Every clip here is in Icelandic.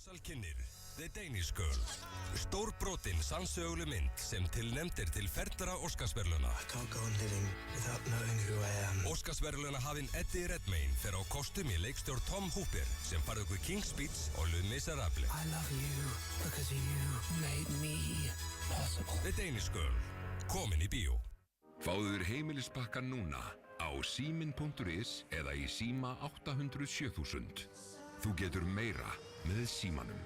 Universal kynnir The Danish Girl. Stórbrotin sannsöguleg mynd sem tilnefnd til ferðara Óskarsverðlauna. I can't go on living without knowing who I am. Óskarsverðlauna hafinn Eddie Redmayne fer á kostum í leikstjórn Tom Hooper sem farið okkur King's Speech og Les Miserables. I love you because you made me possible. The Danish Girl. Komin í bíó. Fáðu þér heimilispakka núna á símin.is eða í síma 800 7000. Þú getur meira með símanum.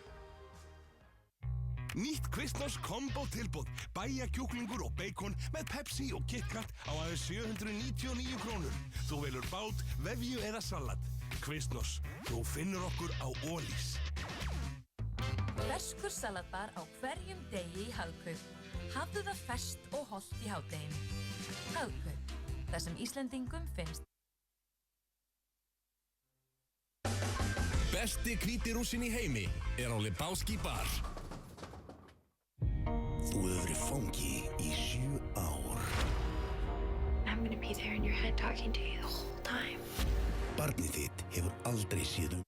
Nýtt Kvistnós kombo tilboð. Bæja kjúklingur og bacon með Pepsi og KitKat á aðeins 799 krónur. Þú velur bát, vefju eða salat. Kvistnós, þú finnur okkur á Ólís. Ferskur salatbar á hverjum degi í Hagkaup. Hafðu það ferskt og hollt í hádeginu. Hagkaup, það sem Íslendingum finnst. Besti hvíti rússinn í heimi á Lebowski bar. Þú hefur verið fangi í 7 ár. I'm gonna be there in your head talking to you the whole time. Barnið þitt hefur aldrei séð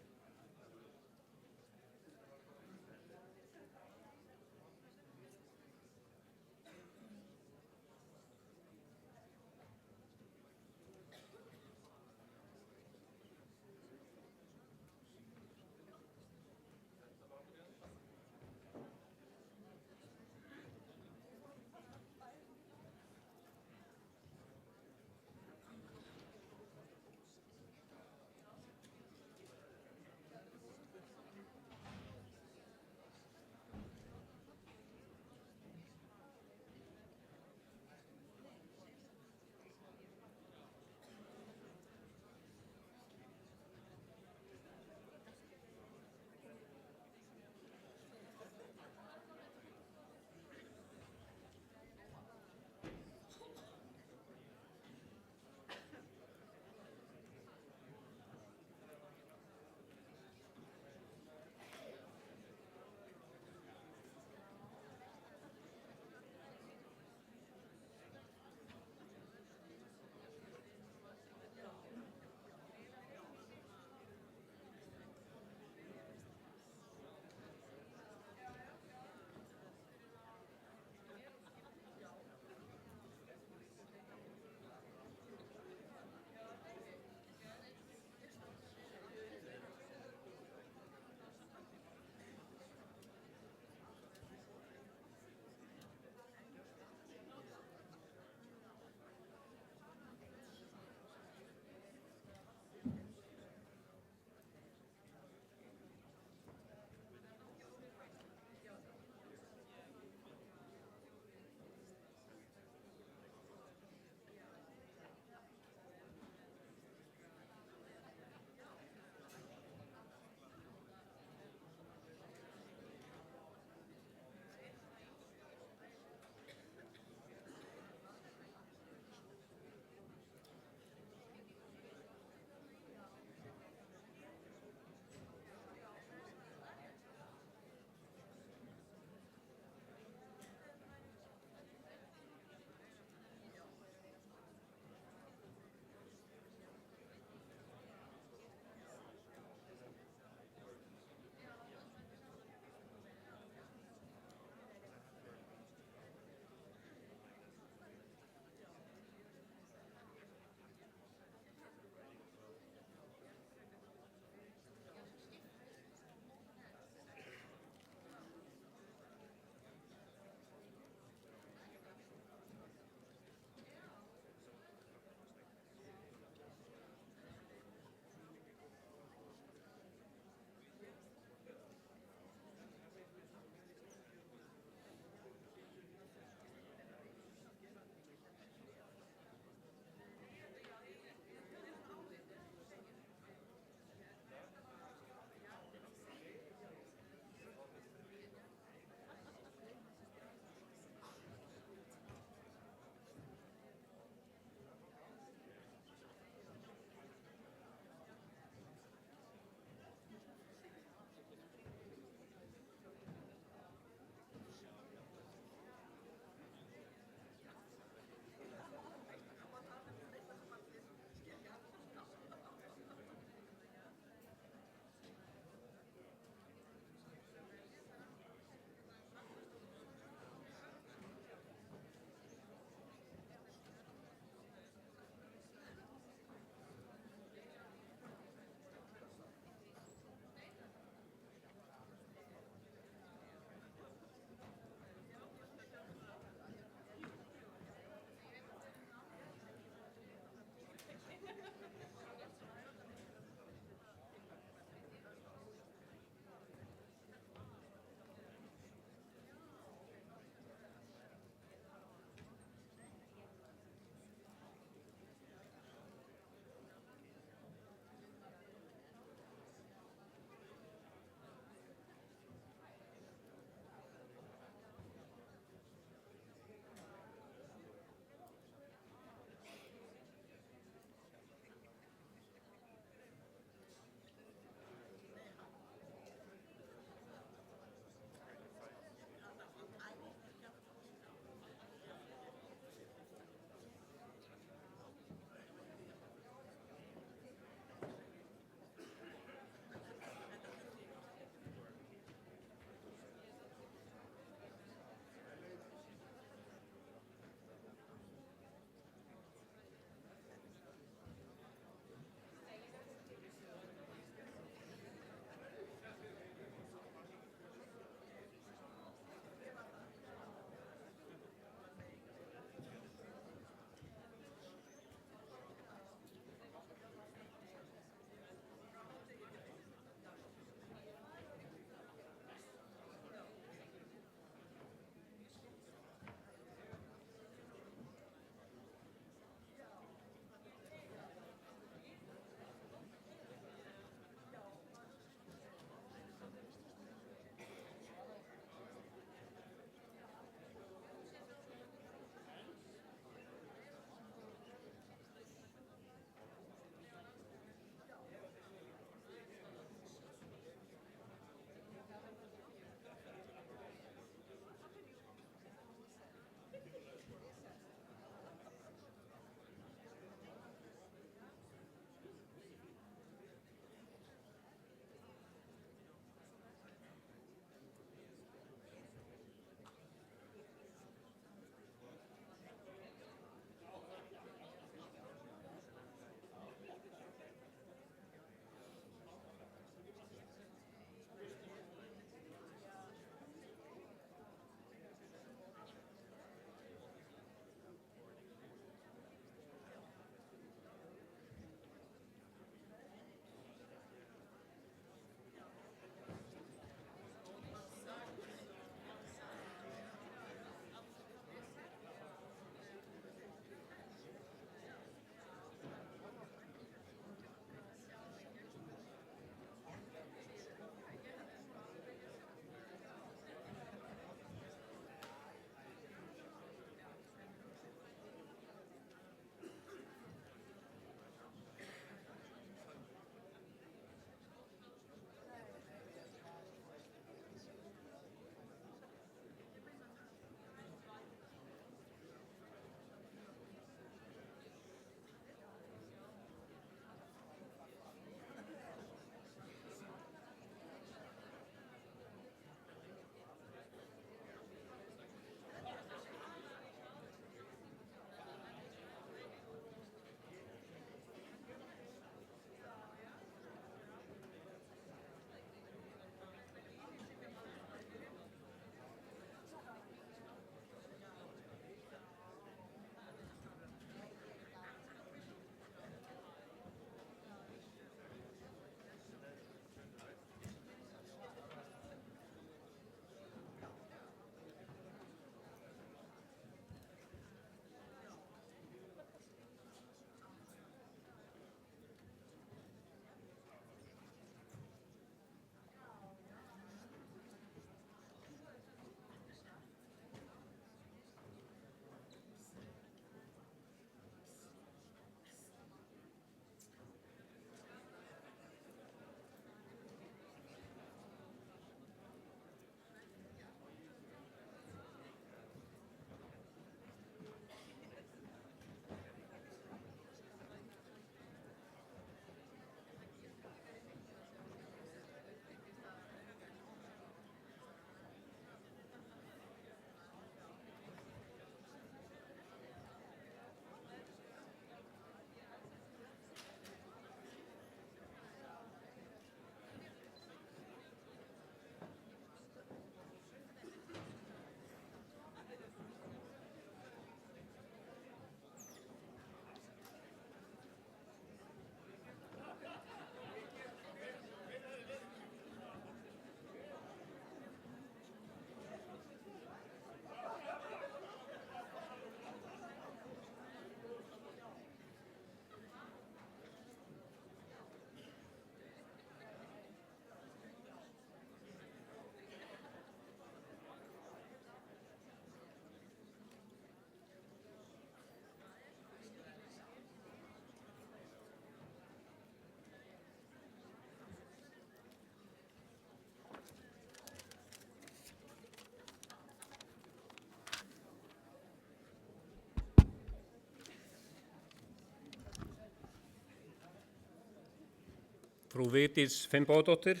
Frú Vigdís Finnbogadóttir,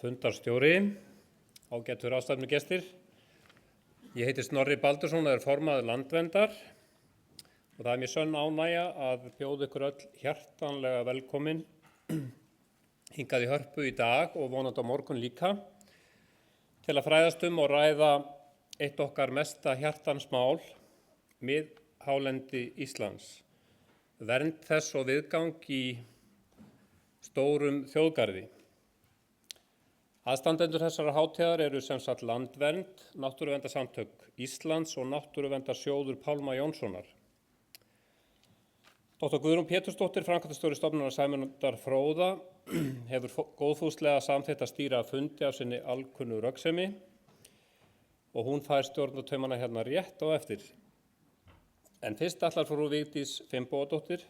fundarstjóri, ágætu ráðstefnugestir. Ég heiti Snorri Baldursson og er formaður Landverndar og það er mér sönn ánægja að bjóða ykkur öll hjartanlega velkomin hingað í Hörpu í dag og vonandi á morgun líka til að fræðast og ræða eitt okkar mesta hjartansmál, miðhálendi Íslands, vernd þess og viðgang í stórum þjóðgarði. Aðstandendur þessara hátíðar eru sem sagt Landvernd, Náttúruverndarsamtök Íslands og Náttúruverndarsjóður Pálma Jónssonar. Dr. Guðrún Pétursdóttir, framkvæmdastjóri stofnunar Sæmundar Fróða, hefur góðfúslega samþykkt að stýra fundi af sinni alkunnu röggsemi og hún fær stjórnartaumana hérna rétt á eftir. En fyrst ætlar frú Vigdís Finnbogadóttir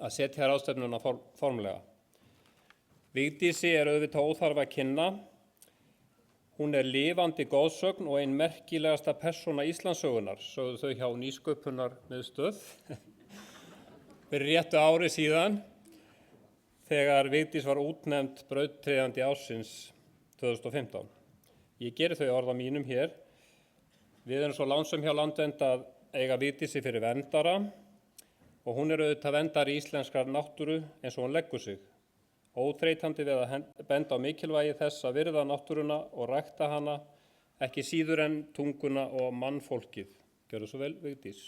að setja ráðstefnuna formlega. Vigdísi er auðvitað óþarfa að kynna. Hún er lifandi goðsögn og ein merkilegasta persóna Íslandssögunnar, sögðu þau hjá Nýsköpunarmiðstöð fyrir réttu ári síðan þegar Vigdís var útnefnd brautryðjandi ársins 2015. Ég geri þau orð á mínum hér. Við erum svo lánsöm hjá Landvernd að eiga Vigdísi fyrir verndara og hún er auðvitað verndari íslenskrar náttúru eins og hún leggur sig. Óþreytandi við að benda á mikilvægi þess að virða náttúruna og rækta hana, ekki síður en tunguna og mannfólkið. Gjörðu svo vel, Vigdís.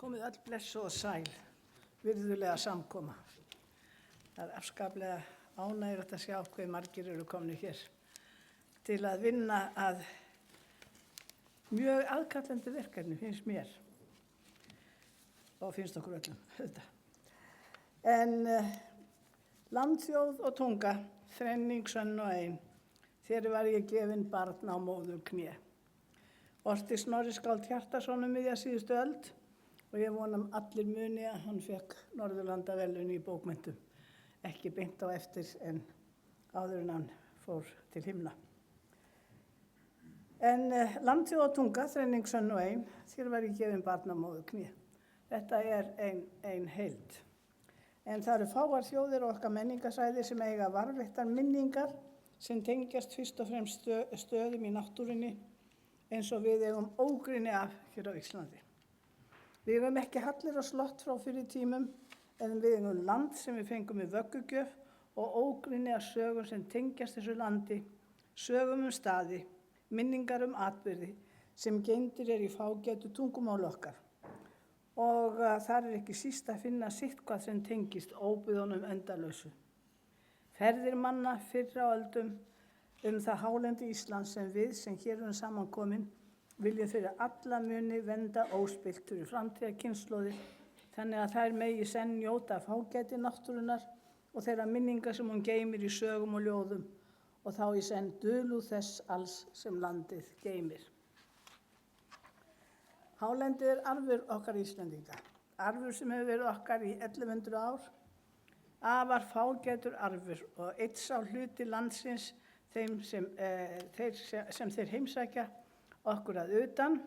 Komið öll blessuð og sæl, virðulega samkoma. Það er afskaplega ánægjulegt að sjá hve margir eru komnir hér til að vinna að mjög aðkallandi verkefni, finnst mér og finnst okkur öllum. En land, þjóð og tunga, þrenning, sönn og ein, þér var ég gefin barn á móður kné. Orti Snorri Skáld Hjartarson miðja síðustu öld og ég vonum allir muni að hann fekk Norðurlandaverðlaun í bókmenntum. Ekki beint á eftir en áður en hann fór til himna. En land, þjóð og tunga, þrenning, sönn og ein, þér var ég gefin barn á móður kné. Þetta er ein heild. En það eru fáar þjóðir og okkar menningarsvæði sem eiga varðveittar minningar sem tengjast fyrst og fremst stöðum í náttúrunni eins og við eigum ógrynni af hér á Íslandi. Við eigum ekki hallir og slott frá fyrir tímum en við eigum land sem við fengum í vöggugjöf og ógrynni af sögum sem tengjast þessu landi, sögum staði, minningar atburði sem geymdir í fágætu tungumáli okkar. Og þar ekki síst að finna sitthvað sem tengist óbyggðunum endalausu. Ferðir manna fyrr á öldum það hálendi Íslands sem við sem hér erum samankomin viljum fyrir alla muni vernda óspillt fyrir framtíðarkynslóðir þannig að þær megi senn njóta fágæti náttúrunnar og þeirra minningar sem hún geymir í sögum og ljóðum og þá í senn dulúð þess alls sem landið geymir. Hálendið er arfur okkar Íslendinga, arfur sem hefur verið okkar í 1100 ár, afar fágætur arfur og einn sá hluti landsins þeim sem þeir heimsækja okkur að utan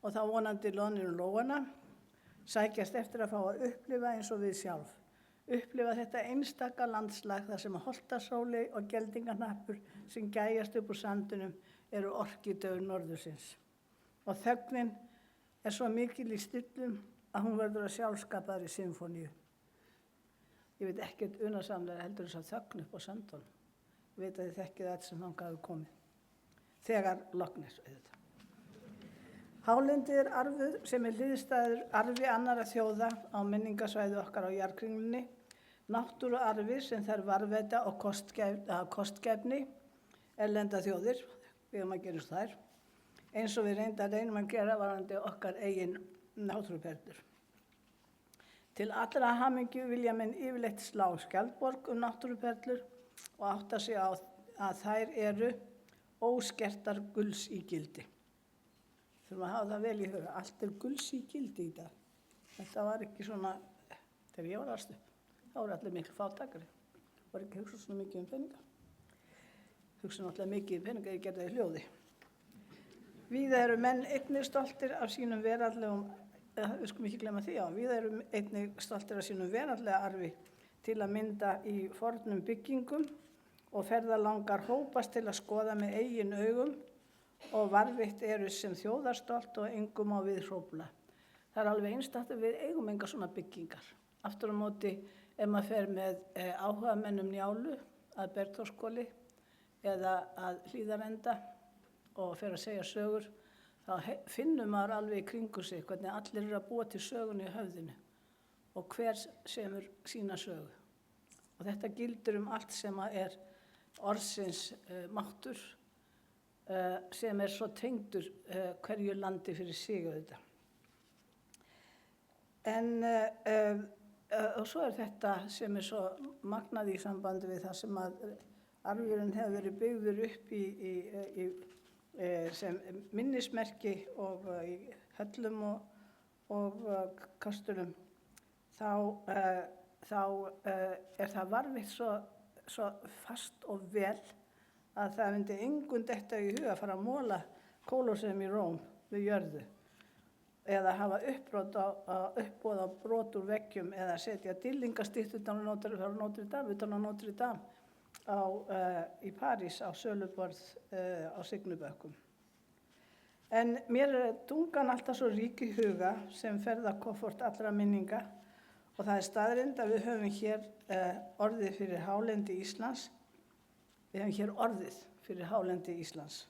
og þá vonandi loðnir lóana, sækjast eftir að fá að upplifa eins og við sjálf. Upplifa þetta einstaka landslag þar sem holtasóli og geldingahnappur sem gæjast upp úr sandinum eru orkidauður norðursins. Og þögnin er svo mikil í stillum að hún verður að sjálfskapaðri sinfóníu. Ég veit ekkert unasamlega heldur þess að þögn upp á sandunum. Ég veit að þið þekkið þetta sem þangað hefur komið. Þegar lognir auðvitað. Hálendið er arfur sem er hliðstæður arfi annarra þjóða á menningarsvæði okkar á jarðkringlunni, náttúruarfi sem þær varðveita og kostgæfni, erlenda þjóðir, við erum að gera þær, eins og við reynum að gera varðandi okkar eigin náttúruperlur. Til allra hamingju vilja menn yfirleitt slá skjaldborg náttúruperlur og átta sig á að þær eru óskertar gulls í gildi. Þurfum að hafa það vel í huga. Allt er gulls í gildi í dag. Þetta var ekki svona þegar ég var alst upp. þá voru allir miklu fátækari. Voru ekki að hugsa svona mikið peninga. Hugsa náttúrulega mikið peninga ég gerði það í hljóði. Víða eru menn einnig stoltir af sínum veraldlegum, við skulum ekki glemma því víða eru einnig stoltir af sínum veraldlega arfi til að mynda í fornum byggingum og ferðalangar hópast til að skoða með eigin augum og varðveitt eru sem þjóðarstolt og engum á við hrófla. Það alveg einstakt að við eigum enga svona byggingar. Aftur á móti, ef maður fer með áhugamennum Njálu að Bergþórshvoli eða að Hlíðarenda og fer að segja sögur, þá finnur maður alveg í kringu sig hvernig allir eru að búa til sögunni í höfðinu og hver semur sína sögu. Og þetta gildir allt sem er orðsins máttur, sem svo tengdur hverju landi fyrir sig auðvitað. Og svo þetta sem svo magnað í sambandi við það sem að arfurinn hefur verið byggður upp sem minnismerki og í höllum og kastulum, þá það varðveitt svo fast og vel að það myndi engum detta í huga að fara að móla Kólóseum í Róm við jörðu eða hafa uppboð á brot úr veggjum eða setja dýrlingastyttu utan á Notre Dame í París á söluborð á Signubökkum. En mér tungan alltaf svo rík í huga sem ferðakoffort allra minninga og það staðreynd að við höfum hér orðið fyrir hálendi Íslands. Við höfum hér orðið fyrir hálendi Íslands.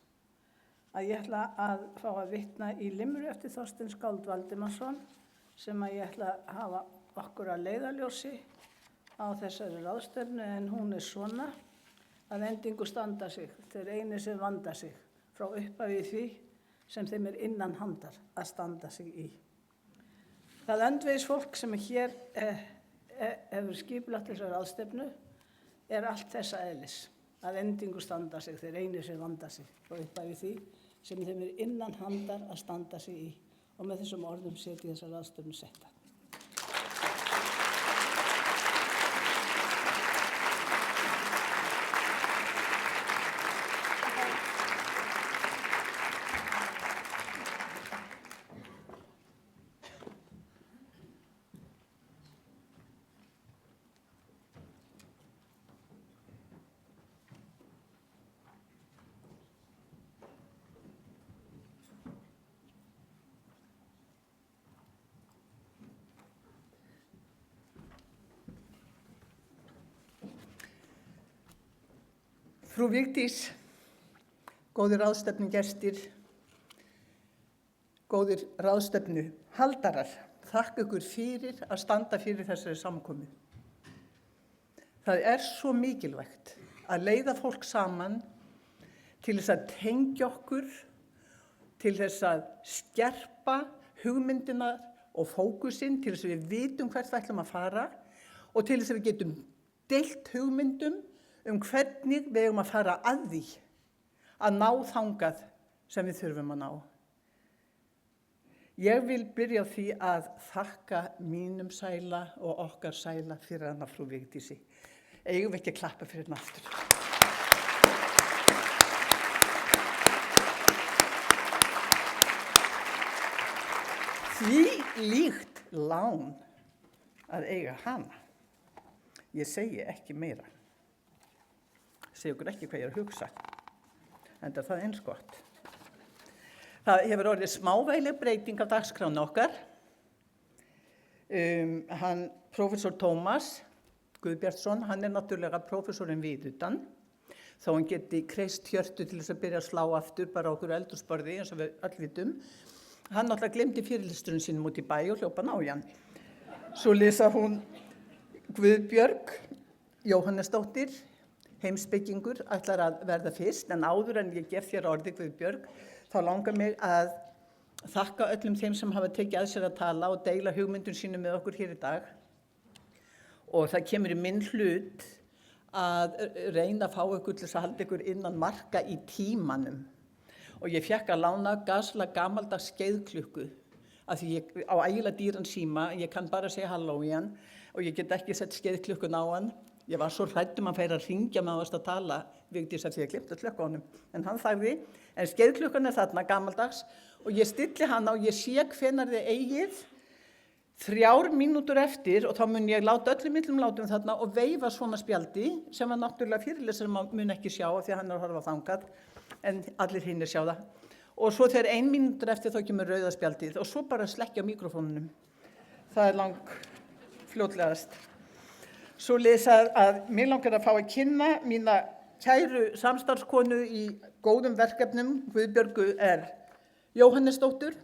Að ég ætla að fá að vitna í limru eftir Þorstein Skáld Valdimarsson sem að ég ætla að hafa okkur að leiðarljósi á þessari ráðstefnu en hún svona að endingu standa sig, þeir eini sem vanda sig frá upphafi því sem þeim innan handar að standa sig í. Það öndvegisfólk sem hér hefur skipulagt þessari ráðstefnu allt þessa eðlis, að endingu standa sig, þeir eini sem vanda sig frá upphafi því sem þeim innan handar að standa sig í og með þessum orðum setja þessa ráðstefnu setta. Frú Vigdís, góðir ráðstefnugestir, góðir ráðstefnuhaldarar, þakka ykkur fyrir að standa fyrir þessari samkomu. Það svo mikilvægt að leiða fólk saman til þess að tengja okkur, til þess að skerpa hugmyndinar og fókusinn, til þess að við vitum hvert við ætlum að fara og til þess að við getum deilt hugmyndum hvernig við eigum að fara að því að ná þangað sem við þurfum að ná. Ég vil byrja á því að þakka mínum sæla og okkar sæla fyrir hana frú Vigdísi. Eigum við ekki að klappa fyrir hana aftur. Því líkt lán að eiga hana. Ég segi ekki meira. Segja okkur ekki hvað ég að hugsa, enda það eins gott. Það hefur orðið smávægileg breyting á dagskránu okkar. Prófessor Tómas Guðbjartsson, hann náttúrulega prófessorinn viðutan, þó hann geti kreist hjörtu til þess að byrja að slá aftur bara okkur eldhúsborði eins og við öll vitum. Hann náttúrulega glemdi fyrirlesturinn sínum út í bæ og hljópa ná í hann. Svo lesa hún Guðbjörg Jóhannesdóttir, heimspekingur, ætlar að verða fyrst, en áður en ég gef þér orðið Guðbjörg, þá langar mig að þakka öllum þeim sem hafa tekið að sér að tala og deila hugmyndum sínum með okkur hér í dag. Og það kemur í minn hlut að reyna að fá ykkur til þess að halda ykkur innan marka í tímanum. Og ég fékk að lána gasla gamaldags skeiðklukku, af því ég á ægilega dýran síma, ég kann bara segja halló í hann, og ég get ekki sett skeiðklukkuna á hann. Ég var svo hrædd að færa að hringja með að tala Vigdís að því að glemt að slökka honum. En hann þagði, en skeiðklukkan þarna gamaldags og ég stilli hana og ég sé hvenær þið eigið 3 mínútur eftir og þá mun ég láta öllum millum látum þarna og veifa svona spjaldi sem var náttúrulega fyrirlesari mun ekki sjá því að hann að horfa þangað en allir hinnir sjá það. Og svo þegar 1 mínútur eftir þá kemur rauða spjaldið og svo bara slekkja á mikrofónunum. Það lang fljótlegast. Svo lesa að mér langar að fá að kynna mína kæru samstarfskonu í góðum verkefnum. Guðbjörgu Jóhannesdóttur.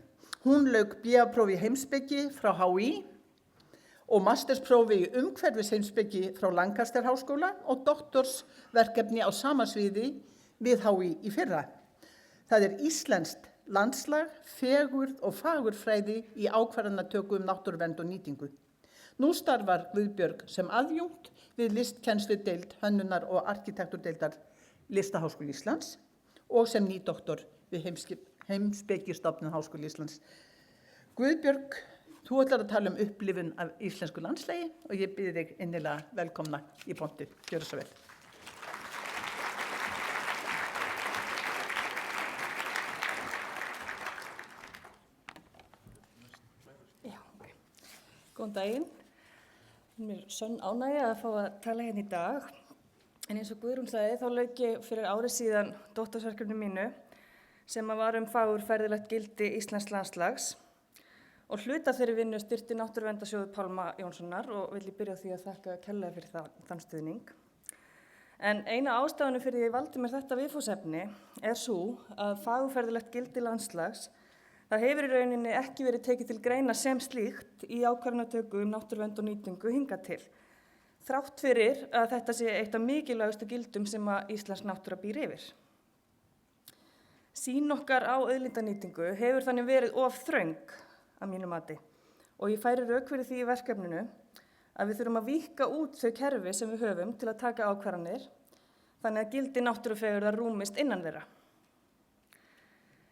Hún lauk BA-prófi í heimspeki frá HÍ og mastersprófi í umhverfisheimspeki frá Lancaster-háskóla og doktorsverkefni á sama sviði við HÍ í fyrra. Það íslenskt landslag, fegurð og fagurfræði í ákvarðanatöku náttúruvernd og nýtingu. Nú starfar Guðbjörg sem aðjúnkt við listkennsludeild hönnunar og arkitekturdeildar Listaháskóla Íslands og sem nýdoktor við Heimspekistofnun Háskóla Íslands. Guðbjörg, þú ætlar að tala upplifun af íslensku landslagi og ég býð þig innilega velkomna í pontu. Gjörðu svo vel. Góðan daginn. Mér sönn ánægja að fá að tala hérna í dag. En eins og Guðrún sagði, þá lauk ég fyrir ári síðan doktorsverkefni mínu sem var fagurfræðilegt gildi íslensks landslags og hluta þeirri vinnu styrkti Náttúruverndarsjóður Pálma Jónssonar og vil ég byrja á því að þakka kærlega fyrir þann stuðning. En eina ástæðunum fyrir því ég valdi mér þetta viðfangsefni sú að fagurfræðilegt gildi landslags það hefur í rauninni ekki verið tekið til greina sem slíkt í ákvarðanatöku náttúruvernd og nýtingu hingað til. Þrátt fyrir að þetta sé eitt af mikilvægustu gildum sem að íslensk náttúra býr yfir. Sýn okkar á auðlindanýtingu hefur þannig verið of þröng að mínu mati og ég færi rök fyrir því í verkefninu að við þurfum að víkka út þau kerfi sem við höfum til að taka ákvarðanir þannig að gildi náttúrufegurðar rúmist innan þeirra.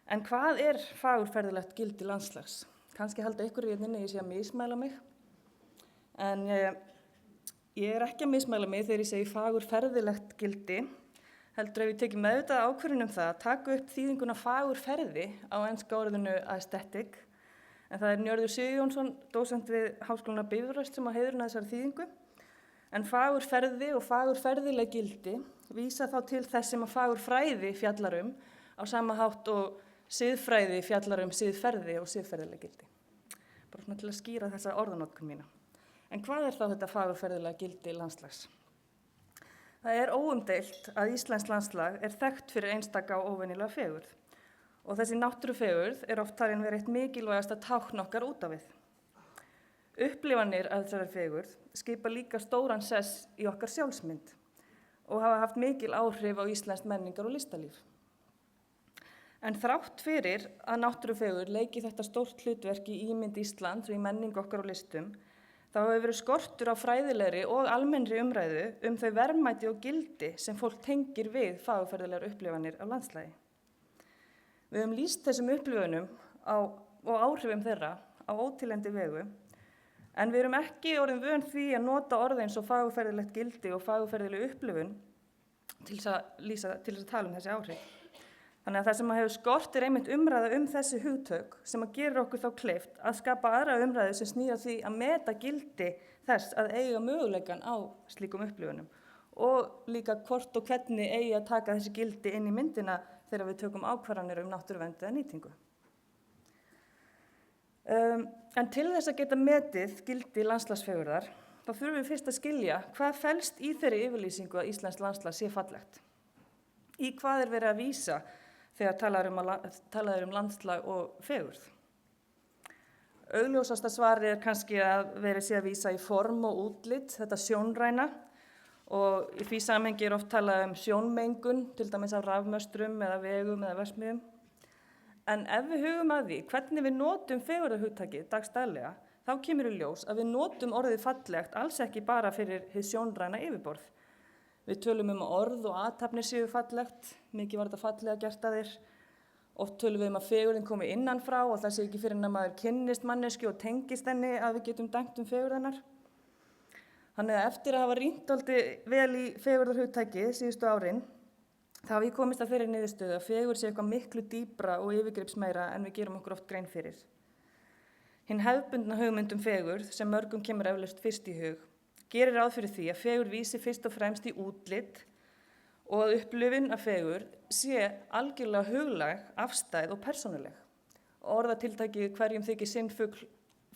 En hvað fagurfræðilegt gildi landslags? Kannski halda ykkur í hérna ég sé að mismæla mig, en ég ekki að mismæla mig þegar ég segi fagurfræðilegt gildi, heldur ef ég teki meðvitað ákvörðun það að taka upp þýðinguna fagurferði á enska orðinu aesthetic, en það Njörður Sigurjónsson, dósent við Háskólann á Bifröst sem á heiðurinn þessari þýðingu, en fagurferði og fagurferðileg gildi vísa þá til þess sem að fagurfræði fjallar á sama hátt og siðfræði fjallar siðferði og siðferðileg gildi. Bara svona til að skýra þessa orðanotkun mína. En hvað þá þetta fagurferðilega gildi landslags? Það óumdeilt að íslenskt landslag þekkt fyrir einstaka og óvenjulega fegurð og þessi náttúrufegurð oft talin vera eitt mikilvægasta tákn okkar út á við. Upplifanir af þessari fegurð skipa líka stóran sess í okkar sjálfsmynd og hafa haft mikil áhrif á íslenskt menningar og listalíf. En þrátt fyrir að náttúrufegurð leiki þetta stórt hlutverk í ímynd Íslands og í menningu okkar og listum, þá hefur verið skortur á fræðilegri og almennri umræðu þau verðmæti og gildi sem fólk tengir við fagurfræðilegar upplifanir af landslagi. Við höfum lýst þessum upplifunum og áhrifum þeirra á ótilhendi vegu, en við erum ekki orðin vön því að nota orð eins og fagurfræðilegt gildi og fagurfræðileg upplifun til að tala þessi áhrif. Þannig að það sem hefur skort einmitt umræða þessi hugtök sem að gera okkur þá kleift að skapa aðra umræðu sem snýr að því að meta gildi þess að eiga möguleikan á slíkum upplifunum og líka hvort og hvernig eigi að taka þessi gildi inn í myndina þegar við tökum ákvarðanir náttúruvernd eða nýtingu. En til þess að geta metið gildi landslagsfegurðar þá þurfum við fyrst að skilja hvað felst í þeirri yfirlýsingu að íslenskt landslag sé fallegt. Í hvað verið að vísa þegar talað landslag og fegurð. Augljósasta svarið kannski að verið sé að vísa í form og útlit, þetta sjónræna, og í því samhengi oft talað sjónmengun, til dæmis af rafmöstrum eða vegum eða verksmiðjum. En ef við hugum að því hvernig við notum fegurðarhugtakið dagsdaglega, þá kemur í ljós að við notum orðið fallegt alls ekki bara fyrir hið sjónræna yfirborð. Við tölum að orð og athafnir séu fallegt, mikið var þetta fallega gert að þér. Oft tölum við að fegurðin komi innan frá og það sé ekki fyrir en að maður kynnist mannesku og tengist henni að við getum dæmt fegurð hennar. Þannig að eftir að hafa rýnt dálítið vel í fegurðarhugtakið síðustu árin, þá hef ég komist að þeirri niðurstöðu að fegurð sé eitthvað miklu dýpra og yfirgripsmeira en við gerum okkur oft grein fyrir. Hinn hefðbundna hugmynd fegurð, sem mörgum kemur eflaust fyrst í hug, gerir ráð fyrir því að fegurð vísi fyrst og fremst í útlit og að upplifun af fegurð sé algjörlega huglæg, afstæð og persónuleg. Orðatiltækið hverjum þykir sinn fugl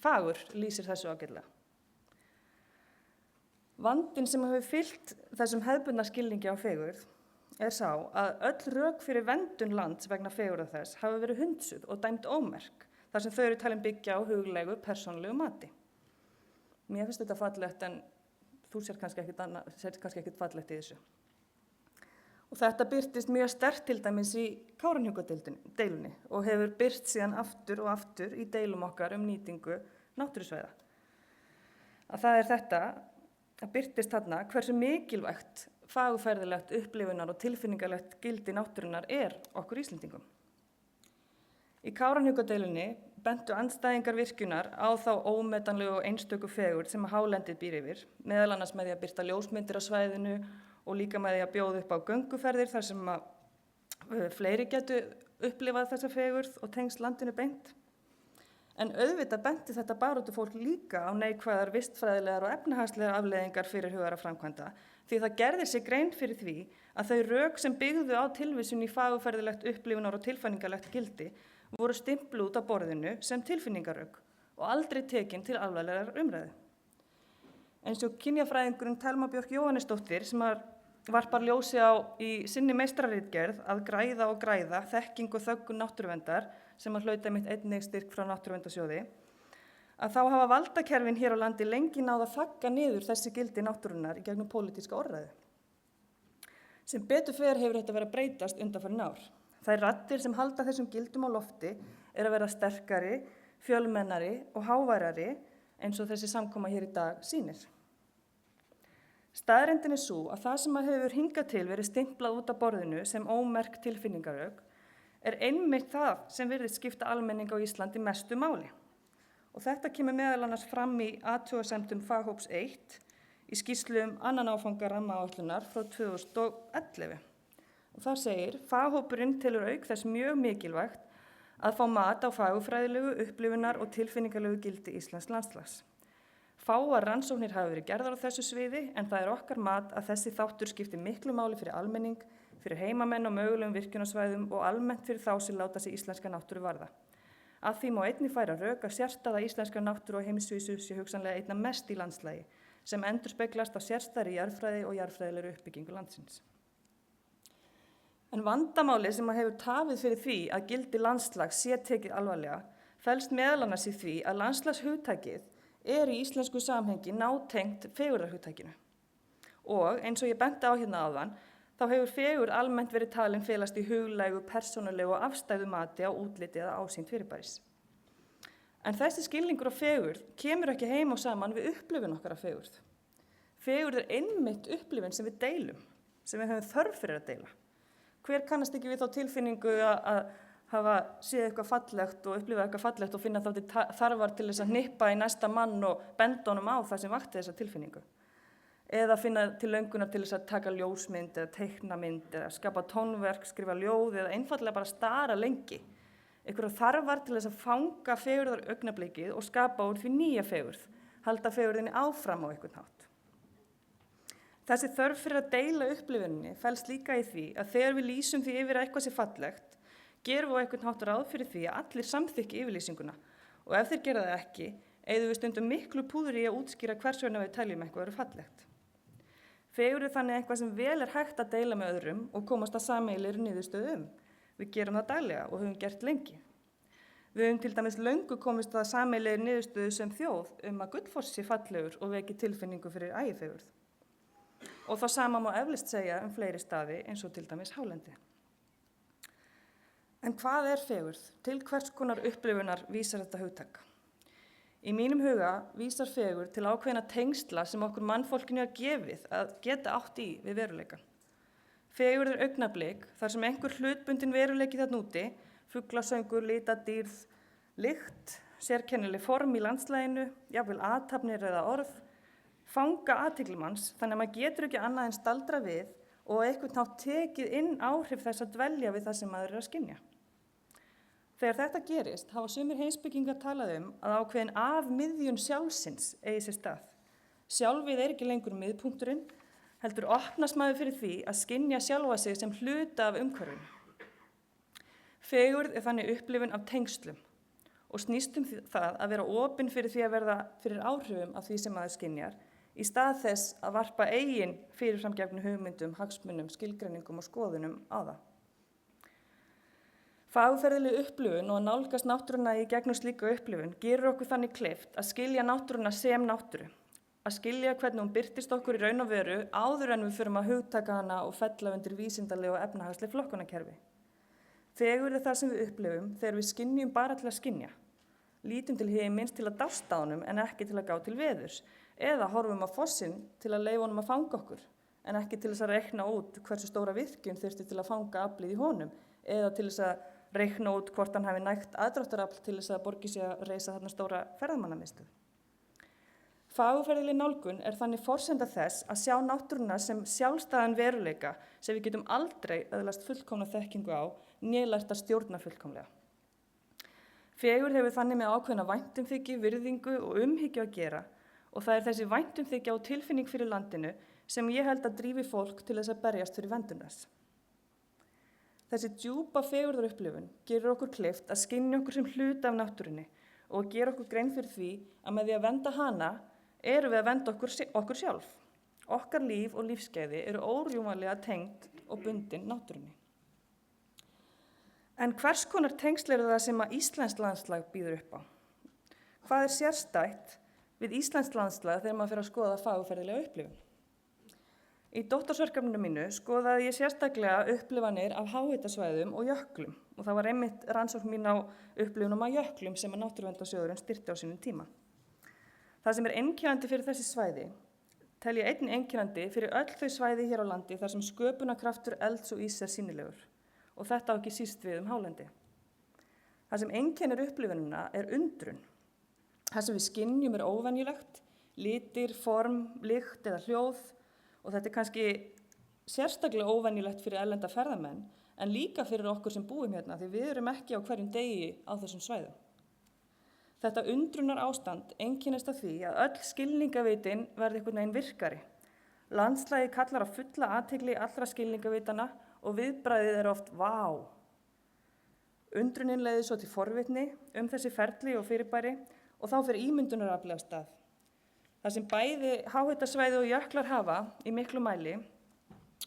fagur lýsir þessu ágætlega. Vandinn sem hefur fylgt þessum hefðbundna skilningi á fegurð er sá að öll rök fyrir verndun lands vegna fegurðar þess hafa verið hundsuð og dæmd ómerk þar sem þau eru talin byggja á huglegu, persónulegu mati. Mér finnst þetta fallegt en þú sér kannski ekkert fallegt í þessu. Og þetta birtist mjög sterkt til dæmis í Kárahnjúkadeilunni og hefur birst síðan aftur og aftur í deilum okkar nýtingu náttúrusvæða. Að það er þetta að birtist þarna hversu mikilvægt fagurfræðilegt, upplifunar og tilfinningalegt gildi náttúrunnar er okkur Íslendingum. Í Kárahnjúkadeilunni bentu andstæðingar virkjunar á þá ómetanlegu og einstöku fegurð sem hálendið býr yfir, meðal annars með því að birta ljósmyndir á svæðinu og líka með því að bjóða upp á gönguferðir þar sem fleiri getu upplifað þessa fegurð og tengst landinu beint. En auðvitað benti þetta baráttufólk líka á neikvæðar vistfræðilegar og efnahagslegar afleiðingar fyrirhugaðra framkvæmda því það gerði sig grein fyrir því að þau rök sem byggðu á tilvísun í fagurfræðilegt, upplifunar og tilfinningalegt gildi voru stimpluð út af borðinu sem tilfinningarök og aldrei tekin til alvarlegrar umræðu. Eins og kynjafræðingurinn Thelma Björk Jóhannesdóttir sem varpar ljósi á í sinni meistararitgerð að græða og græða, þekking og þöggun náttúruverndar sem hlaut einmitt einnig styrk frá Náttúruverndarsjóði, að þá hafa valdakerfin hér á landi lengi náð að þagga niður þessi gildi náttúrunnar í gegnum pólitíska orðræðu. Sem betur fer hefur þetta verið að breytast undanfarin ár. Þær raddir sem halda þessum gildum á lofti er að vera sterkari, fjölmennari og háværari eins og þessi samkoma hér í dag sýnir. Staðreyndin er sú að það sem hefur hingað til verið stimplað út af borðinu sem ómerk tilfinningarök er einmitt það sem virðist skipta almenning á Íslandi mestu máli. Og þetta kemur meðal annars fram í athugasemdum faghóps 1 í skýrslu annan áfanga rammaáætlunar frá 2011. Og þar segir, faghópurinn telur auk þess mjög mikilvægt að fá mat á fagurfræðilegu, upplifunar og tilfinningalegu gildi Íslands landslags. Fáar rannsóknir hafa verið gerðar á þessu sviði en það er okkar mat að þessi þáttur skiptir miklu máli fyrir almenning, fyrir heimamenn og mögulegum virkjunarsvæðum og almennt fyrir þá sem láta sig íslenska náttúru varða. Að því má einnig færa rök að sérstæða íslenska náttúru og heimsvísu sé hugsanlega einna mest í landslagi sem endurspeglast á sérstæðri jarðfræði og jarðfræðilegri uppbyggingu landsins. En vandamálið sem hefur tafið fyrir því að gildi landslags sé tekið alvarlega felst meðal annars í því að landslagshugtakið er í íslensku samhengi nátengt fegurðarhugtakinu. Og eins og ég benti á hérna áðan, þá hefur fegurð almennt verið talin felast í huglægu, persónulegu og afstæðu mati á útliti eða ásýnd fyrirbæris. En þessi skilningur á fegurð kemur ekki heim og saman við upplifun okkar af fegurð. Fegurð er einmitt upplifun sem við deilum, sem við höfum þörf fyrir að deila. Hver kannast ekki við þá tilfinningu að hafa séð eitthvað fallegt og upplifað eitthvað fallegt og finna þá til þarfar til þess að hnippa í næsta mann og benda honum á það sem vakti þessa tilfinningu. Eða finna til löngunar til þess að taka ljósmynd eða teikna mynd eða skapa tónverk, skrifa ljóð eða einfallega bara stara lengi. Einhverjar þarfar til þess að fanga fegurðar augnablikið og skapa úr því nýja fegurð, halda fegurðinni áfram á einhvern hátt. Þessi þörf fyrir að deila upplifuninni felst líka í því að þegar við lýsum því yfir að eitthvað sé fallegt, gerum við á einhvern hátt ráð fyrir því að allir samþykki yfirlýsinguna og ef þeir gera það ekki, eyðum við stundum miklu púðri í að útskýra hvers vegna við teljum eitthvað eru fallegt. Fegurð er þannig eitthvað sem vel er hægt að deila með öðrum og komast að sameiginlegri niðurstöðu Við gerum það daglega og höfum gert lengi. Við höfum til dæmis löngu komist að sameiginlegri niðurstöðu sem þjóð að Gullfoss sé fallegur og veki tilfinningu fyrir ægifegurð. Og það sama má eflaust segja fleiri staði eins og til dæmis hálendi. En hvað er fegurð? Til hvers konar upplifunar vísar þetta hugtak? Í mínum huga vísar fegurð til ákveðna tengsla sem okkur mannfólkinu er gefið að geta átt í við veruleikann. Fegurð er augnablik þar sem einhver hlutbundin veruleiki þarna úti, fuglasöngur, litadýrð, lykt, sérkennileg form í landslaginu, jafnvel athafnir eða orð, fanga athygli manns þannig að maður getur ekki annað en staldra við og einhvern hátt tekið inn áhrif þess að dvelja við það sem maður að skynja. Þegar þetta gerist hafa sumir heimspekingar talað að ákveðin afmiðjun sjálfsins eigi sér stað. Sjálfið ekki lengur miðpunkturinn, heldur opnast maður fyrir því að skynja sjálfa sig sem hluta af umhverfinu. Fegurð þannig upplifun af tengslum og snýst það að vera opinn fyrir því að verða fyrir áhrifum af því sem maður skynjar, í stað þess að varpa eigin fyrirframgefnu hugmyndum, hagsmunum, skilgreiningum og skoðunum á það. Fagurfræðileg upplifun og að nálgast náttúruna í gegnum slíka upplifun gerur okkur þannig kleift að skilja náttúruna sem náttúru, að skilja hvernig hún birtist okkur í raun og veru áður en við förum að hugtaka hana og fella undir vísindaleg og efnahagsleg flokkunarkerfi. Fegurð það sem við upplifum þegar við skynjum bara til að skynja. Lítum til himins til að dásta á honum en ekki til að gá til veðurs, eða horfum á fossinn til að leyfa honum að fanga okkur, en ekki til þess að reikna út hversu stóra virkjun þurfti til að fanga aflið í honum, eða til þess að reikna út hvort hann hafi nægt aðdráttarafl til þess að borgi sig að reisa þarna stóra ferðamannamiðstöð. Fagurfræðileg nálgun þannig forsenda þess að sjá náttúruna sem sjálfstæðan veruleika sem við getum aldrei öðlast fullkomna þekkingu á, né lært að stjórna fullkomlega. Fegurð hefur þannig með ákveðna væntumþykju, virðingu og umhyggju að gera og það þessi væntumþykja og tilfinning fyrir landinu sem ég held að drífi fólk til þess að berjast fyrir verndun þess. Þessi djúpa fegurðarupplifun gerir okkur kleift að skynja okkur sem hluta af náttúrunni og gera okkur grein fyrir því að með því að vernda hana erum við að vernda okkur sjálf. Okkar líf og lífsgæði eru órjúmanlega tengd og bundin náttúrunni. En hvers konar tengsl eru það sem að íslenskt landslag býður upp á? Hvað sérstætt við íslenskt landslag þegar maður fyrir að skoða fagurfræðilega upplifun? Í doktorsverkefninu mínu skoðaði ég sérstaklega upplifanir af háhitasvæðum og jöklum og það var einmitt rannsókn mín á upplifunum af jöklum sem að Náttúruverndarsjóðurinn styrkti á sínum tíma. Það sem einkennandi fyrir þessi svæði tel ég einnig einkennandi fyrir öll þau svæði hér á landi þar sem sköpunarkraftur elds og íss sýnilegur. Og þetta á ekki síst við hálendi. Það sem einkennir upplifunina undrun. Það sem við skynjum óvenjulegt, litir, form, lykt eða hljóð og þetta kannski sérstaklega óvenjulegt fyrir erlenda ferðamenn en líka fyrir okkur sem búum hérna því við erum ekki á hverjum degi á þessum svæðum. Þetta undrunar ástand einkennist af því að öll skilningavitin verði einhvern veginn virkari. Landslagið kallar á fulla athygli allra skilningavitana og viðbragðið oft vá. Undrunin leiðir svo til forvitni þessi ferli og fyrirbæri og þá fer ímyndunarafli af stað. Það sem bæði háhitasvæði og jöklar hafa í miklu mæli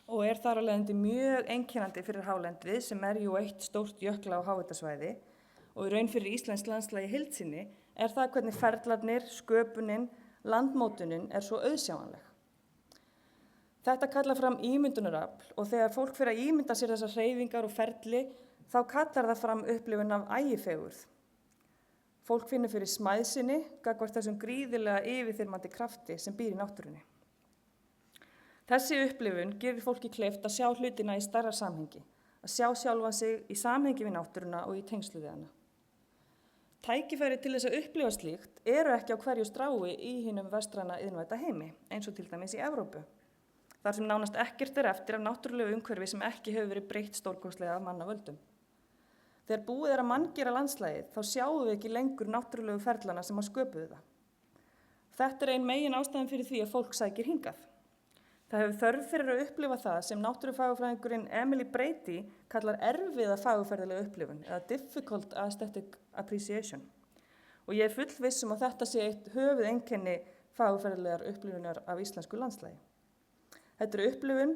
og þar af leiðandi mjög einkennandi fyrir hálendið sem jú eitt stórt jökla og háhitasvæði og í raun fyrir íslenskt landslag í heild sinni það hvernig ferlarnir, sköpunin, landmótunin svo auðsjáanleg. Þetta kallar fram ímyndunarafl og þegar fólk fyrir að ímynda sér þessar hreyfingar og ferli þá kallar það fram upplifun af ægifegurð. Fólk finnur fyrir smæðsinni gagnvart þessum gríðarlega yfirþyrmandi krafti sem býr í náttúrunni. Þessi upplifun gerir fólki kleift að sjá hlutina í stærra samhengi, að sjá sjálfan sig í samhengi við náttúruna og í tengslu við hana. Tækifæri til þess að upplifa slíkt ekki á hverju strái í hinum vestræna iðnvædda heimi, eins og til dæmis í Evrópu. Þar sem nánast ekkert eftir af náttúrulegu umhverfi sem ekki hefur verið breytt stórkostlega af manna völdum. Þegar búið að manngera landslagið, þá sjáum við ekki lengur náttúrulegu ferlana sem að sköpuðu það. Þetta ein megin ástæðan fyrir því að fólk sækir hingað. Það hefur þörf fyrir að upplifa það sem náttúrufagurfræðingurinn Emily Brady kallar erfiða fagurfræðilega upplifun, eða difficult aesthetic appreciation. Og ég fullviss að þetta sé eitt höfuðeinkenni fagurfræðilegar upplifunar af íslensku landslagi. Þetta upplifun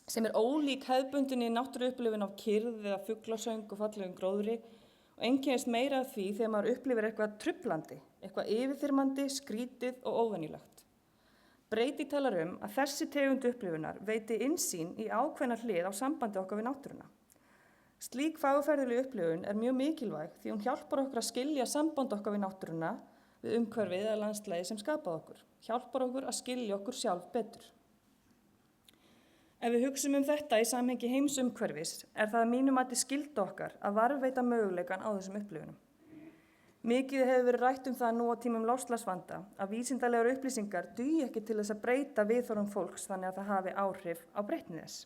sem ólík hefðbundinni náttúruupplifun af kyrrð eða fuglasöng og fallegum gróðri og einkennist meira af því þegar maður upplifir eitthvað truflandi, eitthvað yfirþyrmandi, skrítið og óvenjulegt. Brady talar að þessi tegund upplifunar veiti innsýn í ákveðna hlið á sambandi okkar við náttúruna. Slík fagurfræðileg upplifun mjög mikilvæg því hún hjálpar okkur að skilja samband okkar við náttúruna, við umhverfið eða landslagið sem skapað okkur, hjálpar okkur að skilja okkur sjálf betur. Ef við hugsum þetta í samhengi heimsumhverfis það að mínu mati skylda okkar að varðveita möguleikann á þessum upplifunum. Mikið hefur verið rætt það nú á tímum loftslagsvanda að vísindalegar upplýsingar dugi ekki til þess að breyta viðhorfum fólks þannig að það hafi áhrif á breytni þess.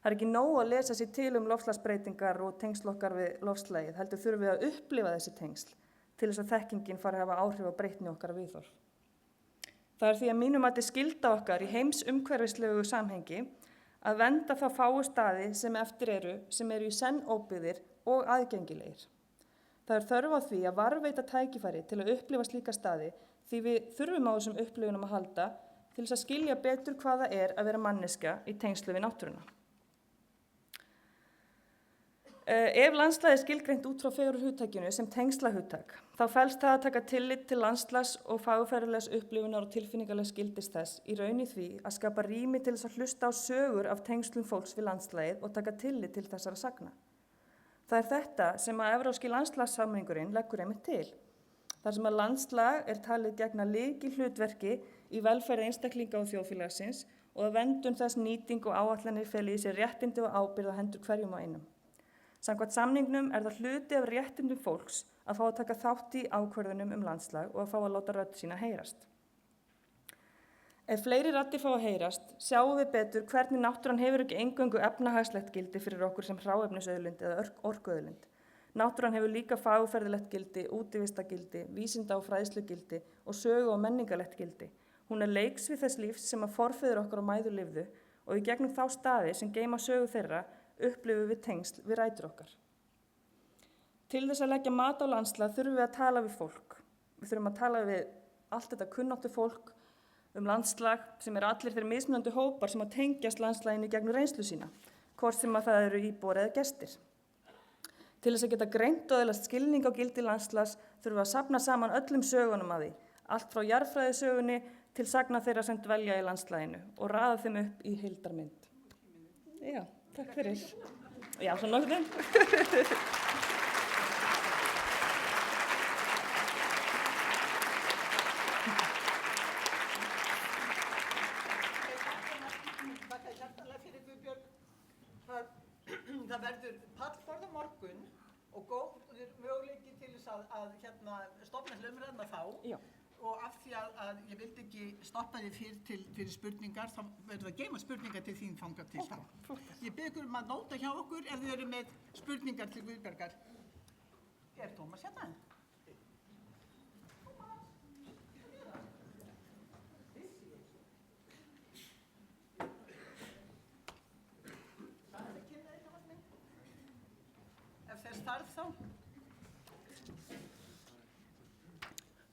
Það ekki nóg að lesa sér til loftslagsbreytingar og tengsl okkar við loftslagið, heldur þurfum við að upplifa þessi tengsl til þess að þekkingin fari að hafa áhrif á breytni okkar viðhorf. Það því að mínum mati skylda okkar í heims umhverfislegu samhengi að vernda þá fáu staði sem eftir sem eru í senn óbyggðir og aðgengilegir. Það þörf á því að varðveita tækifæri til að upplifa slíka staði því við þurfum á þessum upplifunum að halda til þess að skilja betur hvað það að vera manneskja í tengslu við náttúruna. Ef landslagið er skilgreint út frá fegurðarhugtakinu sem tengslahugtak, þá felst það að taka tillit til landslags og fagurfræðilegs upplifunar og tilfinningalegs gildis þess í raun í því að skapa rými til þess að hlusta á sögur af tengslum fólks við landslagið og taka tillit til þessara sagna. Það þetta sem að Evrópski landslagssamningurinn leggur einmitt til. Þar sem að landslag talið gegna lykilhlutverki í velferð einstaklinga og þjóðfélagsins og að verndun þess nýting og áætlanir feli í sér réttindi og ábyrgð á hendur hverjum og einum. Samkvæmt samningnum það hluti af réttindum fólks að fá að taka þátt í ákvörðunum landslag og að fá að láta rödd sína heyrast. Ef fleiri raddir fá að heyrast, sjáum við betur hvernig náttúran hefur ekki eingöngu efnahagslegt gildi fyrir okkur sem hráefnisauðlind eða orkuauðlind. Náttúran hefur líka fagurfræðilegt gildi, útivistagildi, vísinda- og fræðslugildi og sögu- og menningarlegt gildi. Hún leiksvið þess lífs sem að forfeður okkar og mæður lifðu og í gegnum þá staði sem geyma sögu þeirra upplifum við tengsl við rætur okkar. Til þess að leggja mat á landslag þurfum við að tala við fólk. Við þurfum að tala við allt þetta kunnáttu fólk landslag sem allir þeir mismunandi hópar sem að tengjast landslaginu gegnum reynslu sína, hvort sem að það eru íbúar eða gestir. Til þess að geta greint og öðlast skilning á gildi landslags þurfum við að safna saman öllum sögunum að því, allt frá jarðfræðisögunni til sagna þeirra sem dvelja í landslaginu og raða þeim upp í heildarmynd. Já, takk fyrir. Já, svo nokkuð. Það verður pallborð á morgun og góður möguleiki til þess að stofna umræðuna þá. Já. Og af því að ég vildi ekki stoppa þið fyrir spurningar, þá verður það að geyma spurningar til þín þangað til þá. Ég bið ykkur að nóta hjá okkur ef þið eru með spurningar til Guðbjargar. Tómas hérna?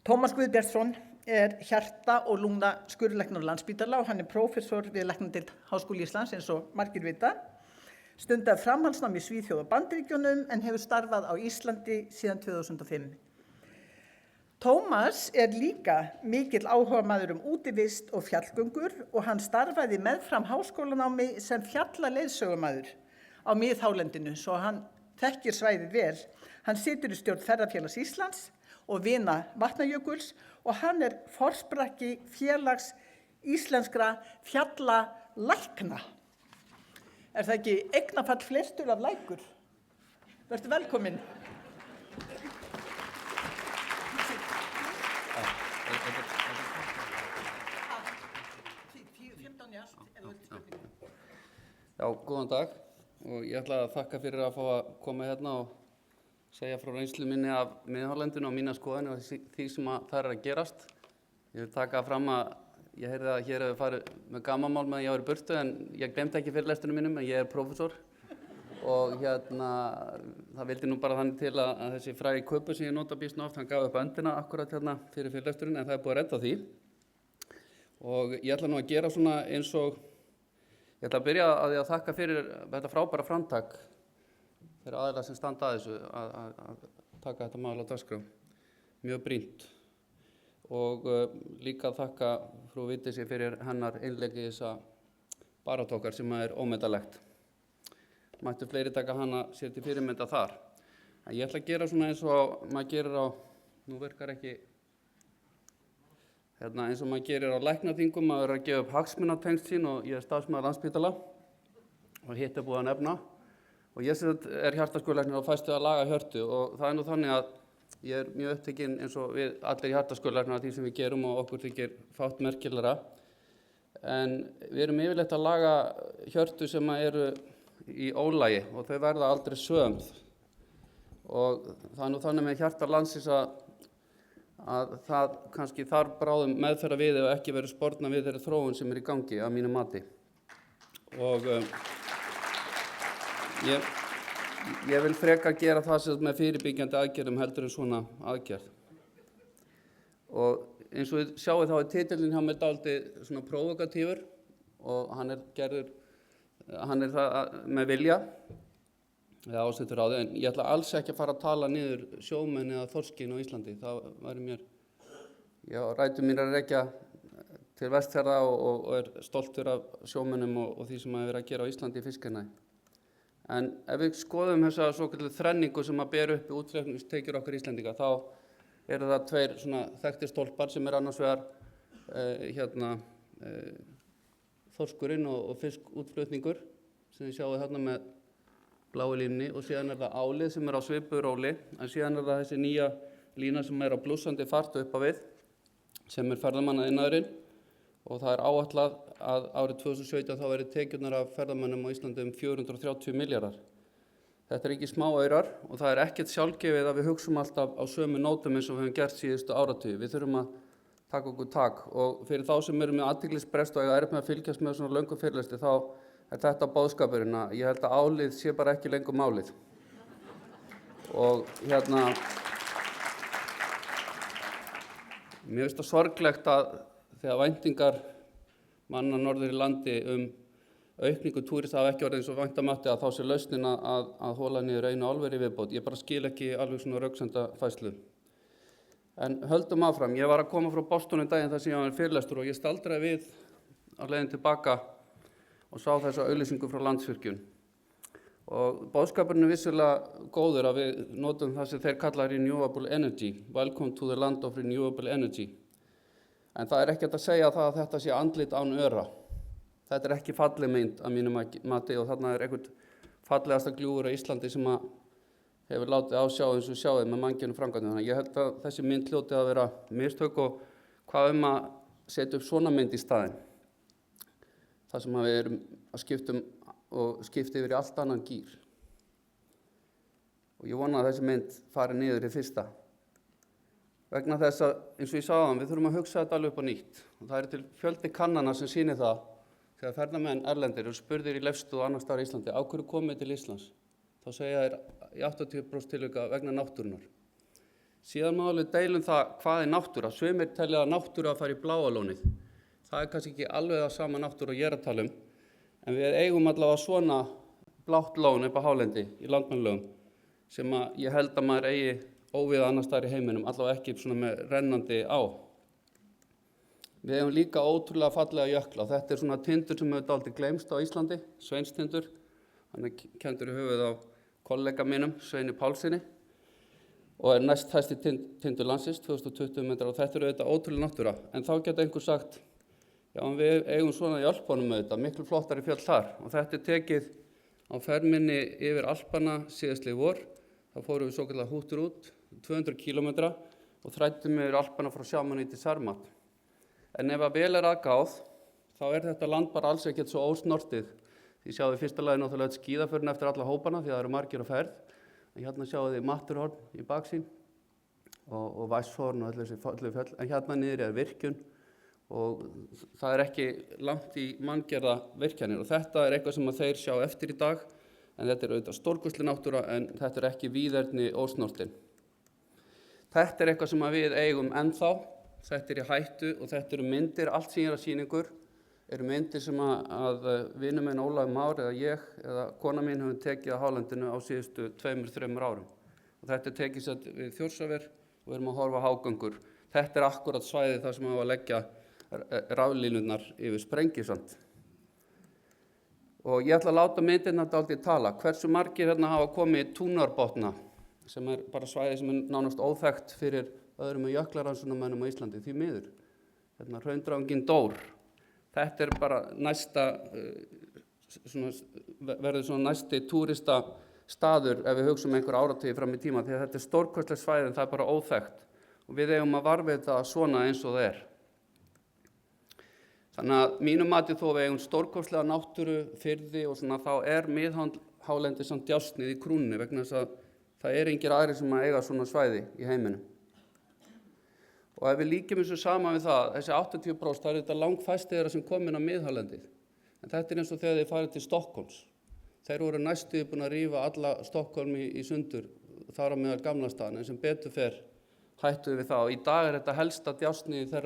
Tómas Guðbjartsson hjarta- og lungnaskurðlæknir á Landspítala og hann prófessor við læknadeild Háskóla Íslands eins og margir vita. Stundaði framhaldsnám í Svíþjóð og Bandaríkjunum en hefur starfað á Íslandi síðan 2005. Tómas líka mikill áhugamaður útivist og fjallgöngur og hann starfaði meðfram háskólanámi sem fjallaleiðsögumaður á miðhálendinu svo hann þekkir svæðið vel. Hann situr í stjórn Ferðafélags Íslands og vina Vatnajökuls og hann forsprakki félags íslenskra fjallalækna. Það ekki eignafall flestur af lækur? Vertu velkomin. Já, góðan dag og ég ætla að þakka fyrir að fá að koma hérna og segja frá reynslu minni af miðhálendinu og mína skoðanir og því sem það að gerast. Ég vil taka fram að ég heyrði að hér hefur farið með gamanmál með að ég var í burtu en ég glemdi ekki fyrirlesturinn mínum en ég prófessor og það vildi nú bara þannig til að þessi frægi Kubu sem ég nota býsna oft, hann gaf upp öndina akkurat fyrir fyrirlesturinn en það búið að redda því. Og ég ætla nú að gera svona eins og, ég ætla að byrja að því að þakka fyrir þetta frábæra framtak fyrir aðila sem standa að þessu að taka þetta mál á dagskrá. Mjög brýnt. Og líka þakka frú Vigdísi fyrir hennar innlegg í þessa baráttu okkar sem ómetanlegt. Mættu fleiri taka hana sér til fyrirmynda þar. En ég ætla að gera svona eins og maður gerir á, nú virkar ekki, eins og maður gerir á læknaþingum, maður að gefa upp hagsmunatengsl sín og ég starfsmaður Landspítala og hitt búið að nefna. Og ég hjartaskurðlæknir og fæstu að laga hjörtu og það nú þannig að Ég mjög upptekinn eins og við allir í Hjartaskólanum af því sem við gerum og okkur þykir fátt merkilegra. En við erum yfirleitt að laga hjörtu sem eru í ólagi og þau verða aldrei söm. Og það er nú þannig með hjarta landsins að það kannski þarf bráðum meðferða við ef ekki verður sporna við þeirri þróun sem í gangi að mínu mati. Og ég vil frekar gera það sem með fyrirbyggjandi aðgerðum heldur en svona aðgerð. Og eins og þið sjáið þá er titillinn hjá mér dálítið svona provokatífur og hann er það með vilja eða ásettur á því, en ég ætla alls ekki að fara að tala niður sjómenn eða þorskinn á Íslandi. Það væri mér, rætur mín að rekja til Vestfjarða og er stoltur af sjómennum og því sem að vera að gera á Íslandi í fiskiðnaði. En ef við skoðum þessa svokölluðu þrenningu sem að ber upp í útreikningstekjur okkar Íslendinga, þá eru það tveir svona þekktir stólpar sem er annars vegar þorskurinn og fiskútflutningur sem við sjáum þarna með bláu línunni og síðan er það álið sem er á svipuðu róli, en síðan er það þessi nýja lína sem er á blússandi fart upp á við sem er ferðamannaiðnaðurinn og það er áætlað að árið 2017 þá verið tekjurnar af ferðamönnum á Íslandi 430 milljarðar. Þetta er ekki smá aurar og það er ekkert sjálfgefið að við hugsum alltaf á sömu nótum eins og við höfum gert síðustu áratugi. Við þurfum að taka okkur tak og fyrir þá sem eru með athyglisbrest og eiga erfitt með að fylgjast með svona löngu fyrirlestri þá er þetta boðskapurinn að ég held að álið sé bara ekki lengur málið. Og mér finnst það sorglegt að þegar væntingar manna norður í landi aukningu túrista hafa ekki orðið eins og væntamatti að þá sé lausnin að hóla niður einu álveri viðbót. Ég bara skil ekki alveg svona röksemda færslu. En höldum áfram. Ég var að koma frá Boston daginn þar sem ég var fyrirlestur og ég staldraði við á leiðin tilbaka og sá þessa auglýsingu frá Landsvirkjun. Og boðskapurinn er vissulega góður að við notum það sem þeir kalla renewable energy. Welcome to the land of renewable energy. En það er ekkert að segja það að þetta sé andlit án öra. Þetta er ekki falleg mynd að mínu mati og þarna er einhvern fallegasta gljúfur á Íslandi sem að hefur látið á sjá eins og sjáið með manngjöfnum framkvæmdum. Þannig ég held að þessi mynd hljóti að vera mistök og hvað að setja upp svona mynd í staðinn. Það sem við erum að skipta yfir í allt annan gír. Og ég vona að þessi mynd fari niður í fyrsta. Vegna þess að, eins og ég sagði áðan, við þurfum að hugsa þetta alveg upp á nýtt. Og það eru til fjöldi kannana sem sýnir það þegar ferðamenn erlendir eru spurðir í Leifsstöð og annars staðar í Íslandi á hverju komið til Íslands. Þá segja þeir í 80% tilvika vegna náttúrunnar. Síðan má alveg deilum það hvað er náttúra. Sumir telja að náttúra að fara í Bláa lónið. Það er kannski ekki alveg það sama náttúra og ég er að tala en við eigum allavega svona blátt lón upp á hálendi í landmannalögum sem að ég held að maður eigi óvíða annars staðar í heiminum, allavega ekki svona með rennandi á. Við hefum líka ótrúlega fallega jökla og þetta er svona tindur sem hefur dálítið gleymst á Íslandi, Sveinstindur. Hann er kenndur í höfuð á kollega mínum, Sveini Pálssyni og er næst hæsti tindur landsins, 2020 metrar og þetta eru auðvitað ótrúlega náttúra. En þá geta einhver sagt, já við eigum svona í Alpunum auðvitað, miklu flottari fjöll þar og þetta er tekið á ferð minni yfir Alpana síðastliðið vor. Þá fórum við svokallaða húttur út, 200 kilometra og þrættum yfir Alpana frá Chamonix til Zermatt. En ef að vel er aðgáð, þá er þetta land bara alls ekkert svo ósnortið. Því sjáum við fyrsta lagi náttúrulega skíðaförin eftir alla hópana því það eru margir á ferð. En hérna sjáum við Matterhorn í baksýn og Weisshorn og öllu fjöll. En hérna niður er virkjun og það er ekki langt í manngerða virkjanir og þetta er eitthvað sem þeir sjá eftir í dag. En þetta er auðvitað stórkostleg náttúra en þetta er ekki víðerni ósnortin. Þetta er eitthvað sem við eigum ennþá, þetta er í hættu og þetta eru myndir, allt sem ég er að sýna ykkur, eru myndir sem að vinur minn Ólafur Már eða ég eða kona mín höfum tekið á hálendinu á síðustu 2-3 árum. Og þetta er tekið sér við Þjórsárver og við erum að horfa á hágöngur. Þetta er akkurat svæðið þar sem á að leggja raflínurnar yfir Sprengisand. Og ég ætla að láta myndirnar dálítið tala. Hversu margir hérna hafa komið í Túnarbotna, sem er bara svæði sem er nánast óþekkt fyrir öðrum jöklaransóknarmönnum á Íslandi, því miður. Hérna Hraundranginn Dór. Þetta er bara verður svona næsti túrista staður ef við hugsum einhver áratugi fram í tíma, því að þetta er stórkostlegt svæði en það er bara óþekkt og við eigum að varðveita svona eins og það er. Þannig að mínum mati þó við eigum stórkostlega náttúru, firði og svona, þá er miðhálendi samt djásnið í krúnunni vegna þess að það er engir aðrir sem að eiga svona svæði í heiminum. Og ef við líkjum þessu saman við það, þessi 80%, það er þetta langfæsti þeirra sem kom inn á miðhálendið. En þetta er eins og þegar þeir farið til Stokkhólms. Þeir voru næstuði búin að rífa alla Stokkhólm í sundur, þar á meðal gamla staðan, en sem betur fer hættuðu við það. Og í dag er þetta helsta djásnið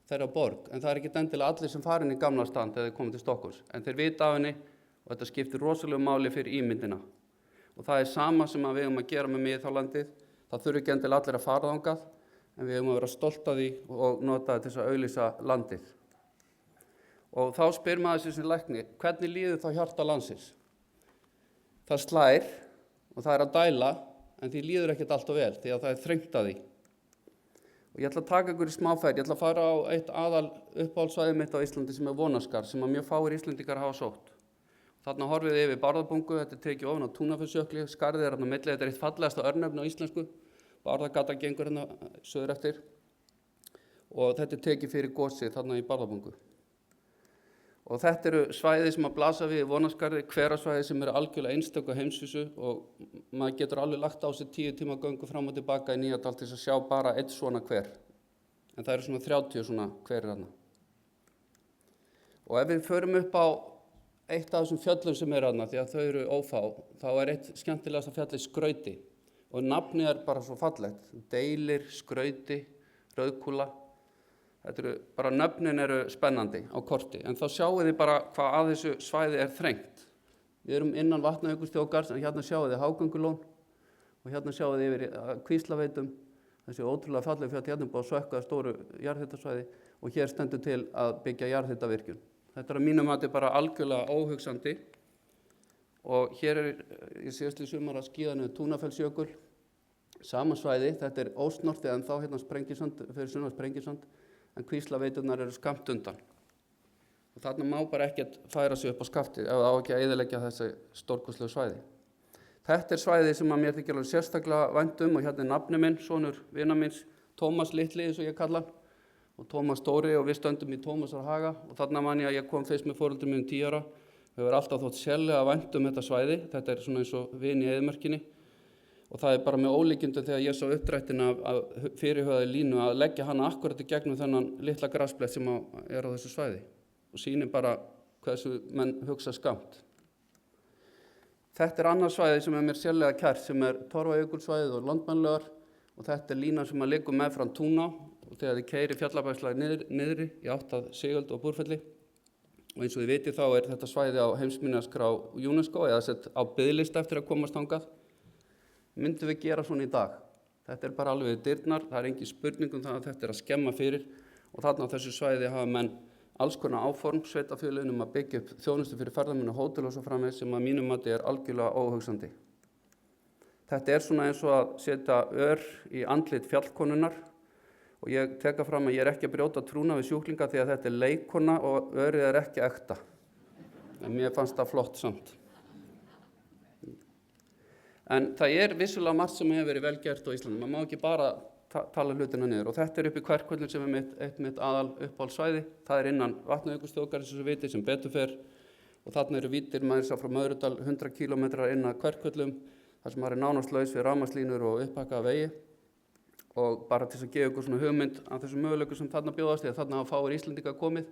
þeirra borg, en það er ekki endilega allir sem farin í gamla staðan þegar þeir komið til Stokkhólms. En þeir vita af henni og þetta skiptir rosalegu máli fyrir ímyndina. Og það er sama sem við eigum að gera með miðhálendið. Það þurfi ekki endilega allir að fara þangað, en við eigum að vera stolt af því og nota það til þess að auglýsa landið. Og þá spyr maður sig sem læknir, hvernig líður þá hjarta landsins? Það slær og það er að dæla, en því líður ekkert alltaf vel, því að það er þrengt að því. Og ég ætla að taka ykkur í smáferð, ég ætla að fara á eitt aðal uppáhaldssvæði mitt á Íslandi sem er Vonaskar, sem að mjög fáir Íslendingar hafa sótt. Þarna horfið þið yfir Bárðarbungu, þetta er tekið ofan á Túnafellsjökli, skarðið er þarna á milli, þetta er eitt fallegasta örnefni á íslensku, Bárðargata gengur hérna söður eftir og þetta er tekið fyrir gosið þarna í Bárðarbungu. Og þetta eru svæði sem að blasa við í Vonaskarði, hverasvæði sem eru algjörlega einstök á heimsvísu og maður getur alveg lagt á sig 10 tíma göngu fram og tilbaka í Nýjadal til þess að sjá bara eitt svona hver. En það eru svona 30 svona hverir þarna. Og ef við förum upp á eitt af þessum fjöllum sem eru þarna, því að þau eru ófá, þá er eitt skemmtilegasta fjallið Skrauti. Og nafnið er bara svo fallegt. Deilir, Skrauti, Rauðkúla. Þetta eru, bara nöfnin eru spennandi á korti. En þá sjáu þið bara hvað að þessu svæði er þrengt. Við erum innan Vatnajökulsþjóðgarðs, en hérna sjáu þið Hágöngulón og hérna sjáu þið yfir Kvíslaveitum. Þessi ótrúlega falleg fjall hérna búið að sökka stóru jarðhitasvæði og hér stendur til að byggja jarðhitavirkjun. Þetta er að mínum mati bara algjörlega óhugsandi. Og hér er í síðastliðið sumar að skíða niður Túnafellsjökul, sama svæði, þetta er ósnortið en þá hérna Sprengisand, fyrir sunnan Sprengisand, en Kvíslaveiturnar eru skammt undan. Og þarna má bara ekkert færa sig upp á skaftið ef það á ekki að eyðileggja þessi stórkostlegu svæði. Þetta er svæði sem að mér þykir alveg sérstaklega vænt og hérna er nafni minn, sonur vina míns, Tómas Litli eins og ég kalla hann, og Tómas Stóri og við stöndum í Tómasarhaga og þarna man ég að ég kom fyrst með foreldrum mínum 10 ára. Við hefur alltaf þótt sérlega vænt þetta svæði, þetta er svona eins og vin í eyðimörkinni og það er bara með ólíkindum þegar ég sá uppdrættin af fyrirhugaði línu að leggja hana akkurat í gegnum þennan litla grasblett sem er á þessu svæði og sýnir bara hversu menn hugsa skammt. Þetta er annað svæði sem er mér sérlega kært sem er Torfajökulssvæðið og Landmannlaugar og þetta er lína sem að liggur meðfram Túná og þegar þið keyri Fjallabæjarslag niðri í átt að Sigöldu og Búrfelli. Og eins og þið vitið þá er þetta svæði á heimsminjaskrá UNESCO eða sett á biðlista eftir að komast þangað. Myndum við gera svona í dag? Þetta er bara alveg dyrnar, það er engin spurning það að þetta er að skemma fyrir og þarna á þessu svæði hafa menn alls konar áform, sveitarfélögin að byggja upp þjónustu fyrir ferðamenn og hótel og svo framvegis sem að mínum mati er algjörlega óhugsandi. Þetta er svona eins og að setja ör í andlit fjallkonunnar og ég teka fram að ég er ekki að brjóta trúna við sjúklinga því að þetta er leikkona og örið er ekki ekta. En mér fannst það flott samt. En það er vissulega margt sem hefur verið vel gert á Íslandi. Man má ekki bara tala hlutina niður og þetta er upp í Kverkvöllum sem er eitt mitt aðal uppáhaldssvæði. Það er innan Vatnajökulsþjóðgarðs sem viti sem betur fer og þarna eru vítir maður sá frá Möðrudal 100 km inn að Kverkvöllum þar sem maður er nánast laus við rafmagnslínur og upphakkaða vegi. Og bara til að gefa ykkur svona hugmynd af þessum möguleikum sem þarna bjóðast því að þarna hafa fáir Íslendingar komið.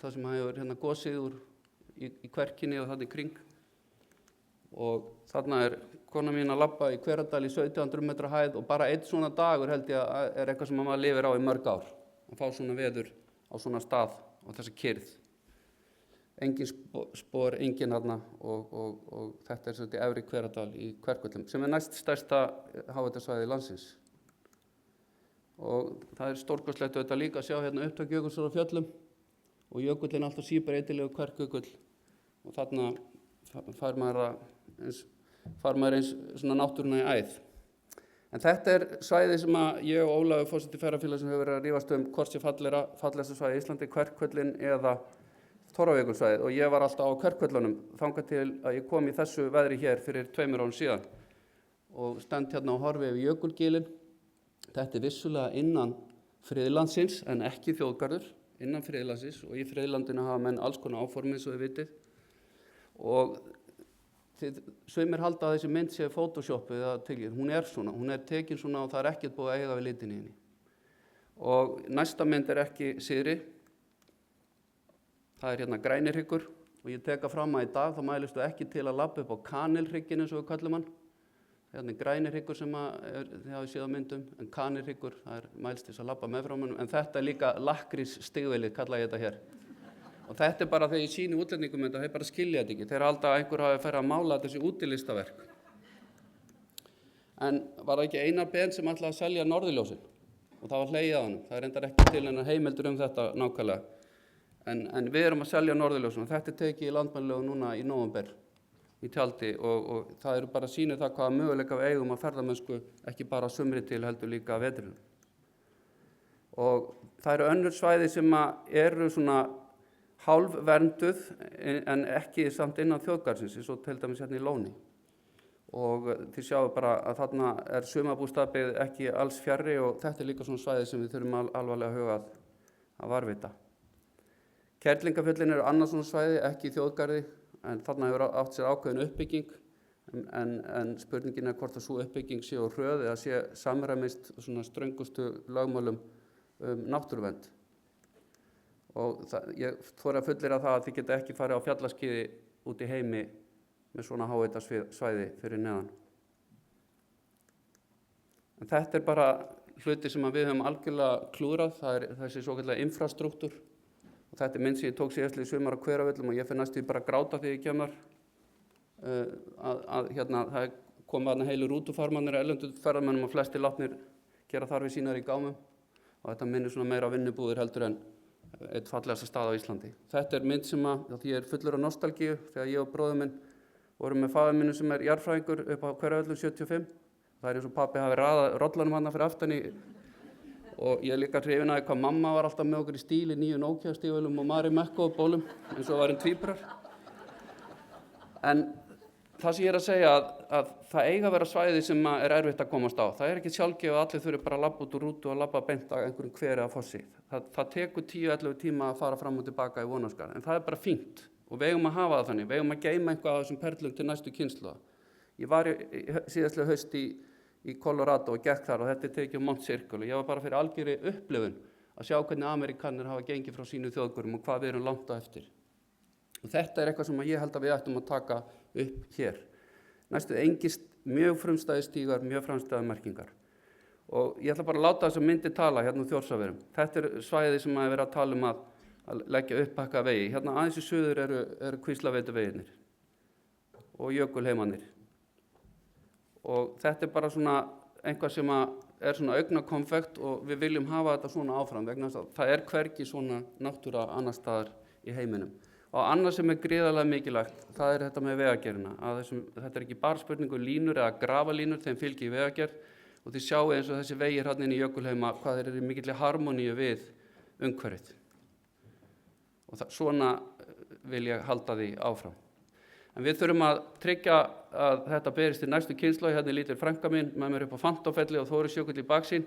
Það sem hefur hérna gosið í Kverkinni og þarna í kring. Og þarna er kona mín að labba í Hveradal í 1700 metra hæð og bara einn svona dagur held ég að er eitthvað sem maður lifir á í mörg ár. Að fá svona veður á svona stað á þessa kyrrð. Engin spor, engin þarna og þetta er svolítið efri Hveradal í Kverkvöllum sem er næst stærsta háhitasvæði landsins. Og það er stórkostlegt auðvitað líka að sjá hérna upptök jökulsár á fjöllum og jökullin alltaf síber eitilegu Kverkjökull og þarna fær maður eins svona náttúruna í æð. En þetta er svæði sem að ég og Ólafur forseti ferðafélags sem hefur verið að rífast hvort sé fallegasta svæði í Íslandi, Kverkvöllin eða Torfajökulssvæðið og ég var alltaf á Kverkfjöllunum þangað til að ég kom í þessu veðri hér fyrir 2 árum síðan og stend hérna og horfi yfir jökulgilin. Þetta er vissulega innan friðlandsins en ekki þjóðgarður, innan friðlandsins og í friðlandinu hafa menn alls konar áform eins og þið vitið. Og sumir halda að þessi mynd sé photoshopuð eða tekið. Hún er svona, hún er tekin svona og það er ekkert búið að eiga við litin í henni. Og næsta mynd er ekki syðri. Það er hérna Grænirhryggur og ég teka fram að í dag þá mælistu ekki til að labba upp á Kanilhrygginn eins og við kallum hann. Hérna er Grænirhryggur sem þið hafið séð á myndum, en Kanilhryggur, það er mælst til að labba meðfram honum, en þetta er líka lakkrís stigvélið, kalla ég þetta hér. Og þetta er bara þegar ég sýni útlendingum þetta, þeir bara skilja þetta ekki. Þeir halda að einhver hafi farið að mála þessi útilistaverk. En var það ekki Einar Ben sem ætlaði að selja norðurljósin? Og það var hlegið á hann. Það er reyndar ekki til hennar heimildur þetta nákvæmlega. En við erum að selja norðurljósin og þetta er tekið í Landmannalögum núna í nóvember í tjaldi og það eru bara að sýna það hvaða möguleika við eigum að ferðamennsku ekki bara sumri til heldur líka að veturinn. Og það eru önnur svæði sem eru svona hálfvernduð en ekki samt innan þjóðgarðsins eins og til dæmis hérna í Lóni. Og þið sjáu bara að þarna er sumarbústaðabyggð ekki alls fjarri og þetta er líka svona svæði sem við þurfum alvarlega að huga að varðveita. Kerlingafjöllin eru annað svona svæði, ekki í þjóðgarði, en þarna hefur átt sér ákveðin uppbygging en spurningin er hvort að sú uppbygging sé á hröð eða sé samræmist svona ströngustu lögmálum náttúruvernd. Og ég þori að fullyrða það að þið geta ekki farið á fjallaskíði út í heimi með svona háhitasvæði fyrir neðan. En þetta er bara hluti sem við höfum algjörlega klúðrað, það er þessi svokallaða infrastruktúr. Og þetta er mynd sem ég tók síðastliðið sumar á Hveravöllum og ég fer næstu bara að gráta þegar ég kem þar. Hérna, það kom þarna heilu rútufarmannir erlendu ferðamönnum og flestir látnir gera þarfir sínar í gámum. Og þetta minnir svona meira á vinnubúðir heldur en eitt fallegasta stað á Íslandi. Þetta er mynd sem ég er fullur af nostalgíu þegar ég og bróðir minn vorum með faðir minn sem er jarðfræðingur upp á Hveravöllum 75. Það er eins og pabbi hafi raðað rollanum hana fyrir aftan í og ég er líka hrifinn af hvað mamma var alltaf með okkur í stíl í nýju Nokia-stígvélum og Mari Mekko og bólum eins og varum tvíburar. En það sem ég er að segja að það eiga að vera svæði sem er erfitt að komast á. Það er ekki sjálfgefið að allir þurfi bara að labba út úr rútu og labba beint að einhverjum hveri eða fossi. Það tekur 10-11 tíma að fara fram og tilbaka í Vonarskarð, en það er bara fínt og við eigum að hafa það þannig. Við eigum að geyma eitthvað af þessum perlum til næstu kynslóða. Ég var síðastliðið haust í Colorado og gekk þar og þetta er tekið Mount Circle og ég var bara fyrir algjörri upplifun að sjá hvernig Amerikanir hafa gengið frá sínu þjóðgörðum og hvað við erum langt á eftir. Og þetta er eitthvað sem ég held að við ættum að taka upp hér. Næstu engist mjög frumstæði stígar, mjög frumstæði merkingar. Og ég ætla bara að láta þessa myndi tala hérna úr Þjórsárverum. Þetta er svæði sem að vera að tala að leggja uppbakka vegi. Hérna aðeins í suður eru Kvíslaveituveginir og jökulheimannir. Og þetta er bara svona einhvað sem er svona augnakonfekt og við viljum hafa þetta svona áfram vegna þess að það er hvergi svona náttúra annar staðar í heiminum. Og annað sem er gríðarlega mikilvægt, það er þetta með vegagerðina. Þetta er ekki bara spurningu línur eða gravalínur, þeim fylgir vegagerð og þið sjáu eins og þessi vegir hérna inn í Jökulheima hvað þeir eru í mikilli harmoníu við umhverfið. Og svona vil ég halda því áfram. En við þurfum að tryggja að þetta berist til næstu kynslóð. Hérna er lítil frænka mín með mér upp á Fantófelli og Þórisjökull í baksýn.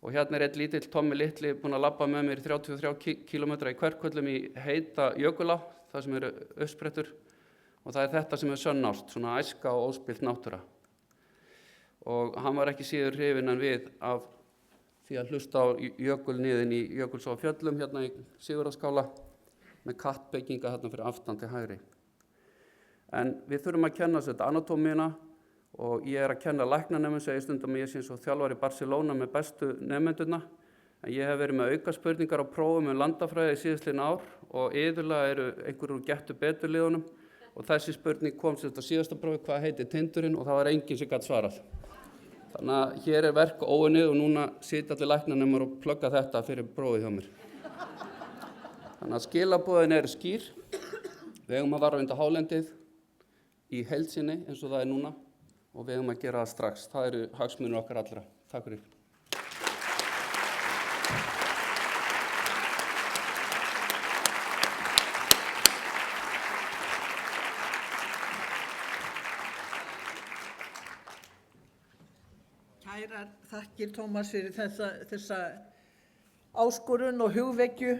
Og hérna er einn lítill Tommi litli búinn að labba með mér 33 kílómetra í Kverkvöllum í heita jökulá, það sem eru uppsprettur. Og það er þetta sem er sönnást, svona æska og óspillt náttúra. Og hann var ekki síður hrifinn en við af því að hlusta á jökulniðin í Jökulsárfjöllum hérna í Sigurðarskála með kattbygginga hérna fyrir aftan til hægri. En við þurfum að kenna þetta anatómíuna og ég er að kenna læknanemum, segi stundum ég sé eins og þjálfari í Barcelona með bestu nemendurna. En ég hef verið með aukaspurningar á prófum landafræði síðastliðin ár og iðulega eru einhverjur úr Gettu betur liðunum og þessi spurning kom sér þetta síðasta prófi, hvað heitir tindurinn, og það var enginn sem gat svarað. Þannig að hér er verk óunnið og núna sitja allir læknanemar og plugga þetta fyrir prófið hjá mér. Þannig að skilaboðin eru skýr. Við eigum að varðveita hálendið í heild sinni eins og það er núna og við eigum að gera það strax. Það eru hagsmunir okkar allra. Takk fyrir. Kærar þakkir Tómas fyrir þessa áskorun og hugvekju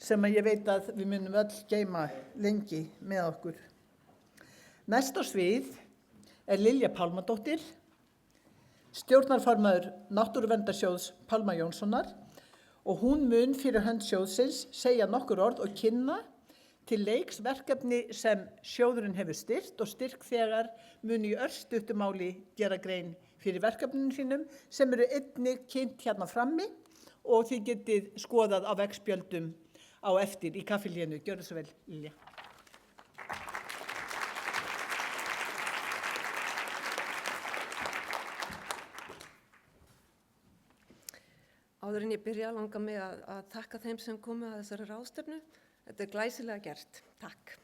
sem ég veit að við munum öll geyma lengi með okkur. Næst á svið er Lilja Pálmadóttir, stjórnarformaður Náttúruverndarsjóðs Pálma Jónssonar og hún mun fyrir hönd sjóðsins segja nokkur orð og kynna til leiks verkefni sem sjóðurinn hefur styrkt og styrkþegar mun í örstuttu máli gera grein fyrir verkefninu sínum sem eru einnig kynnt hérna frammi og þið getið skoðað á veggspjöldum á eftir í kaffihlénu. Gjörðu svo vel, Lilja. Áður en ég byrja langar mig að þakka þeim sem komu að þessari ráðstefnu. Þetta er glæsilega gert. Takk.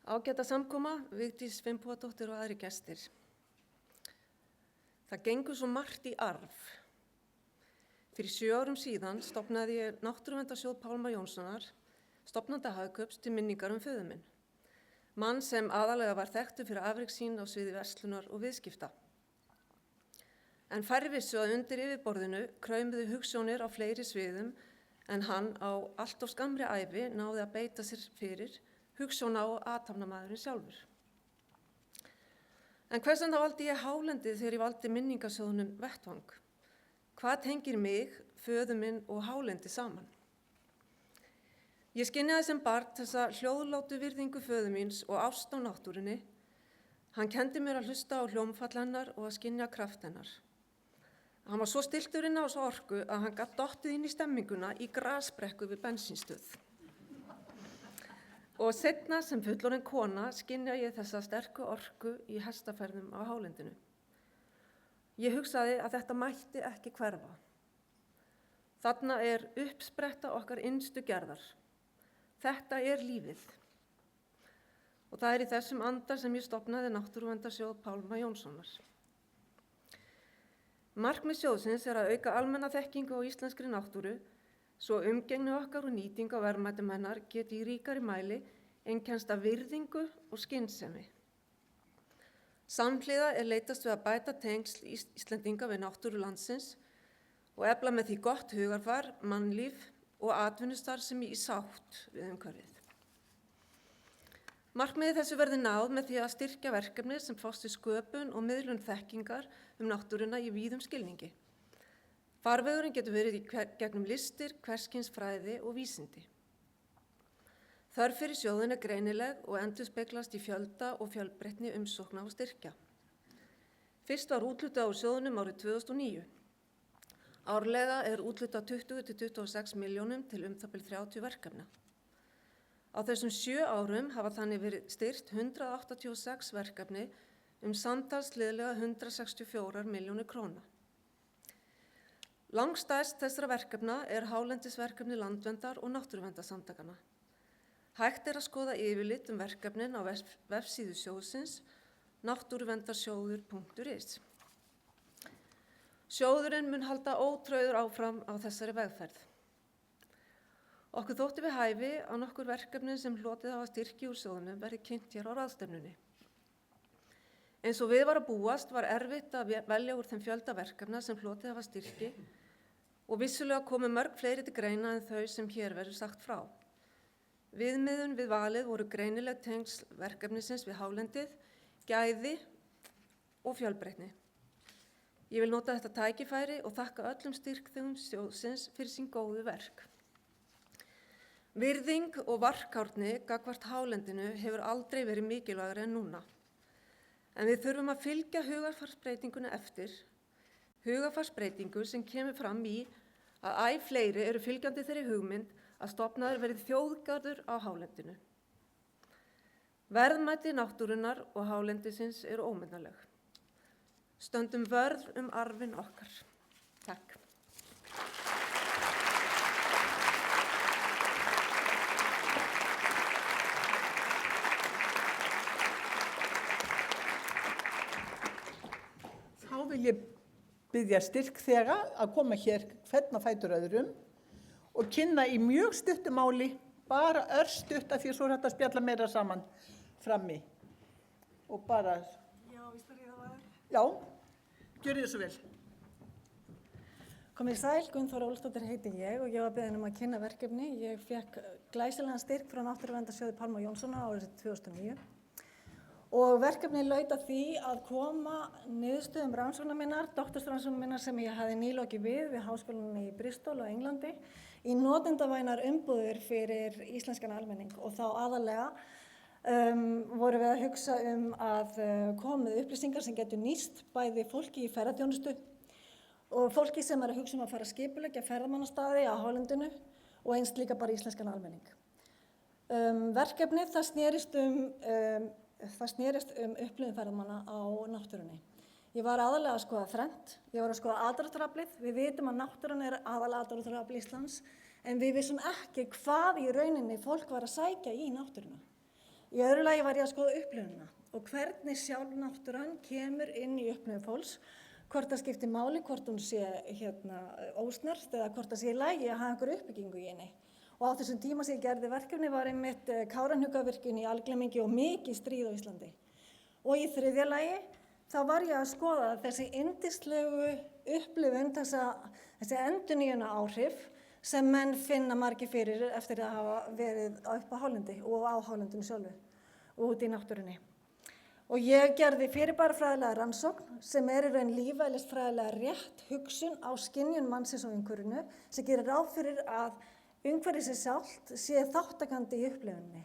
Ágæta samkoma, Vigdís Finnbogadóttir og aðri gestir. Það gengur svo margt í arf. Fyrir 7 árum síðan stofnaði ég Náttúruverndarsjóð Pálma Jónssonar, stofnanda Hagkaups til minningar föður minn. Mann sem aðalega var þekktur fyrir afrek sín á sviði verslunar og viðskipta. En færri vissu að undir yfirborðinu kraumuðu hugsjónir á fleiri sviðum en hann á allt of skammri ævi náði að beita sér fyrir hugsjóna og athafnamaðurinn sjálfur. En hvers vegna valdi ég hálendið þegar ég valdi minningarsjóðnum vettvang? Hvað tengir mig, föður minn og hálendið saman? Ég skynjaði sem barn þessa hljóðlátu virðingu föður míns og ást á náttúrunni. Hann kendi mér að hlusta á hljómfall hennar og að skynja kraft hennar. Hann var svo stilltur inn á þessu orku að hann gat dottið inn í stemminguna í grasbrekku við bensínstöð. Og seinna sem fullorðin kona skynja ég þessa sterku orku í hestaferðum á hálendinu. Ég hugsaði að þetta mætti ekki hverfa. Þarna er uppspretta okkar innstu gerðar. Þetta er lífið. Og það er í þessum anda sem ég stofnaði Náttúruverndarsjóð Pálma Jónssonar. Markmið sjóðsins er að auka almenna þekkingu á íslenskri náttúru svo umgengni okkar og nýting á verðmætum hennar geti í ríkari mæli einkennst af virðingu og skynsemi. Samhliða er leitast við að bæta tengsl Íslendinga við náttúru landsins og efla með því gott hugarfar, mannlíf og atvinnustarfsemi í sátt við umhverfið. Markmiði þessu verði náð með því að styrkja verkefni sem fást við sköpun og miðlun þekkingar náttúruna í víðum skilningi. Farvegurinn getur verið gegnum listir, hverskyns fræði og vísindi. Þörf fyrir sjóðinn er greinileg og endurspeglast í fjölda og fjölbreytni umsókna og styrkja. Fyrst var úthlutað úr sjóðnum árið 2009. Árlega er úthlutað 20–26 milljónum til það bil 30 verkefna. Á þessum 7 árum hafa þannig verið styrt 186 verkefni samtals liðlega 164 milljónir króna. Langstærst þessara verkefna er hálendisverkefni Landverndar og Náttúruverndarsamtakanna. Hægt er að skoða yfirlit verkefnin á vefsíðu sjóðsins náttúruverndarsjóður.is. Sjóðurinn mun halda ótrauður áfram á þessari vegferð. Okkur þótti við hæfi að nokkur verkefni sem hlotið hafa styrki úr sjóðnum verið kynnt hér á ráðstefnunni. Eins og við var að búast var erfitt að velja úr þeim fjölda verkefna sem hlotið hafa styrki og vissulega komu mörg fleiri til greina en þau sem hér verður sagt frá. Viðmiðun við valið voru greinileg tengsl verkefnisins við hálendið, gæði og fjölbreytni. Ég vil nota þetta tækifæri og þakka öllum styrkþegum sjóðsins fyrir sín góðu verk. Virðing og varkárni gagnvart hálendinu hefur aldrei verið mikilvægari en núna. En við þurfum að fylgja hugarfarsbreytinguna eftir, hugarfarsbreytingu sem kemur fram í að æ fleiri eru fylgjandi þeirri hugmynd að stofnaður verið þjóðgarður á hálendinu. Verðmæti náttúrunnar og hálendisins eru ómetanleg. Stöndum vörð arfinn okkar. Takk. Vil ég biðja styrkþega að koma hér hvern á fætur öðrum og kynna í mjög stuttu máli, bara örstutt af því svo er þetta að spjalla meira saman frammi. Og bara... Já, víst er ég það var. Já, Gjörið þið svo vel. Komið sæl, Gunnþóra Ólafsdóttir heiti ég og ég var beðin að kynna verkefni. Ég fékk glæsilegan styrk frá Náttúruverndarsjóði Pálma Jónssonar árið 2009 og verkefni laut að því að koma niðurstöðum rannsóknar minnar, doktorsrannsóknar minnar sem ég hafði nýlokið við Háskólann í Bristol á Englandi í notendavænar umbúðir fyrir íslenskan almenning og þá aðalega vorum við að hugsa að koma með upplýsingar sem getur nýst bæði fólki í ferðaþjónustu og fólki sem að hugsa að fara að skipuleggja ferðamannastaði á hálendinu og eins líka bara íslenskan almenning. Verkefnið það snerist upplifun ferðamanna á náttúrunni. Ég var aðalega að skoða þrennt, ég var að skoða aðdráttaraflið. Við vitum að náttúran aðalega aðdráttarafl Íslands en við vissum ekki hvað í rauninni fólk var að sækja í náttúruna. Í öðru lagi var ég að skoða upplifunina og hvernig sjálf náttúran kemur inn í upplifun fólks. Hvort það skiptir máli, hvort hún sé ósnert eða hvort það sé í lagi að hafa einhver uppbyggingu í henni. Og á þessum tíma sem ég gerði verkefni var einmitt Kárahnjúkavirkjun í algleymingi og mikið stríð á Íslandi. Og í þriðja lagi þá var ég að skoða þessi yndislegu upplifun, þessi endurnýjuna áhrif sem menn finna margir fyrir eftir að hafa verið upp á hálendi og á hálendinu sjálfu og út í náttúrunni. Og ég gerði fyrirbærafræðilega rannsókn sem í raun lífeðlisfræðilega rétt hugsun á skynjun mannsins og umhverfinu sem gerir ráð fyrir að umhverfið sér sjálft sé þáttakandi í upplifuninni.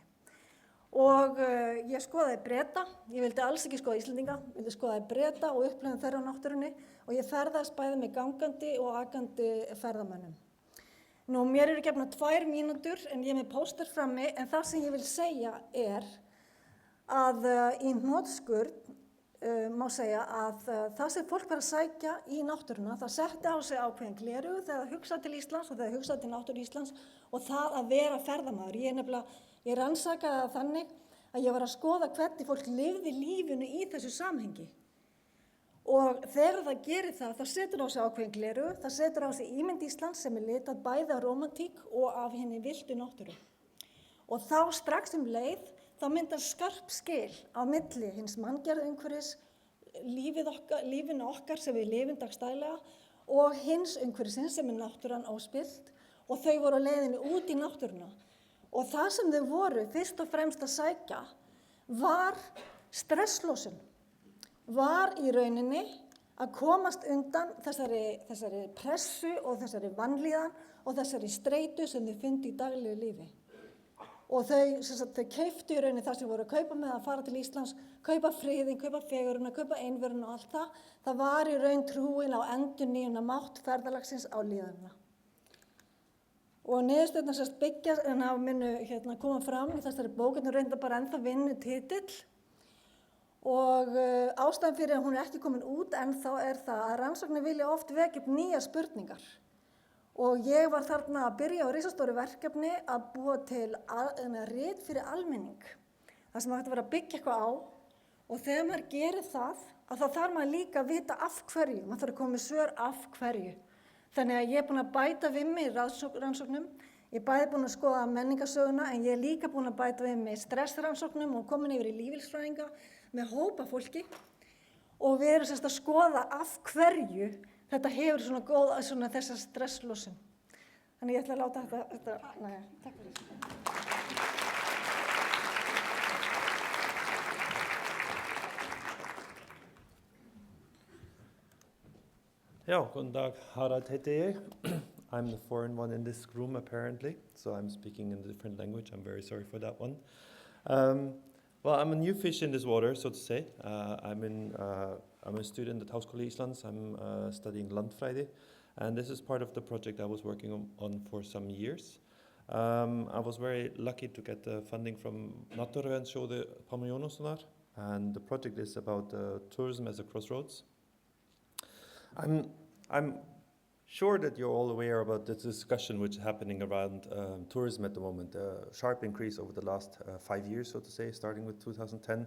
Og ég skoðaði Breta, ég vildi alls ekki skoða Íslendinga, vildi skoðaði Breta og upplifun þeirra á náttúrunni og ég ferðast bæði með gangandi og akandi ferðamönnum. Nú, mér eru gefnar 2 mínútur en ég er með póster frammi en það sem ég vil segja að í hnotskurn má segja að það sem fólk var að sækja í náttúruna, það setti á sig ákveðin gleraugu þegar það hugsaði til Íslands og þegar það hugsaði til náttúru Íslands og það að vera ferðamaður. Ég rannsakaði það þannig að ég var að skoða hvernig fólk lifði lífinu í þessu samhengi. Og þegar það gerir það setur á sig ákveðin gleraugu, það setur á sig ímynd Íslands sem litað bæði af rómantík og af henni vildu náttúru. Og þá strax leið þá myndar skarp skil á milli hins manngerða umhverfis, lífinu okkar sem við lifum dagstælega og hins umhverfisins sem náttúran óspillt og þau voru á leiðinni út í náttúruna. Og það sem þau voru fyrst og fremst að sækja var stresslosun, var í rauninni að komast undan þessari pressu og þessari vanlíðan og þessari streitu sem þau fundu í daglegu lífi. Og þau keyptu í rauninni það sem voru að kaupa með að fara til Íslands, kaupa friðinn, kaupa fegurðina, kaupa einveruna og allt það. Það var í raun trúin á endurnýjunna mátt ferðalagsins á líðanina. Og niðurstöðurnar byggjast en á munu koma fram í þessari bók, reyndar bara ennþá vinnutitill. Og ástæðan fyrir að hún ekki komin út ennþá það að rannsóknir vilja oft vekja upp nýjar spurningar. Og ég var þarna að byrja á risastóru verkefni að búa til rit fyrir almenning. Það sem hægt að vera að byggja eitthvað á og þegar maður gerir það að þá þarf maður líka að vita af hverju. Maður þarf að koma með svör af hverju. Þannig að ég er búin að bæta við mig rannsóknum. Ég er bæði búin að skoða menningarsöguna en ég er líka búin að bæta við mig stressrannsóknum og komin yfir í lífeðlisfræðinga með hópa fólki. Og við erum að skoða af hverju þetta hefur þessa stresslosun. Þannig ég ætla að láta þetta næja. Takk fyrir. Ja, guten Tag, Harald heiti ég. I'm the foreign one in this room apparently, so I'm speaking in a different language. I'm very sorry for that one. Well, I'm a new fish in this water, so to say. I'm a student at Háskóli Íslands. I'm studying Landfræði, and this is part of the project I was working on for some years. I was very lucky to get the funding from Náttúruverndarsjóði Pálma Jónssonar, and the project is about tourism as a crossroads. I'm sure that you're all aware about the discussion which is happening around tourism at the moment. A sharp increase over the last 5 years, so to say, starting with 2010,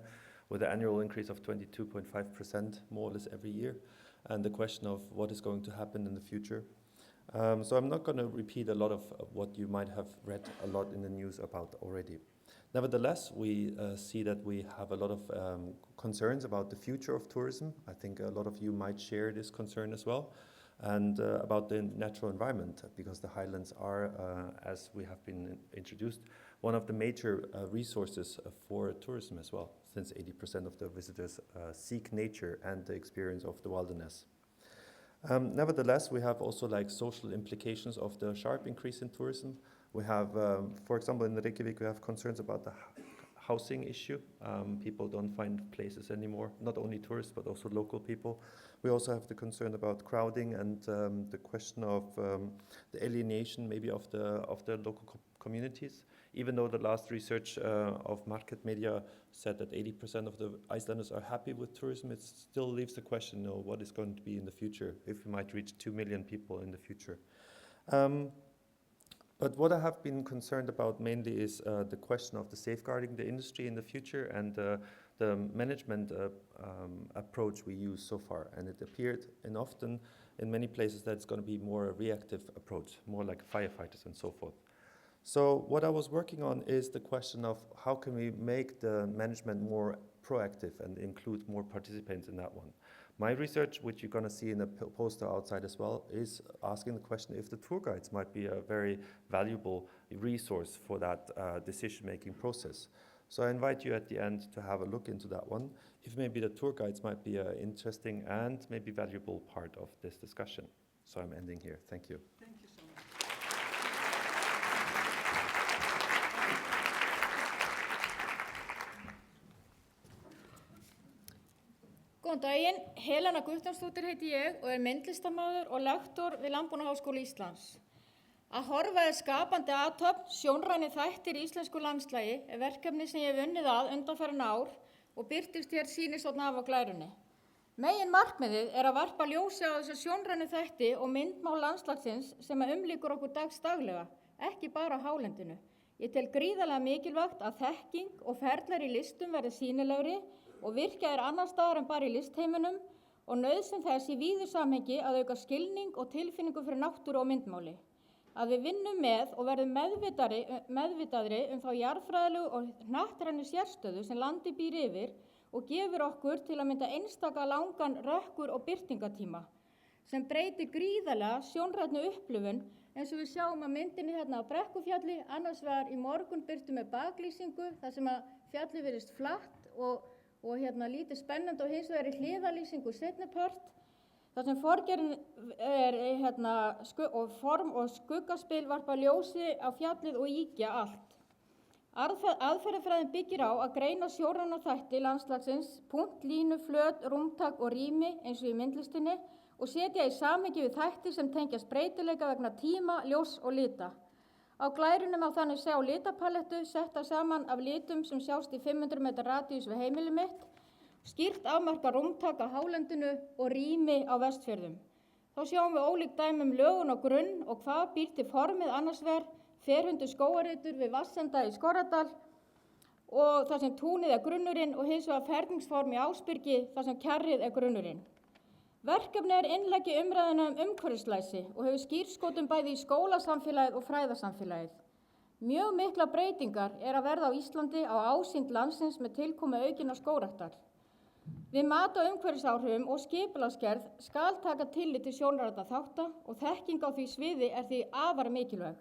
with an annual increase of 22.5% more or less every year, and the question of what is going to happen in the future. So I'm not going to repeat a lot of what you might have read a lot in the news about already. Nevertheless, we see that we have a lot of concerns about the future of tourism. I think a lot of you might share this concern as well, and about the natural environment, because the highlands are, as we have been introduced, one of the major resources for tourism as well, since 80% of the visitors seek nature and the experience of the wilderness. Nevertheless, we have also like social implications of the sharp increase in tourism. We have, for example, in Reykjavik, we have concerns about the housing issue. People don't find places anymore, not only tourists, but also local people. We also have the concern about crowding and the question of the alienation maybe of the local communities. Even though the last research of Market Media said that 80% of the Icelanders are happy with tourism, it still leaves the question, what is going to be in the future, if we might reach 2 million people in the future. But what I have been concerned about mainly is the question of the safeguarding the industry in the future and the management approach we use so far. And it appeared often in many places that it's going to be more a reactive approach, more like firefighters and so forth. So what I was working on is the question of how can we make the management more proactive and include more participants in that one. My research, which you're going to see in the poster outside as well, is asking the question if the tour guides might be a very valuable resource for that decision-making process. So I invite you at the end to have a look into that one, if maybe the tour guides might be an interesting and maybe valuable part of this discussion. So I'm ending here. Thank you. Thank you so much. Góðan daginn, Helena Guttormsdóttir heiti ég og myndlistarmaður og lektor við Landbúnaðarháskóla Íslands. Að horfa skapandi athöfn, sjónrænir þættir í íslensku landslagi er verkefni sem ég hef unnið að undanfarin ár og birtist hér sýnishorn af á glærunni. Megin markmiðið er að varpa ljósi á þessa sjónrænu þætti og myndmál landslagsins sem umlíkur okkur daglega, ekki bara á hálendinu. Ég tel gríðarlega mikilvægt að þekking og ferlar í listum verði sýnilegri og virkjaðir annars staðar en bara í listheiminum og nauðsyn þess í víðu samhengi að auka skilning og tilfinningu fyrir náttúru og myndmáli. Að við vinnum með og verðum meðvitaðri þá jarðfræðilegu og hnattrænu sérstöðu sem landið býr yfir og gefur okkur til að mynda einstaka langan rökkur og birtingatíma sem breytir gríðarlega sjónrænni upplifun eins og við sjáum að myndinni hérna á Brekkufjalli, annars vegar í morgun birtu með baklýsingu þar sem að fjallið virðist flatt og hérna lítið spennandi og hins vegar í hliðalýsingu seinni part. Það sem forgerðin og form og skuggaspil varpa ljósi á fjallið og ýkja allt. Aðferðafræðin byggir á að greina sjónræna þætti landslagsins, punkt, línu, flöt, rúmtak og rými eins og í myndlistinni og setja í samhengi við þætti sem tengjast breytileika vegna tíma, ljós og lita. Á glærunum má þannig sjá litapalettu setta saman af litum sem sjást í 500 metra radíus við heimili mitt, skýrt afmarka rúmtak á hálendinu og rými á Vestfjörðum. Þá sjáum við ólík dæmi lögun og grunn og hvað býr til formið annars vegar, ferhundur skógareitur við Vatnsenda í Skorradal og þar sem túnið er grunnurinn og hins vegar ferningsform í Ásbyrgi þar sem kjarrið er grunnurinn. Verkefni er innleggi umræðuna umhverfislæsi og hefur skírskotun bæði í skólasamfélagið og fræðasamfélagið. Mjög mikla breytingar er að verða á Íslandi á ásýnd landsins með tilkomu aukinnar skógræktar. Við mat á umhverfisáhrifum og skipulagsgerð skal taka tillit til sjónrænna þátta og þekking á því sviði er því afar mikilvæg.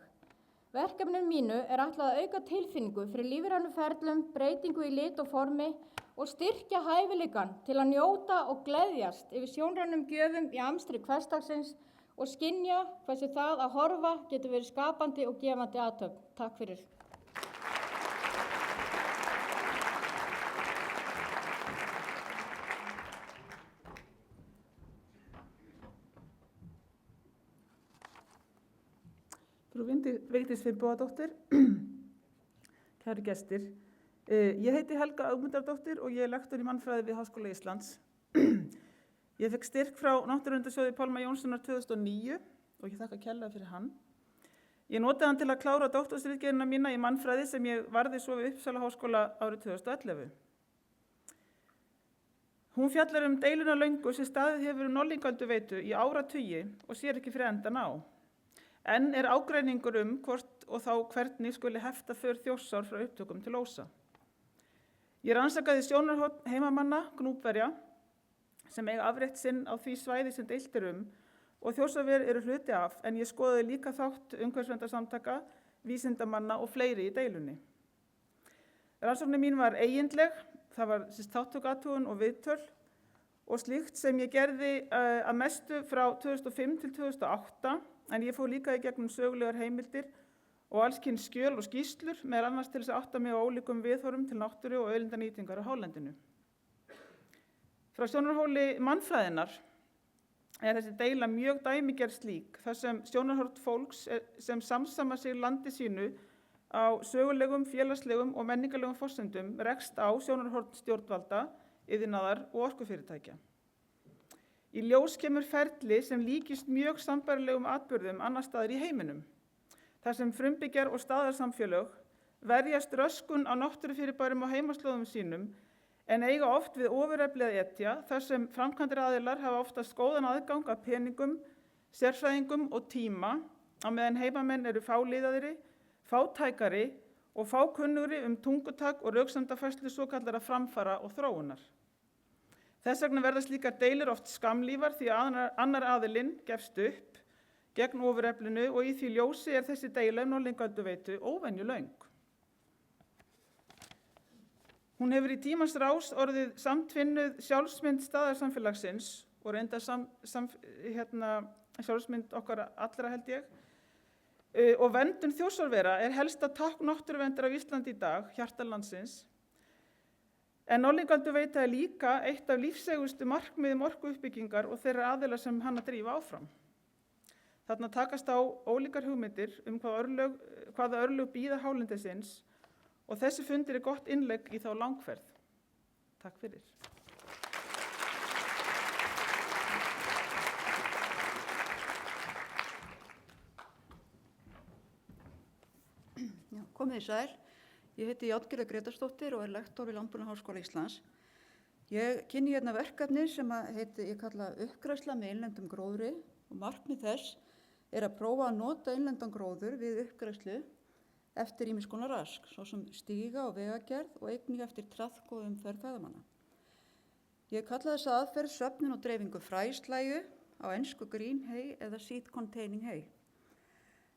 Verkefninu mínu er ætlað að auka tilfinningu fyrir lífrænu ferlum, breytingu í lit og formi og styrkja hæfileikann til að njóta og gleðjast yfir sjónrænum gjöfum í amstri hversdagsins og skynja hversu það að horfa getur verið skapandi og gefandi athöfn. Takk fyrir. Frú Vigdís Finnbogadóttir, kæru gestir. Ég heiti Helga Ögmundardóttir og ég er lektor í mannfræði við Háskóla Íslands. Ég fekk styrk frá Náttúruverndarsjóði Pálma Jónssonar 2009 og ég þakka kærlega fyrir hann. Ég notaði hann til að klára doktorsritgerðina mína í mannfræði sem ég varði svo við Uppsala Háskóla árið 2011. Hún fjallar deiluna löngu sem staðið hefur Norðlingaölduveitu í áratugi og sér ekki fyrir endan á. Enn er ágreiningur hvort og þá hvernig skuli hefta för Þjórsár frá upptökum til Ósa. Ég rannsakaði sjónarhorn heimamanna, Gnúpverja, sem eiga afrétt sinn á því svæði sem deilt og Þjórsárver eru hluti af, en ég skoðaði líka þátt umhverfisverndarsamtaka, vísindamanna og fleiri í deilunni. Rannsóknin mín var eigindleg, það var þátttökuathugun og viðtöl og slíkt sem ég gerði að mestu frá 2005 til 2008, en ég fór líka í gegnum sögulegar heimildir og alls kyns skjöl og skýrslur, meðal annars til þess að átta mig á ólíkum viðhorfum til náttúru og auðlindanýtingar á hálendinu. Frá sjónarhóli mannfræðinnar er þessi deila mjög dæmigerð slík, þar sem sjónarhorn fólks sem samsama sig landi sínu á sögulegum, félagslegum og menningarlegum forsendum rekst á sjónarhorn stjórnvalda, iðnaðar og orkufyrirtækja. Í ljós kemur ferli sem líkist mjög sambærilegum atburðum annar staðar í heiminum, þar sem frumbyggjar og staðarsamfélög verjast röskun á náttúrufyrirbærum á heimaslóðum sínum, en eiga oft við ofurefli að etja, þar sem framkvæmdir aðilar hafa oftast góðan aðgang að peningum, sérfræðingum og tíma, á meðan heimamenn eru fáliðaðri, fátækari og fákunnugri tungutak og röksemdafærslu svokallara framfara og þróunar. Þess vegna verða slíkar deilur oft skammlífar því að annar aðilinn gefst upp gegn ofureflinu og í því ljósi er þessi deila Norðlingaölduveitu óvenjulöng. Hún hefur í tímans rás orðið samtvinnuð sjálfsmynd staðarsamfélagsins og reyndar sjálfsmynd okkar allra held ég. Og verndun Þjórsárvera er helsta tákn náttúruverndar á Íslandi í dag, hjarta landsins. En Norðlingaölduveita er líka eitt af lífseigustu markmiðum orkuuppbyggingar og þeirra aðila sem hana drífa áfram. Þarna takast á ólíkar hugmyndir hvaða örlög bíða hálendisins og þessi fundir er gott innlegg í þá langferð. Takk fyrir. Já, komið í sæl. Ég heiti Játgerður Grétarsdóttir og er lektor við Landbúnaðarháskóla Íslands. Ég kynni hérna verkefni sem ég kalla uppgræðsla með innlendum gróðri og markmið þess er að prófa að nota innlendan gróður við uppgræðslu eftir ýmiss konar rask, svo sem stíga og vegagerð og einnig eftir traðk og umferð ferðamanna. Ég kalla þessa aðferð söfnun og dreifingu fræslægju, á ensku green hay eða seed containing hay.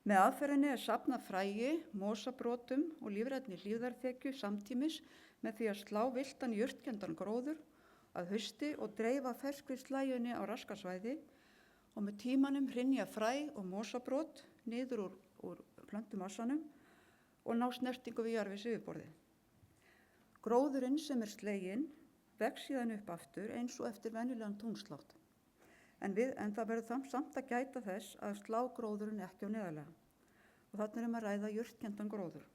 Með aðferðinni er safnað fræi, mosabrotum og lífrænni hlífðarþekju samtímis með því að slá villtan jurtkenndan gróður að hausti og dreifa ferskri slægjunni á raskasvæði og með tímanum hrynja fræ og mosabrot niður úr plöntumassanum og ná snertingu við jarðvegs yfirborðið. Gróðurinn sem er sleginn vex síðan upp aftur eins og eftir venjulegan túnslátt. En það verður samt að gæta þess að slá gróðurinn ekki á neðarlega. Og þarna að ræða jurtkenndan gróður.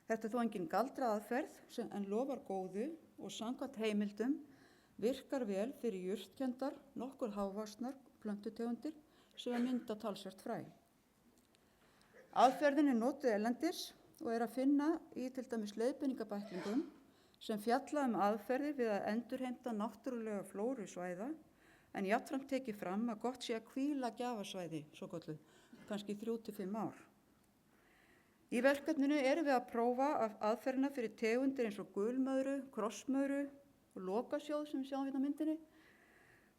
Þetta er þó engin galdra aðferð en lofar góðu og samkvæmt heimildum virkar vel fyrir jurtkendar, nokkur hávaxnar plöntutegundir sem mynda talsvert fræ. Aðferðin er notuð erlendis og er að finna í til dæmis leiðbeiningabæklingum sem fjalla aðferðir við að endurheimta náttúrulega flóru svæða en jafnframt tekið fram að gott sé að hvíla gjafasvæði, svokölluð, kannski 3 til 5 ár. Í verkefninu erum við að prófa aðferðina fyrir tegundir eins og gulmöðru, krossmöðru og lokasjóð sem við sjáum hérna á myndinni.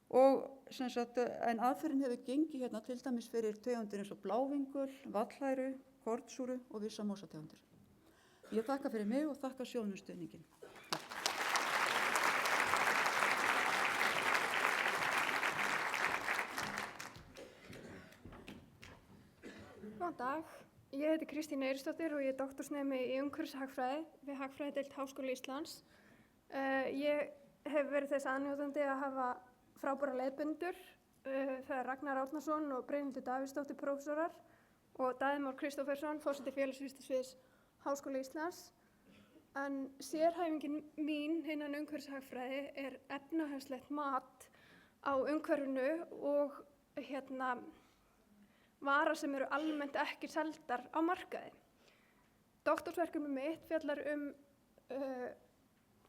En aðferðin hefur gengið hérna til dæmis fyrir tegundir eins og blávingul, vallhæru, kornsúru og vissa mosategundir. Ég þakka fyrir mig og þakka sjóðnum stuðningin. Góðan dag. Ég heiti Kristín Eiríksdóttir og ég er doktorsnemi í umhverfishagfræði við Hagfræðideild Háskóla Íslands. Ég hef verið þess aðnjótandi að hafa frábæra leiðbeinendur, það er Ragnar Árnason og Brynhildur Davíðsdóttir prófessorar og Daði Már Kristófersson, forseti félagsvísindasviðs Háskóla Íslands. En sérhæfingin mín innan umhverfishagfræði er efnahagslegt mat á umhverfinu og vara sem eru almennt ekki seldar á markaði. Doktorsverkefni mitt fjallar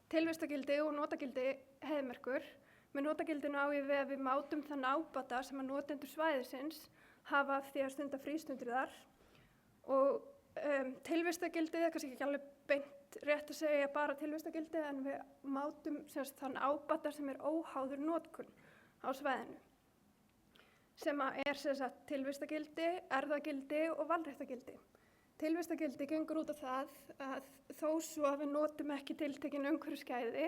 tilvistagildi og notagildi heiðmerkur. Með notagildinu á ég við að við mátum þann ábata sem að notendur svæðisins hafa af því að stunda frístundir þar og tilvistagildið er kannski ekki alveg beint rétt að segja bara tilvistagildið en við mátum þann ábata sem er óháður notkun á svæðinu sem er tilvistagildi, erfðagildi og valréttagildi. Tilvistagildi gengur út á það að þó svo að við notum ekki tiltekin umhverfisgæði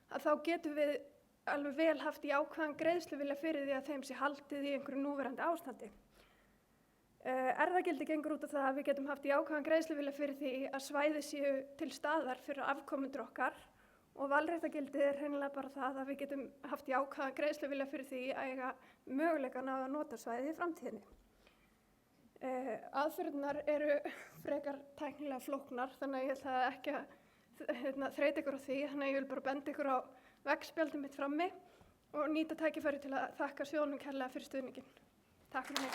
að þá getum við alveg vel haft jákvæðan greiðsluvilja fyrir því að þeim sé haldið í einhverju núverandi ástandi. Erfðagildi gengur út á það að við getum haft jákvæðan greiðsluvilja fyrir því að svæði séu til staðar fyrir afkomendur okkar og valréttagildi er hreinlega bara það að við getum haft jákvæðan greiðsluvilja fyrir því að eiga möguleikann á að nota svæðið í framtíðinni. Aðferðirnar eru frekar tæknilega flóknar þannig að ég ætla ekki að þreyta ykkur á því þannig að ég vil bara benda ykkur á veggspjaldið mitt frammi og nýta tækifæri til að þakka sjóðnum kærlega fyrir stuðninginn. Takk fyrir mig.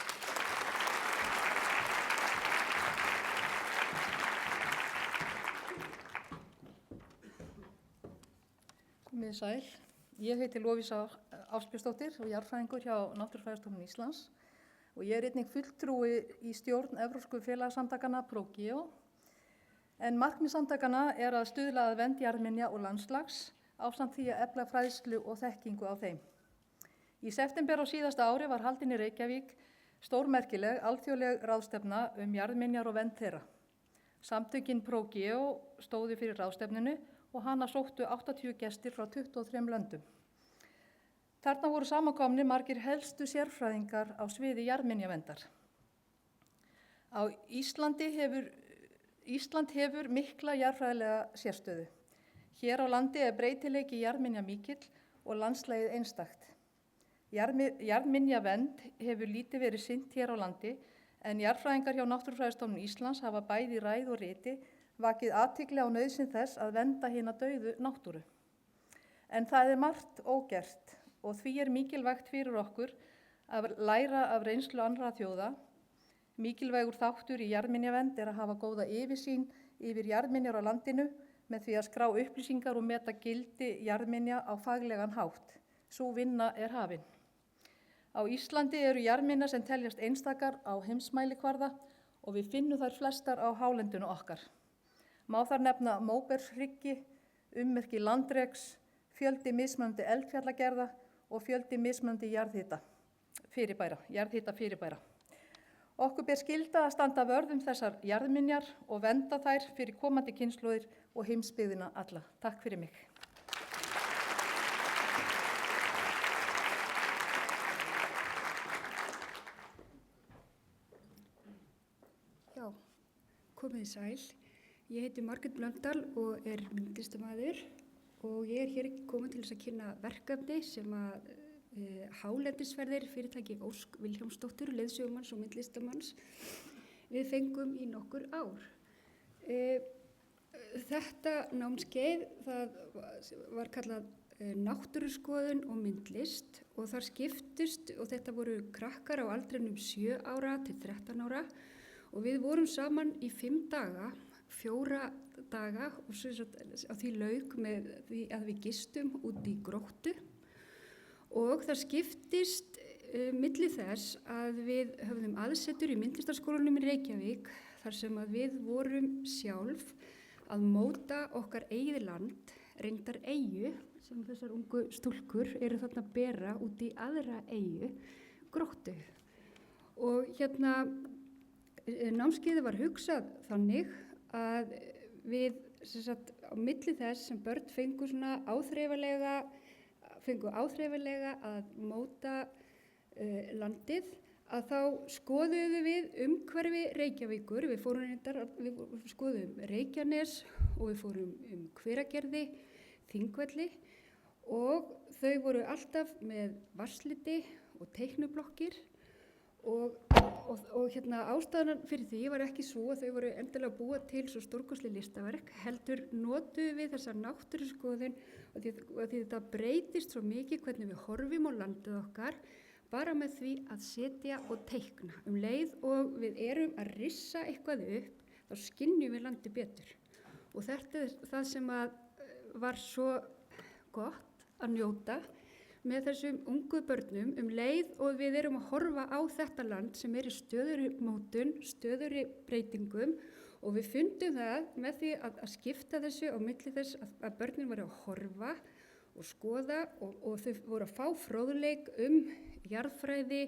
Komið sæl. Ég heiti Lovísa Ásbjörnsdóttir og jarðfræðingur hjá Náttúrufræðistofnun Íslands og ég er einnig fulltrúi í stjórn Evrópsku félagasamtakanna ProGeo en markmið samtakanna er að stuðla að vernd jarðminja og landslags ásamt því að efla fræðslu og þekkingu á þeim. Í september á síðasta ári var haldin í Reykjavík stórmerkileg alþjóðleg ráðstefna jarðminjar og vernd þeirra. Samtökin ProGeo stóðu fyrir ráðstefninu og hana sóttu 80 gestir frá 23 löndum. Þarna voru samankomnir margir helstu sérfræðingar á sviði jarðminjaverndar. Ísland hefur mikla jarðfræðilega sérstöðu. Hér á landi er breytileiki jarðminja mikill og landslagið einstakt. Jarðminjavernd hefur lítið verið sinnt hér á landi en jarðfræðingar hjá Náttúrufræðistofnun Íslands hafa bæði í ræðu og riti vakið athygli á nauðsyn þess að vernda hina dauðu náttúru. En það er margt ógert og því er mikilvægt fyrir okkur að læra af reynslu annarra þjóða. Mikilvægur þáttur í jarðminjavernd er að hafa góða yfirsýn yfir jarðminjar á landinu með því að skrá upplýsingar og meta gildi jarðminja á faglegan hátt. Sú vinna er hafin. Á Íslandi eru jarðminjar sem teljast einstakar á heimsmælikvarða og við finnum þær flestar á hálendinu okkar. Má þar nefna móbergshryggi, ummerki landreks, fjöldi mismunandi eldfjallagerða og fjöldi mismunandi jarðhitafyrirbæra. Okkur ber skylda að standa vörð þessar jarðminjar og vernda þær fyrir komandi kynslóðir og heimsbyggðina alla. Takk fyrir mig. Já, komið sæl. Ég heiti Margrét Blöndal og er myndlistarmaður og ég er hér komin til þess að kynna verkefni sem að hálendisferðir fyrirtæki Ósk Vilhjálmsdóttur, leiðsögumanns og myndlistarmanns við fengum í nokkur ár. Þetta námskeið það var kallað náttúruskoðun og myndlist og þar skiptust og þetta voru krakkar á aldrinum 7 ára til 13 ára og við vorum saman í 5 daga. 4 daga og svo á því lauk með því að við gistum út í Gróttu og það skiptist milli þess að við höfðum aðsetur í myndlistarskólanum í Reykjavík þar sem að við vorum sjálf að móta okkar eigið land, reyndar eyju sem þessar ungu stúlkur eru þarna að bera út í aðra eyju, Gróttu. Og námskeiðið var hugsað þannig að við á milli þess sem börn fengu áþreifanlega að móta landið að þá skoðuðu við umhverfi Reykjavíkur. Við skoðuðum Reykjanes og við fórum Hveragerði, Þingvelli og þau voru alltaf með vatnsliti og teiknublokkir og ástæðan fyrir því var ekki svo að þau voru endilega að búa til svo stórkostleg listaverk, heldur notuðu við þessa náttúruskoðun og því þetta breytist svo mikið hvernig við horfum á landið okkar bara með því að setja og teikna. Leið og við erum að rissa eitthvað upp, þá skynjum við landið betur. Og þetta er það sem var svo gott að njóta með þessum ungu börnum leið og við erum að horfa á þetta land sem í stöðugri mótun, stöðugri breytingum og við fundum það með því að skipta þessu á milli þess að börnin voru að horfa og skoða og þau voru að fá fróðleik jarðfræði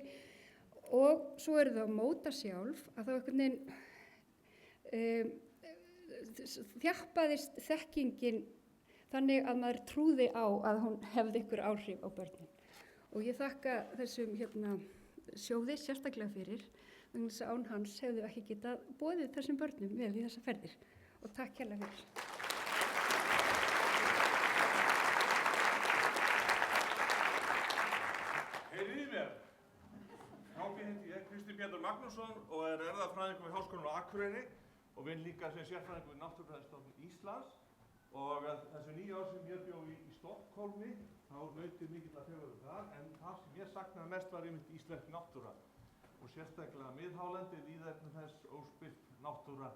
og svo eru þau að móta sjálf að þá einhvern veginn þjappaðist þekkingin þannig að maður trúði á að hún hefði ykkur áhrif á börnin. Og ég þakka þessum sjóði sérstaklega fyrir, vegna þess að án hans hefðu ekki getað boðið þessum börnum með í þessa ferðir. Og takk hérlega fyrir. Heyriði í mér. Heiti ég Kristinn Pétur Magnússon og erfðafræðingur við Háskólann á Akureyri og vinn líka sem sérfræðingur við Náttúrufræðistofnun Íslands. Og þessu 9 ár sem ég bjó í Stokkhólmi, þá naut ég mikill að fegurðar þar, en það sem ég saknaði mest var einmitt íslensk náttúra og sérstaklega miðhálendi, víðerni þess óspillt náttúra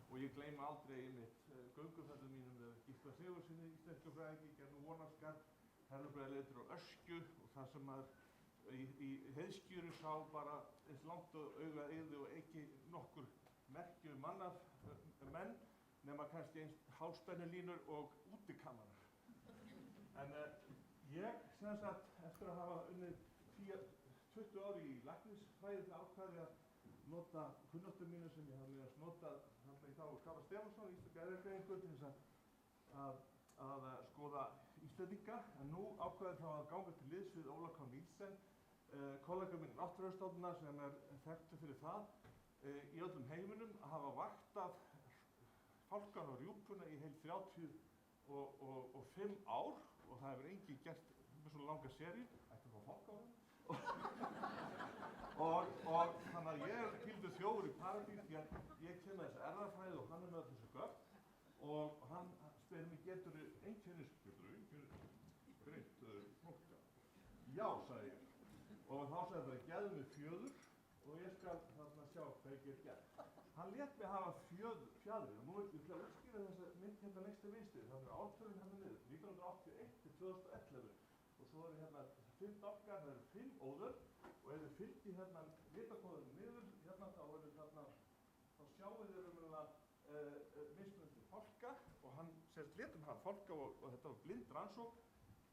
og ég gleymi aldrei einmitt gönguferðum mínum með Gísla Sigurðssyni, íslensku fræðingi, gegnum Vonarskarð, Herðubreiðarleiðir og Öskju og það sem maður í heiðskjúri sá bara eins langt og augað eygði og ekki nokkur merki menn nema kannski eins háspennulínur og útikamarar. En ég sem sagt eftir að hafa unnið 20 ár í læknisfræði ákvað að nota kunnáttu mínu sem ég hafði notað þarna í þá Kára Stefánsson, íslenska erfðafræðingur, til þess að skoða Íslendinga. En nú ákvað þá að ganga til liðs við Óla K. Nielsen, kollega minn Náttúrufræðistofnunar sem þekktur fyrir það í öllum heiminum að hafa vaktað fálkan og rjúpuna í heil 35 ár og það hefur enginn gert með svona langa seríu, ætti að fá fálkanum. og þannig að ég píldur þjófur í paradís því að ég kenna þessi erfðafræði og hann með þessu gögn og hann spyr mig geturðu einkennisgreint fálka? Já, sagði ég. Og þá sagði það geðu mig fjöður og ég skal þarna sjá hvað ég get gert. Hann lét mig hafa fjaðrir og nú vil ég útskýra þessa mynd hérna lengst til vinstri. Það er ártölin hérna niður, 1981 til 2011 og svo hérna 5 dálkar, það eru 5 óður og ef þið fylgji hérna litakóðunum niður hérna þá sjáu þið mismunandi fálka og hann letum hafa fálka og þetta var blind rannsókn.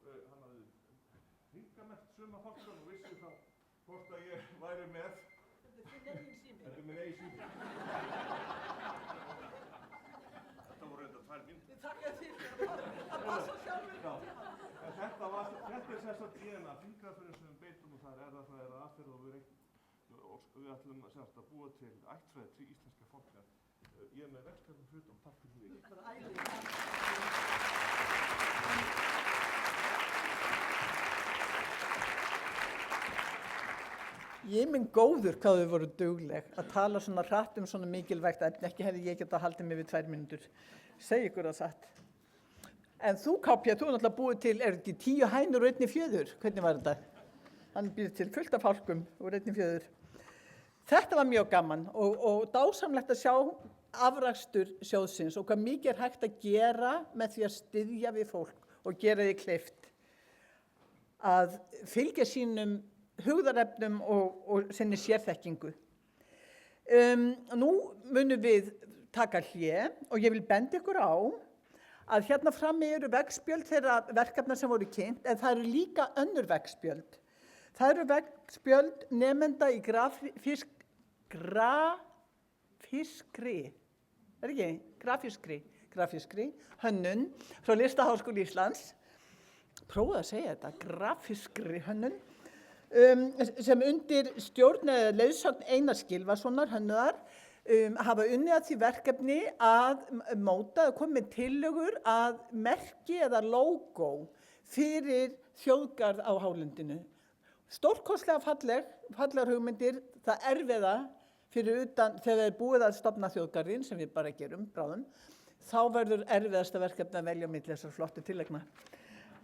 Hann hafði hringamert suma fálkan og vissi það hvort að ég væri með. Þetta er minn eigin sími. Þetta voru enda 2 mínútur. Ég takka þér að passa sjálfur. Þetta er þess að DNA fingraförin sem við beitum og það er erfðafræði eða aðferð og við ætlum að búa til ættfræði 3 íslenska fólka. Ég er með verkefnum hlutum, takk fyrir því. Ég minn góður hvað þau voru dugleg að tala svona hratt svona mikilvægt efni, ekki hefði ég getað haldið mig við 2 mínútur. Segi ykkur það satt. En þú, Kápja, þú náttúrulega búið til, ekki 10 hænur og 1 fjöður? Hvernig var þetta? Hann býr til fullt af fálkum og 1 fjöður. Þetta var mjög gaman og dásamlegt að sjá afrakstur sjóðsins og hvað mikið hægt að gera með því að styðja við fólk og gera því kleift að fylgja sínum hugðarefnum og sinni sérþekkingu. Nú munum við taka hlé og ég vil benda ykkur á að hérna frammi eru veggspjöld þeirra verkefna sem voru kynnt en það eru líka önnur veggspjöld. Það eru veggspjöld nemenda í grafískri hönnun frá Listaháskóla Íslands. Prófaðu að segja þetta, grafískri hönnun. Sem undir stjórn eða leiðsögn Einars Gylfasonar hönnuðar hafa unnið að því verkefni að móta og koma með tillögur að merki eða logo fyrir þjóðgarð á hálendinu. Stórkostlega fallegar hugmyndir, það erfiða fyrir utan þegar það búið að stofna þjóðgarðinn sem við bara gerum bráðum, þá verður erfiðasta verkefni að velja á milli þessar flottu tillegna.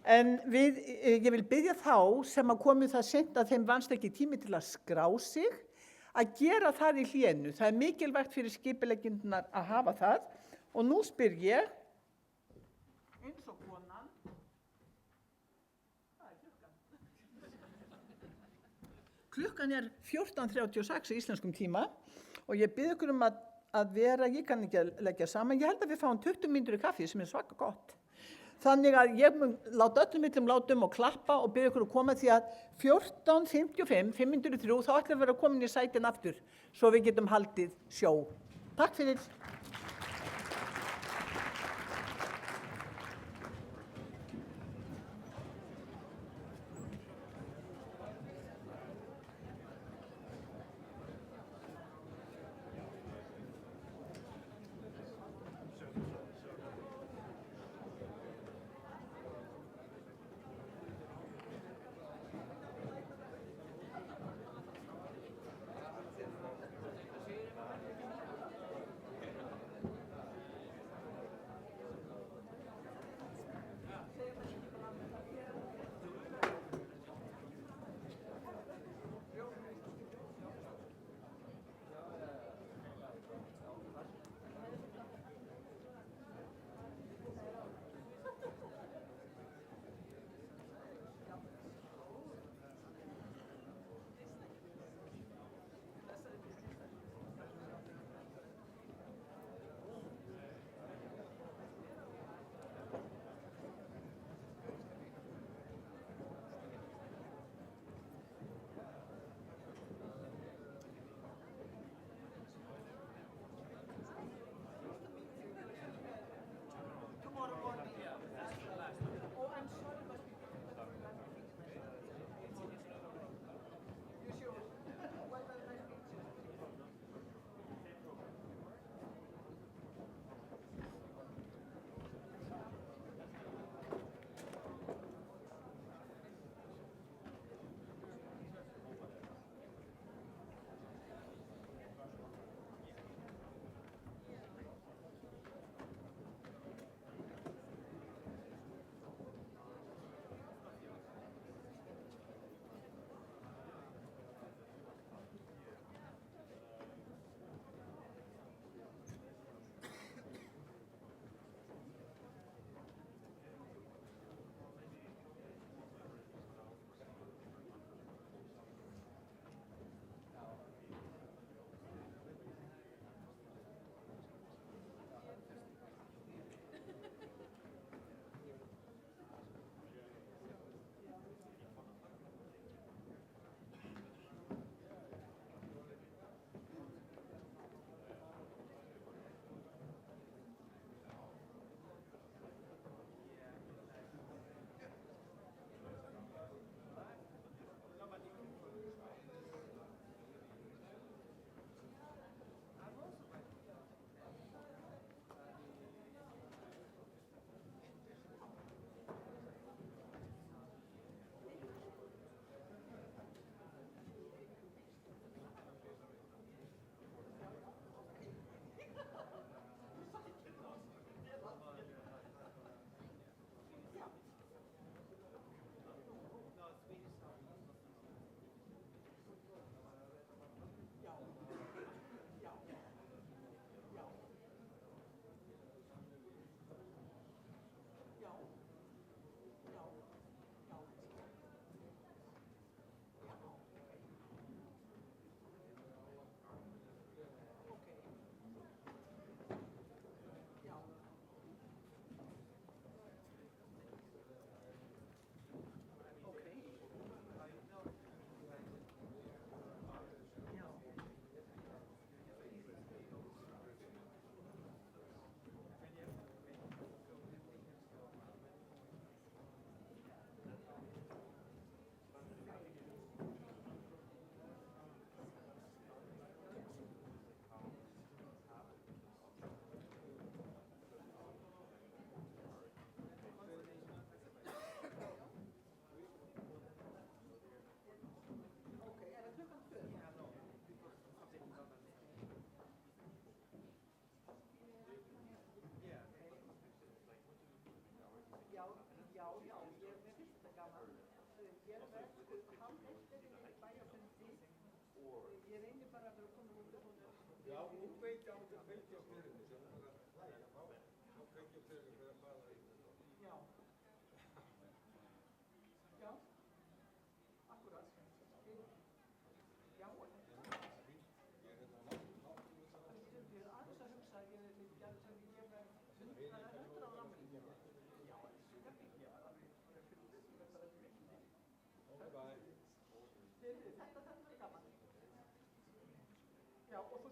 En ég vil biðja þá sem að komu það seint að þeim vannst ekki tími til að skrá sig, að gera það í hlénu. Það er mikilvægt fyrir skipuleggjendur að hafa það og nú spyr ég, eins og konan, hvað er klukkan? Klukkan er 14:36 í íslenskum tíma og ég bið ykkur að vera, ég kann ekki að leggja saman, ég held að við fáum 20 mínútur í kaffi sem er svaka gott. Þannig að ég mun láta öllum millum látum og klappa og bið ykkur að koma því að 14:55, 5 mínútur í 3, þá ætlum við að vera komin í sætin aftur svo við getum haldið sjó. Takk fyrir.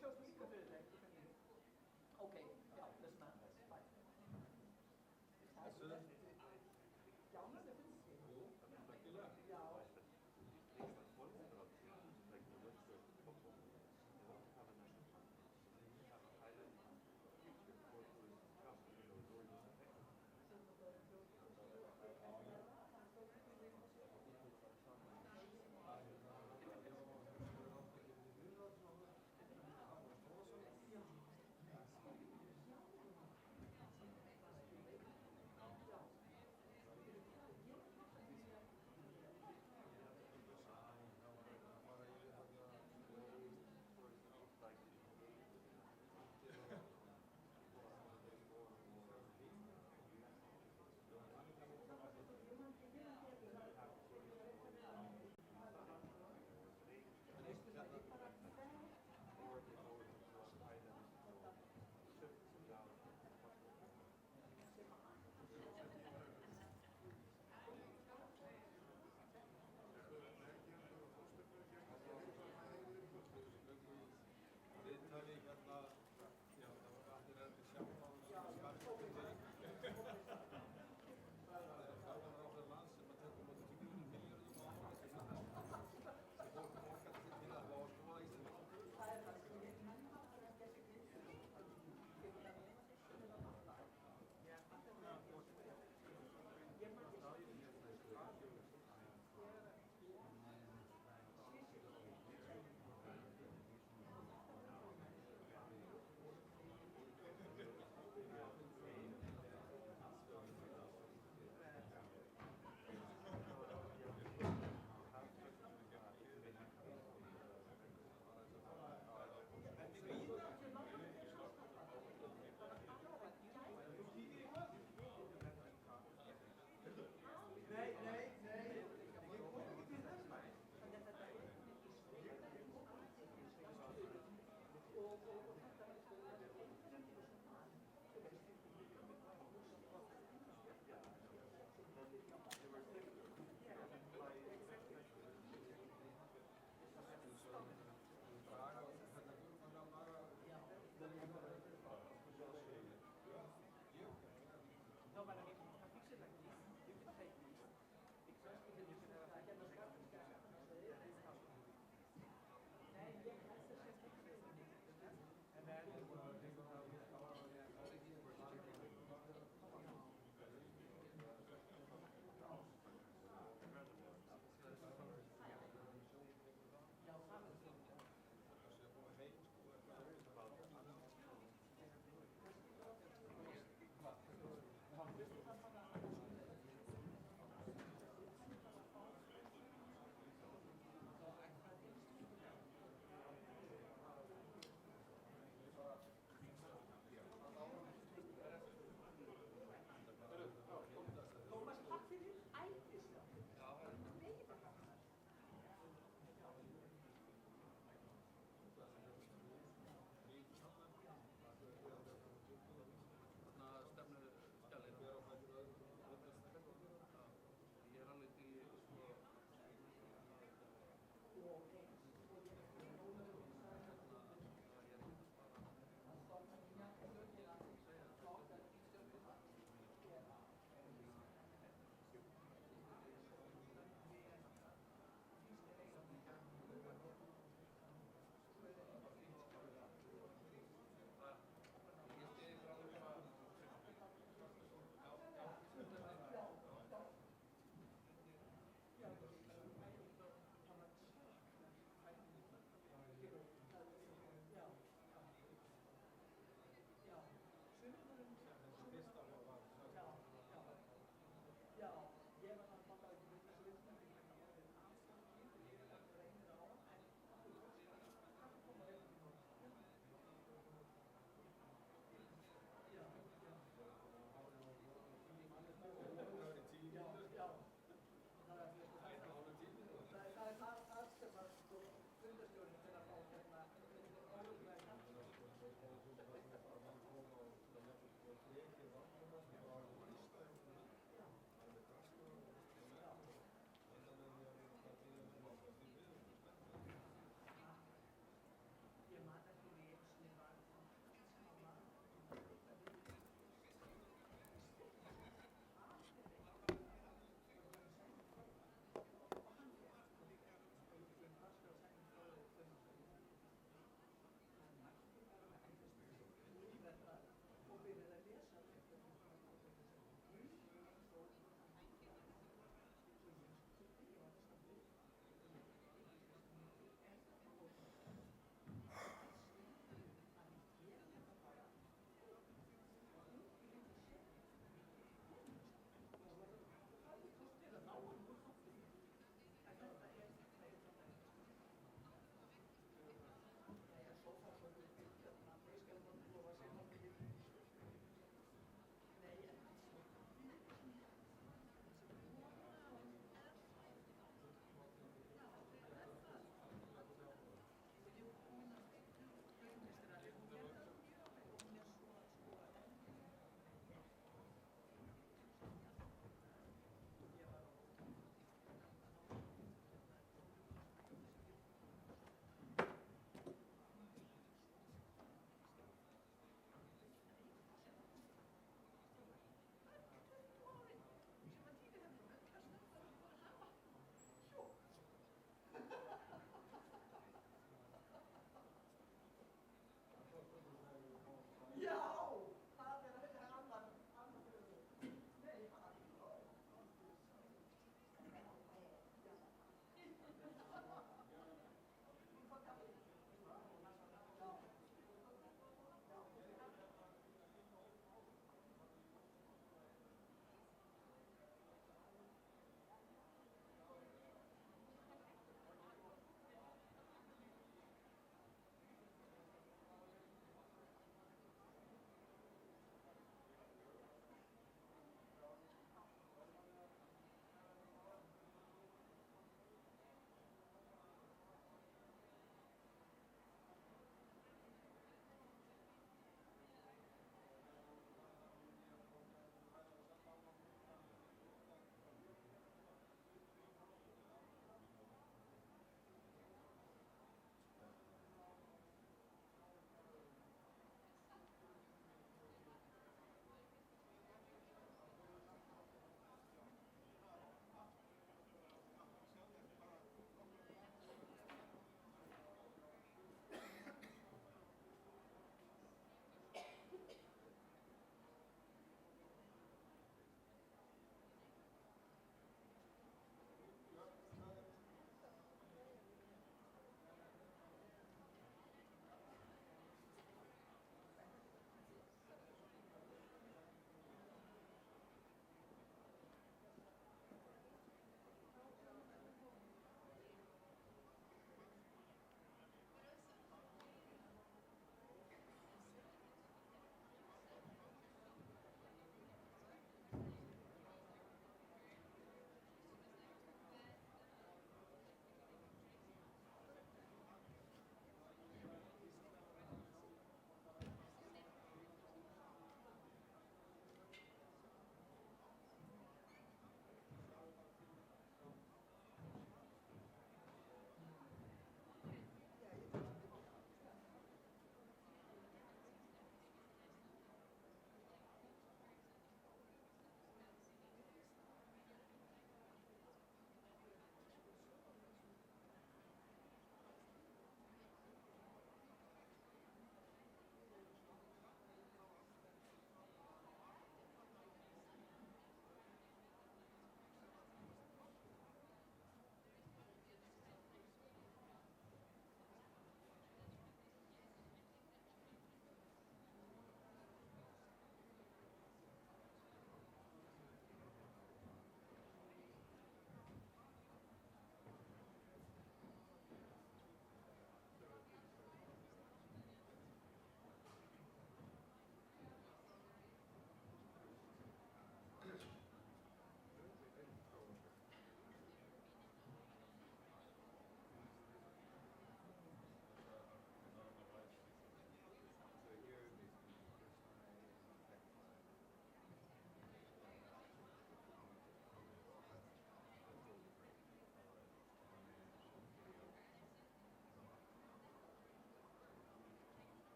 sjást líka fyrir þig. Ok, já, þessna.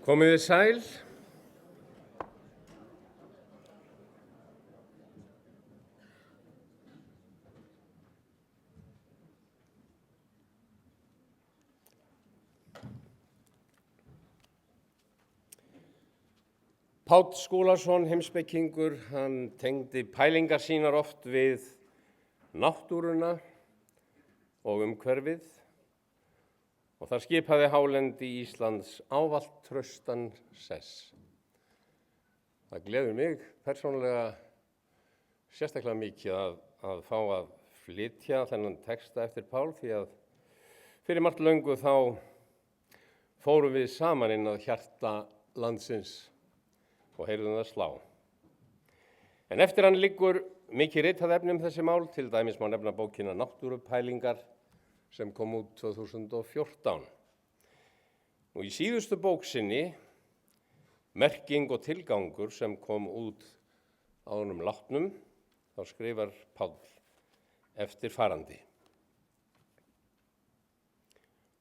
Komið þið sæl. Páll Skúlason, heimspekingur, hann tengdi pælingar sínar oft við náttúruna og umhverfið og það skipaði hálendi Íslands ávallt traustan sess. Það gleður mig persónulega sérstaklega mikið að fá að flytja þennan texta eftir Pál því að fyrir margt löngu þá fórum við saman inn að hjarta landsins og heyrðum það slá. En eftir hann liggur mikið ritað efni þessi mál, til dæmis má nefna bókina Náttúrupælingar sem kom út 2014. Og í síðustu bók sinni, Merking og tilgangur sem kom út á honum látnum, þá skrifar Páll eftirfarandi.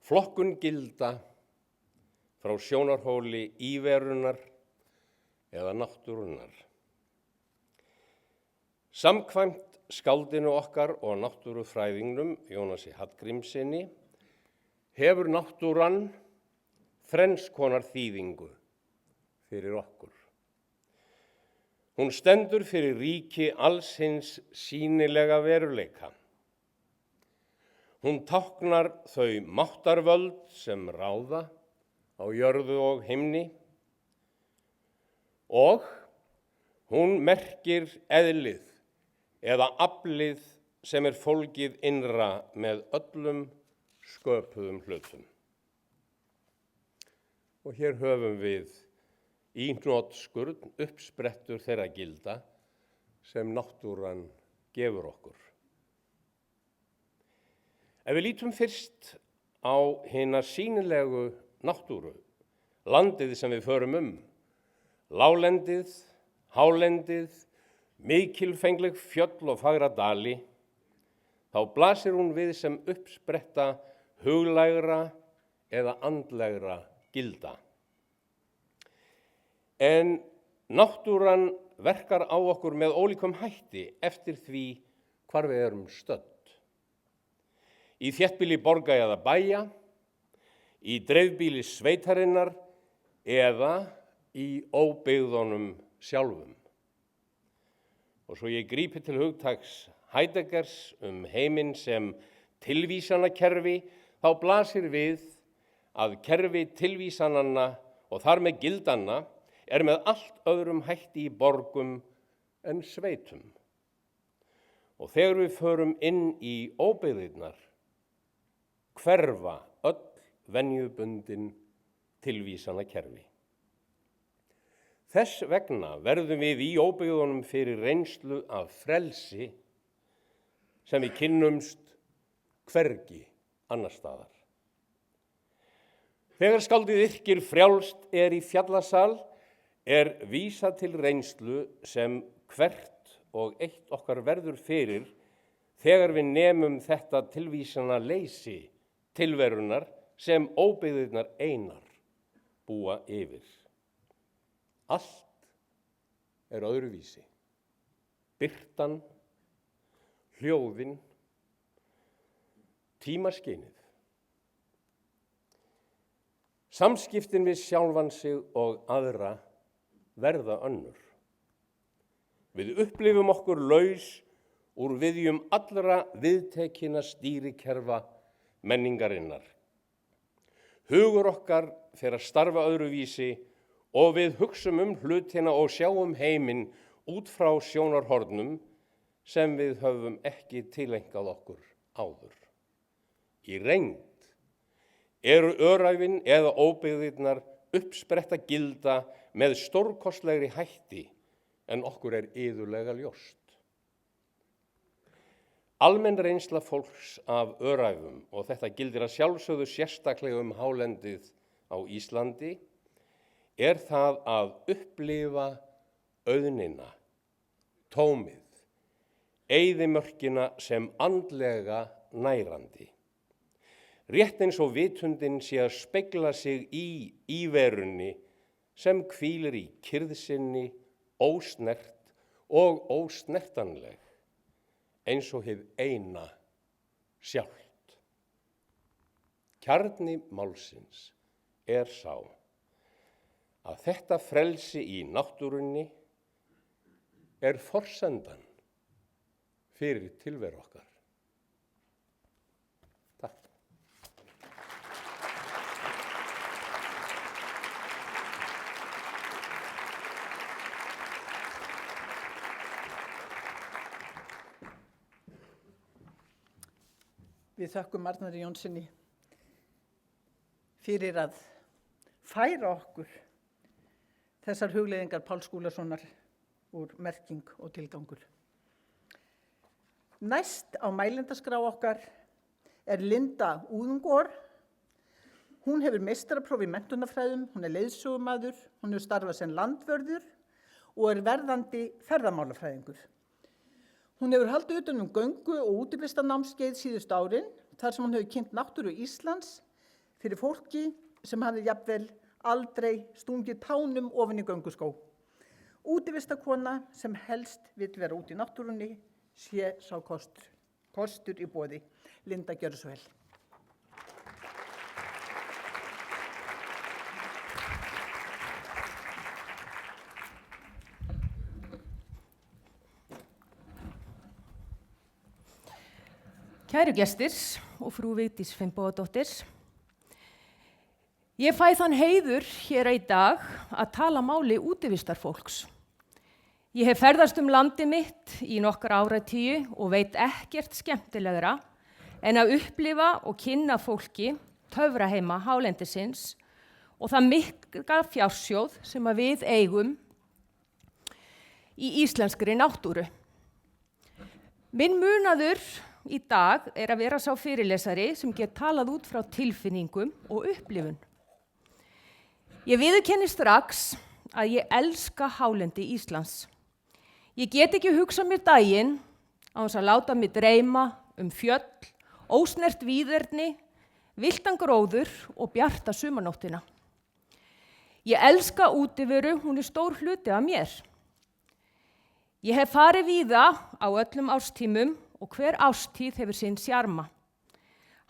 Flokkun gilda frá sjónarhóli íverunar eða náttúrunnar. Samkvæmt skáldinu okkar og náttúrufræðingnum Jónasi Hallgrímssyni hefur náttúran þrenns konar þýðingu fyrir okkur. Hún stendur fyrir ríki alls hins sýnilega veruleika. Hún táknar þau máttarvöld sem ráða á jörðu og himni og hún merkir eðlið eða aflið sem fólgið innra með öllum sköpuðum hlutum. Og hér höfum við í hnotskurn uppsprettur þeirra gilda sem náttúran gefur okkur. Ef við lítum fyrst á hina sýnilegu náttúru, landið sem við förum láglendið, hálendið, mikilfengleg fjöll og fagra dali, þá blasir hún við sem uppspretta huglægra eða andlegra gilda. En náttúran verkar á okkur með ólíkum hætti eftir því hvar við erum stödd. Í þéttbýli borga eða bæja, í dreifbýli sveitarinnar eða í óbyggðunum sjálfum. Og svo ég grípi til hugtaks Heideggers heiminn sem tilvísanakerfi, þá blasir við að kerfi tilvísananna og þar með gildanna með allt öðrum hætti í borgum en sveitum. Og þegar við förum inn í óbyggðirnar, hverfa öll venjubundin tilvísanakerfi. Þess vegna verðum við í óbyggðunum fyrir reynslu af frelsi sem við kynnumst hvergi annar staðar. Þegar skáldið yrkir frjálst í fjallasal vísað til reynslu sem hvert og eitt okkar verður fyrir þegar við nemum þetta tilvísana leysi tilverunar sem óbyggðirnar einar búa yfir. Allt öðruvísi. Birtan, hljóðin, tímaskynið. Samskiptin við sjálfan sig og aðra verða önnur. Við upplifum okkur laus úr viðjum allra viðtekinna stýrikerfa menningarinnar. Hugur okkar fer að starfa öðruvísi og við hugsum hlutina og sjáum heiminn út frá sjónarhornum sem við höfum ekki tileinkað okkur áður. Í reynd eru öræfin eða óbyggðirnar uppspretta gilda með stórkostlegri hætti en okkur iðulega ljóst. Almenn reynsla fólks af öræfum, og þetta gildir að sjálfsögðu sérstaklega hálendið á Íslandi, það að upplifa auðnina, tómið, eyðimörkina sem andlega nærandi. Rétt eins og vitundin sé að spegla sig í verunni sem hvílir í kyrrðsinni, ósnert og ósnertanleg, eins og hið eina sjálft. Kjarni málsins er sá að þetta frelsi í náttúrunni er forsendan fyrir tilveru okkar. Takk. Við þökkum Arnari Jónssoni fyrir að færa okkur þessar hugleiðingar Páls Skúlasonar úr merking og tilgangur. Næst á mælendaskrá okkar er Linda Úðungor. Hún hefur meistarapróf í menntunarfræðum, hún er leiðsögumaður, hún hefur starfað sem landvörður og er verðandi ferðamálafræðingur. Hún hefur haldið utan göngu- og útivistarnámskeið síðustu árin, þar sem hún hefur kynnt náttúru Íslands fyrir fólki sem hafði jafnvel aldrei stungið tánum ofan í gönguskó. Útivistarkona sem helst vill vera út í náttúrunni sé sá kostur í boði. Linda, gjörðu svo vel. Kæru gestir og frú Vigdís Finnbogadóttir, ég fæ þann heiður hér í dag að tala máli útivistarfólks. Ég hef ferðast landið mitt í nokkra áratugi og veit ekkert skemmtilegra en að upplifa og kynna fólki töfraheima hálendisins og það mikla fjársjóð sem að við eigum í íslenskri náttúru. Minn munaður í dag er að vera sá fyrirlesari sem get talað út frá tilfinningum og upplifun. Ég viðurkenni strax að ég elska hálendi Íslands. Ég get ekki hugsað mér daginn á þess að láta mig dreyma fjöll, ósnert víðerni, villtan gróður og bjarta sumarnóttina. Ég elska útiveru, hún er stór hluti af mér. Ég hef farið víða á öllum árstímum og hver árstíð hefur sinn sjarma.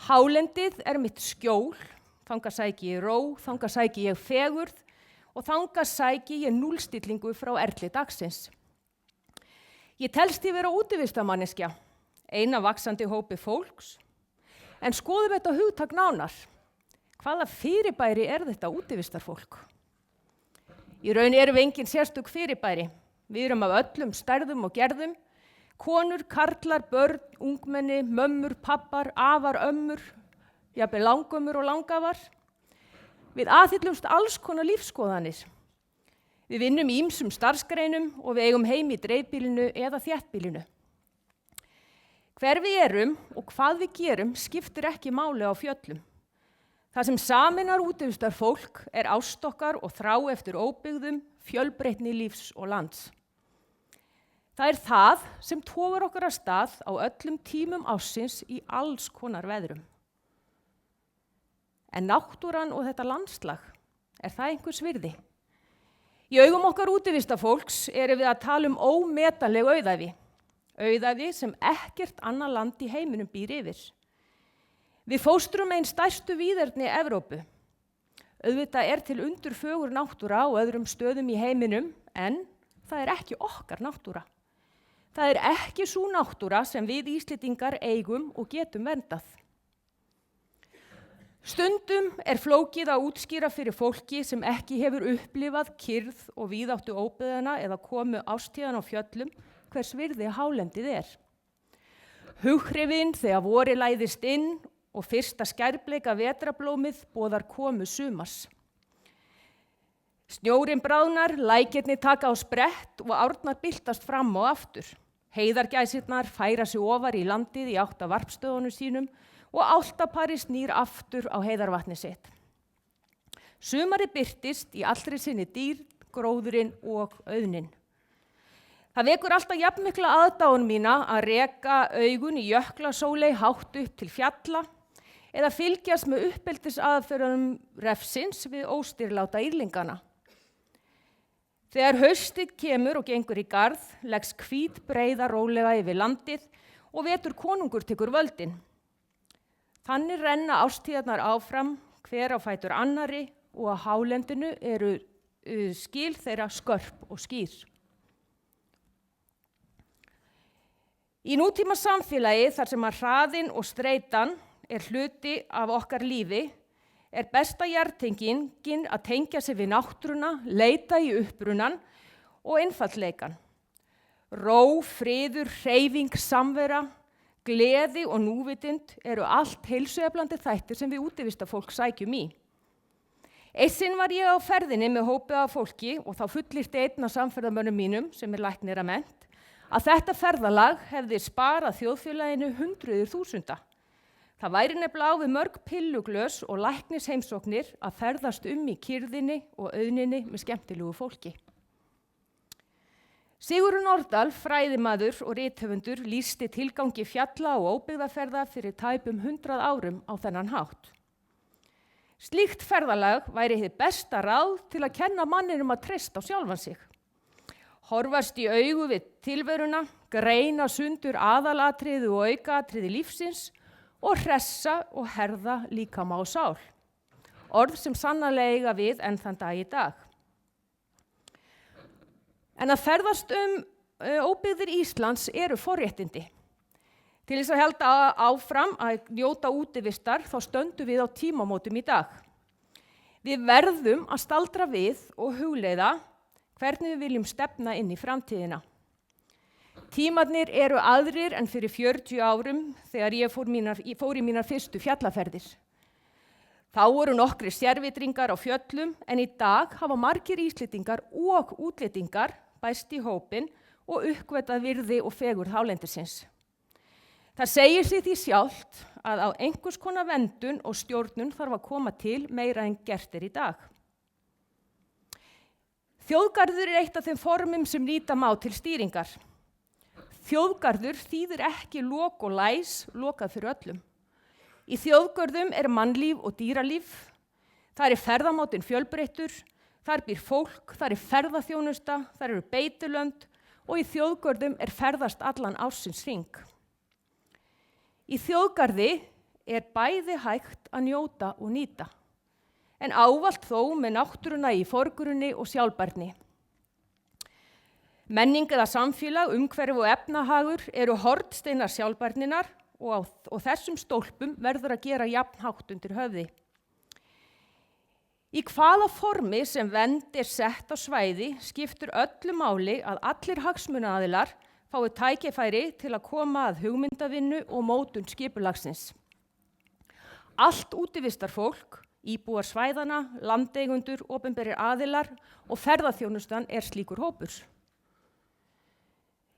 Hálendið er mitt skjól, þangað sæki ég ró, þangað sæki ég fegurð og þangað sæki ég núllstillingu frá erli dagsins. Ég telst ég vera útivistarmanneskja, eina vaxandi hópi fólks, en skoðum þetta hugtak nánar. Hvaða fyrirbæri er þetta útivistarfólk? Í raun erum við engin sérstök fyrirbæri. Við erum af öllum stærðum og gerðum, konur, karlar, börn, ungmenni, mömmur, pappar, afar, ömmur, jafnvel langömmur og langafar. Við aðhyllumst alls konar lífskoðanir. Við vinnum í ýmsum starfsgreinum og við eigum heim í dreifbýlinu eða þéttbýlinu. Hver við erum og hvað við gerum skiptir ekki máli á fjöllum. Það sem sameinar útivistarfólk er ást okkar og þrá eftir óbyggðum, fjölbreytni lífs og lands. Það er það sem togar okkur af stað á öllum tímum ársins í alls konar veðrum. En náttúran og þetta landslag, er það einhvers virði? Í augum okkar útivistarfólks erum við að tala ómetanleg auðæfi. Auðæfi sem ekkert annað land í heiminum býr yfir. Við fóstrum einn stærstu víðerni Evrópu. Auðvitað er til undurfögur náttúra á öðrum stöðum í heiminum, en það er ekki okkar náttúra. Það er ekki sú náttúra sem við Íslendingar eigum og getum verndað. Stundum er flókið að útskýra fyrir fólki sem ekki hefur upplifað kyrrð og víðáttu óbyggðana eða komu ástíðan á fjöllum hvers virði hálendið er. Hughrifin þegar vorið læðist inn og fyrsta skærbleika vetrablómið boðar komu sumars. Snjórinn bráðnar, lækirnir taka á sprett og árnar byltast fram og aftur. Heiðargæsirnar færa sig ofar í landið í átt að varpstöðunum sínum og álftapari snýr aftur á heiðarvatni sitt. Sumarið birtist í allri sinni dýrð, gróðurinn og auðnin. Það vekur alltaf jafnmikla aðdáun mína að reka augun í jöklasóley hátt upp til fjalla eða fylgjast með uppeldisaðferðunum refsins við óstýrláta írlingana. Þegar haustið kemur og gengur í garð, leggst hvít breiða rólega yfir landið og vetur konungur tekur völdin. Þannig renna ástíðarnar áfram, hver á fætur annari og á hálendinu eru skil þeirra skörp og skýr. Í nútíma samfélagi þar sem að hraðinn og streitan er hluti af okkar lífi, er besta jarðtengingin að tengja sig við náttúruna, leita í upprunan og einfaldleikan. Ró, friður, hreyfing, samvera, gleði og núvitund eru allt heilsueflandi þættir sem við útivistafólk sækjum í. Eitt sinn var ég á ferðinni með hópi af fólki og þá fullyrti einn af samferðamönnum mínum, sem er læknir að mennt, að þetta ferðalag hefði sparað þjóðfélaginu hundruðir þúsunda. Það væri nefnilega á við mörg pilluglös og læknisheimsóknir að ferðast í kyrrðinni og auðninni með skemmtilegu fólki. Sigurður Nordal, fræðimaður og rithöfundur, lýsti tilgangi fjalla og óbyggðaferða fyrir tæpum 100 árum á þennan hátt. Slíkt ferðalag væri hið besta ráð til að kenna manninum að treysta á sjálfan sig. Horfast í augu við tilveruna, greina sundur aðalatriði og aukaatriði lífsins og hressa og herða líkama og sál. Orð sem sannarlega eiga við enn þann dag í dag. En að ferðast óbyggðir Íslands eru forréttindi. Til þess að halda áfram að njóta útivistar þá stöndum við á tímamótum í dag. Við verðum að staldra við og hugleiða hvernig við viljum stefna inn í framtíðina. Tímarnir eru aðrir en fyrir 40 árum þegar ég fór í mínar fyrstu fjallaferðir. Þá voru nokkrir sérvitringar á fjöllum en í dag hafa margir Íslendingar og útlendingar bæst í hópinn og uppgötvað virði og fegurð hálendisins. Það segir sig því sjálft að á einhvers konar verndun og stjórnun þarf að koma til meira en gert er í dag. Þjóðgarður er eitt af þeim formum sem nýta má til stýringar. Þjóðgarður þýðir ekki lok og læs, lokað fyrir öllum. Í þjóðgörðum er mannlíf og dýralíf, þar er ferðamáttinn fjölbreyttur, þar býr fólk, þar er ferðaþjónusta, þar eru beitulönd og í þjóðgörðum er ferðast allan ársins hring. Í þjóðgarði er bæði hægt að njóta og nýta, en ávallt þó með náttúruna í forgrunni og sjálfbærni. Menning eða samfélag, umhverfi og efnahagur eru hornsteinar sjálfbærninar og þessum stólpum verður að gera jafnhátt undir höfði. Í hvaða formi sem vernd er sett á svæði skiptir öllu máli að allir hagsmunaaðilar fái tækifæri til að koma að hugmyndavinnu og mótun skipulagsins. Allt útivistarfólk, íbúar svæðana, landeigundur, opinberir aðilar og ferðaþjónustan er slíkur hópur.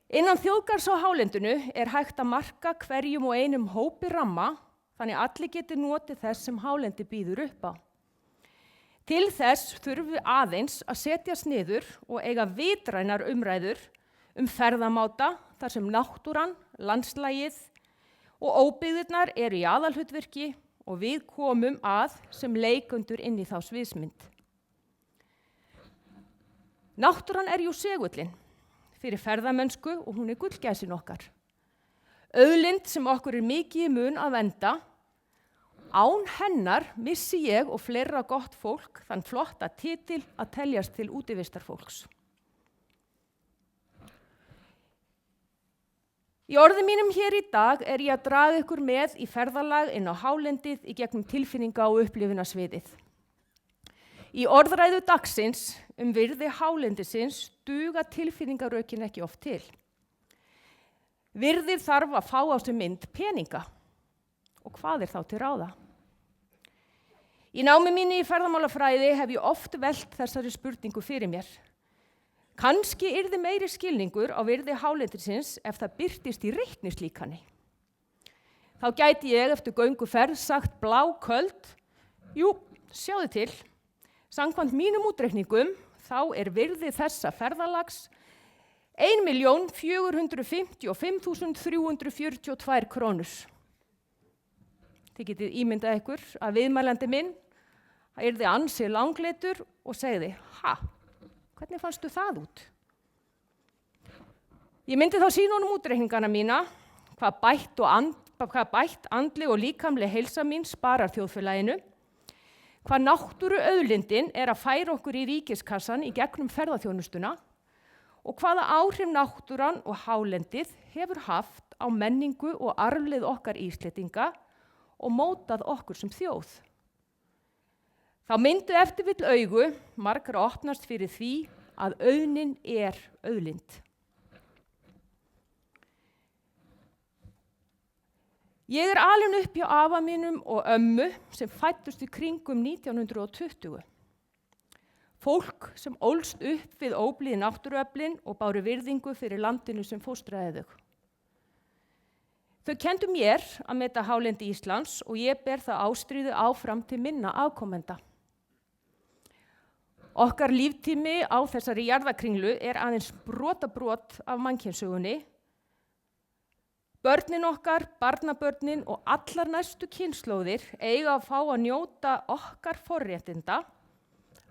Innan þjóðgarðs á hálendinu er hægt að marka hverjum og einum hópi ramma þannig allir geti notið þess sem hálendi býður upp á. Til þess þurfum við aðeins að setjast niður og eiga vitrænar umræður ferðamáta þar sem náttúran, landslagið og óbyggðirnar eru í aðalhlutverki og við komum að sem leikendur inn í þá sviðsmynd. Náttúran er jú segullin fyrir ferðamennsku og hún er gullgæsin okkar. Auðlind sem okkur er mikið í mun að vernda. Án hennar missi ég og fleira gott fólk þann flotta titil að teljast til útivistarfólks. Í orðum mínum hér í dag er ég að draga ykkur með í ferðalag inn á hálendið í gegnum tilfinninga- og upplifunarsviðið. Í orðræðu dagsins virði hálendisins duga tilfinningarökin ekki oft til. Virðið þarf að fá á sig mynd peninga. Og hvað er þá til ráða? Í námi mínu í ferðamálafræði hef ég oft velt þessari spurningu fyrir mér. Kannski yrði meiri skilningur á virði hálendisins ef það birtist í reiknislíkani. Þá gæti ég eftir gönguferð sagt bláköld, jú, sjáðu til, samkvæmt mínum útreikningum þá er virði þessa ferðalags 1.455.342 krónur. Þið getið ímyndað ykkur að viðmælandi minn yrði ansi langleitur og segði, Hvernig fannstu það út? Ég myndi þá sýna honum útreikningana mína, hvað bætt andleg og líkamleg heilsa mín sparar þjóðfélaginu, hvað náttúru auðlindin er að færa okkur í ríkiskassan í gegnum ferðaþjónustuna og hvaða áhrif náttúran og hálendið hefur haft á menningu og arfleið okkar Íslendinga og mótað okkur sem þjóð. Þá myndu eftir vill augu margra opnast fyrir því að auðnin er auðlind. Ég er alin upp hjá afa mínum og ömmu sem fæddust í kringum 1920. Fólk sem ólst upp við óblíð náttúruöflin og báru virðingu fyrir landinu sem fóstraði þau. Þau kenndu mér að meta hálendi Íslands og ég ber það ástríðu áfram til minna afkomenda. Okkar líftími á þessari jarðakringlu er aðeins brotabrot af mannkynssögunni. Börnin okkar, barnabörnin og allar næstu kynslóðir eiga að fá að njóta okkar forréttinda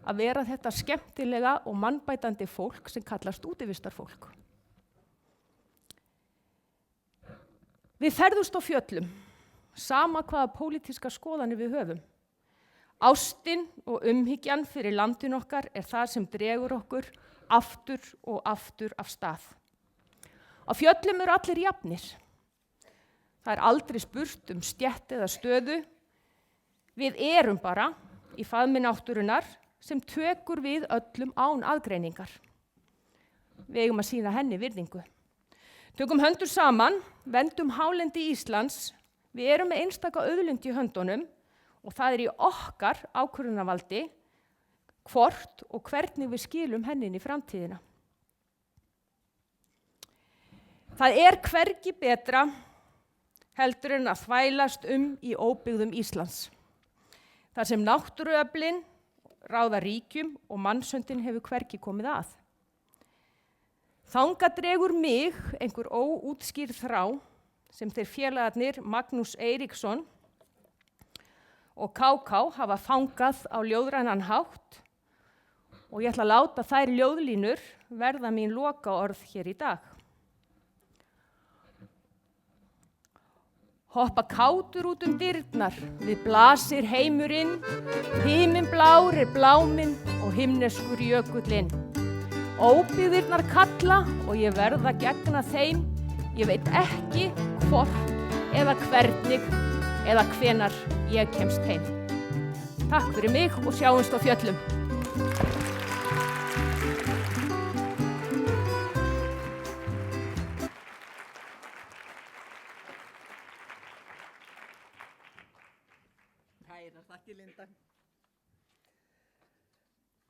að vera þetta skemmtilega og mannbætandi fólk sem kallast útivistarfólk. Við ferðumst á fjöllum, sama hvaða pólitíska skoðanir við höfum. Ástin og umhyggjan fyrir landin okkar er það sem dregur okkur aftur og aftur af stað. Á fjöllum eru allir jafnir. Það er aldrei spurt stétt eða stöðu. Við erum bara í faðmi náttúrunnar sem tökur við öllum án aðgreiningar. Við eigum að sýna henni virðingu. Tökum höndur saman, vendum hálendi Íslands. Við erum með einstaka auðlind í höndunum og það er í okkar ákvörðunarvaldi hvort og hvernig við skilum henni í framtíðina. Það er hvergi betra heldur en að þvælast í óbyggðum Íslands. Þar sem náttúruöflin ráða ríkjum og mannshöndin hefur hvergi komið að. Þangað dregur mig einhver óútskýrð þrá sem þeir félagarnir Magnús Eiríksson og KK hafa fangað á ljóðrænan hátt og ég ætla að láta þær ljóðlínur verða mín lokaorð hér í dag. Hoppa kátur út dyrnar, við blasir heimurinn, himinblár er bláminn og himneskur jökullinn. Óbyggðirnar kalla og ég verð að gegna þeim, ég veit ekki hvort eða hvernig eða hvenar ég kemst heim. Takk fyrir mig og sjáumst á fjöllum. Kærar þakkir, Linda.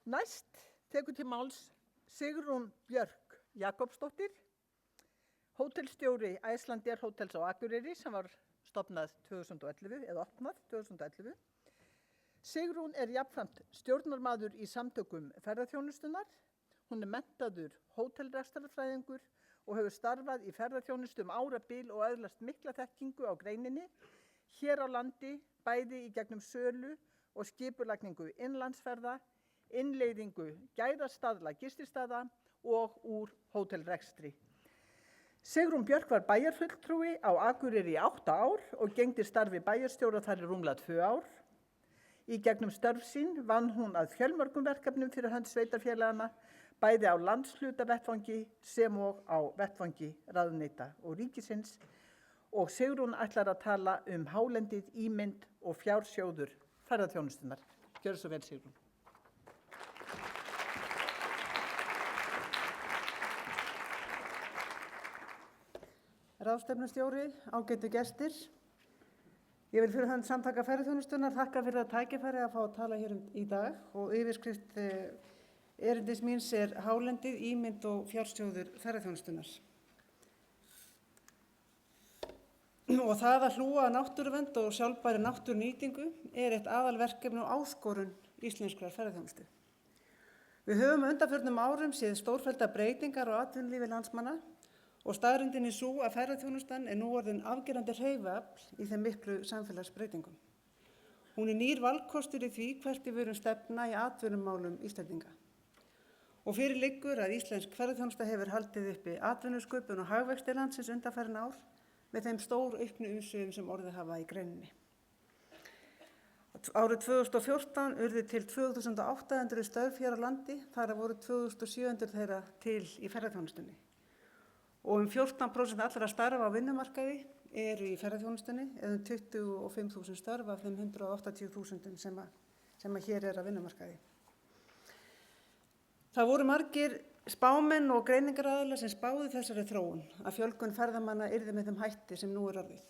Næst tekur til máls Sigrún Björk Jakobsdóttir, hótelstjóri Icelandair Hotels á Akureyri sem var stofnað 2011 eða opnað 2011. Sigrún er jafnframt stjórnarmaður í samtökum ferðaþjónustunnar. Hún er menntaður hótelrekstrarfræðingur og hefur starfað í ferðaþjónustu árabil og öðlast mikla þekkingu á greininni hér á landi, bæði í gegnum sölu og skipulagningu innlandsferða, innleiðingu gæðastaðla gististaða og úr hótelrekstri. Sigrún Björk var bæjarfulltrúi á Akureyri í 8 ár og gegndi starfi bæjarstjóra þar í rúmlega 2 ár. Í gegnum störf sín vann hún að fjölmörgum verkefnum fyrir hönd sveitarfélagana, bæði á landshlutavettvangi sem og á vettvangi ráðuneyta og ríkisins. Og Sigrún ætlar að tala hálendið, ímynd og fjársjóður ferðaþjónustunnar. Gjörðu svo vel, Sigrún. Ráðstefnustjóri, ágætu gestir. Ég vil fyrir hönd samtaka ferðaþjónustunnar þakka fyrir það tækifæri að fá að tala hér í dag og yfirskrift erindis míns er hálendið, ímynd og fjársjóður ferðaþjónustunnar. Og það að hlúa að náttúruvernd og sjálfbæri náttúrunýtingu er eitt aðalverkefni og áskorun íslenskrar ferðaþjónustu. Við höfum á undanförnum árum séð stórfellda breytingar á atvinnulífi landsmanna og staðreyndin er sú að ferðaþjónustan er nú orðin afgerandi hreyfiafl í þeim miklu samfélagsbreytingum. Hún er nýr valkostur í því hvert við verum stefna í atvinnumálum Íslendinga. Og fyrir liggur að íslensk ferðaþjónusta hefur haldið uppi atvinnusköpun og hagvexti landsins undanfarin ár með þeim stór auknu umsvifum sem orðið hafa í greininni. Árið 2014 urðu til 2800 störf hér á landi, þar voru 2700 þeirra til í ferðaþjónustunni. Og 14% allra starfa á vinnumarkaði eru í ferðaþjónustunni, eða 25.000 störf af þeim 180.000 sem hér er á vinnumarkaði. Það voru margir spámenn og greiningaraðilar sem spáðu þessari þróun að fjölgun ferðamanna yrði með þeim hætti sem nú er orðið.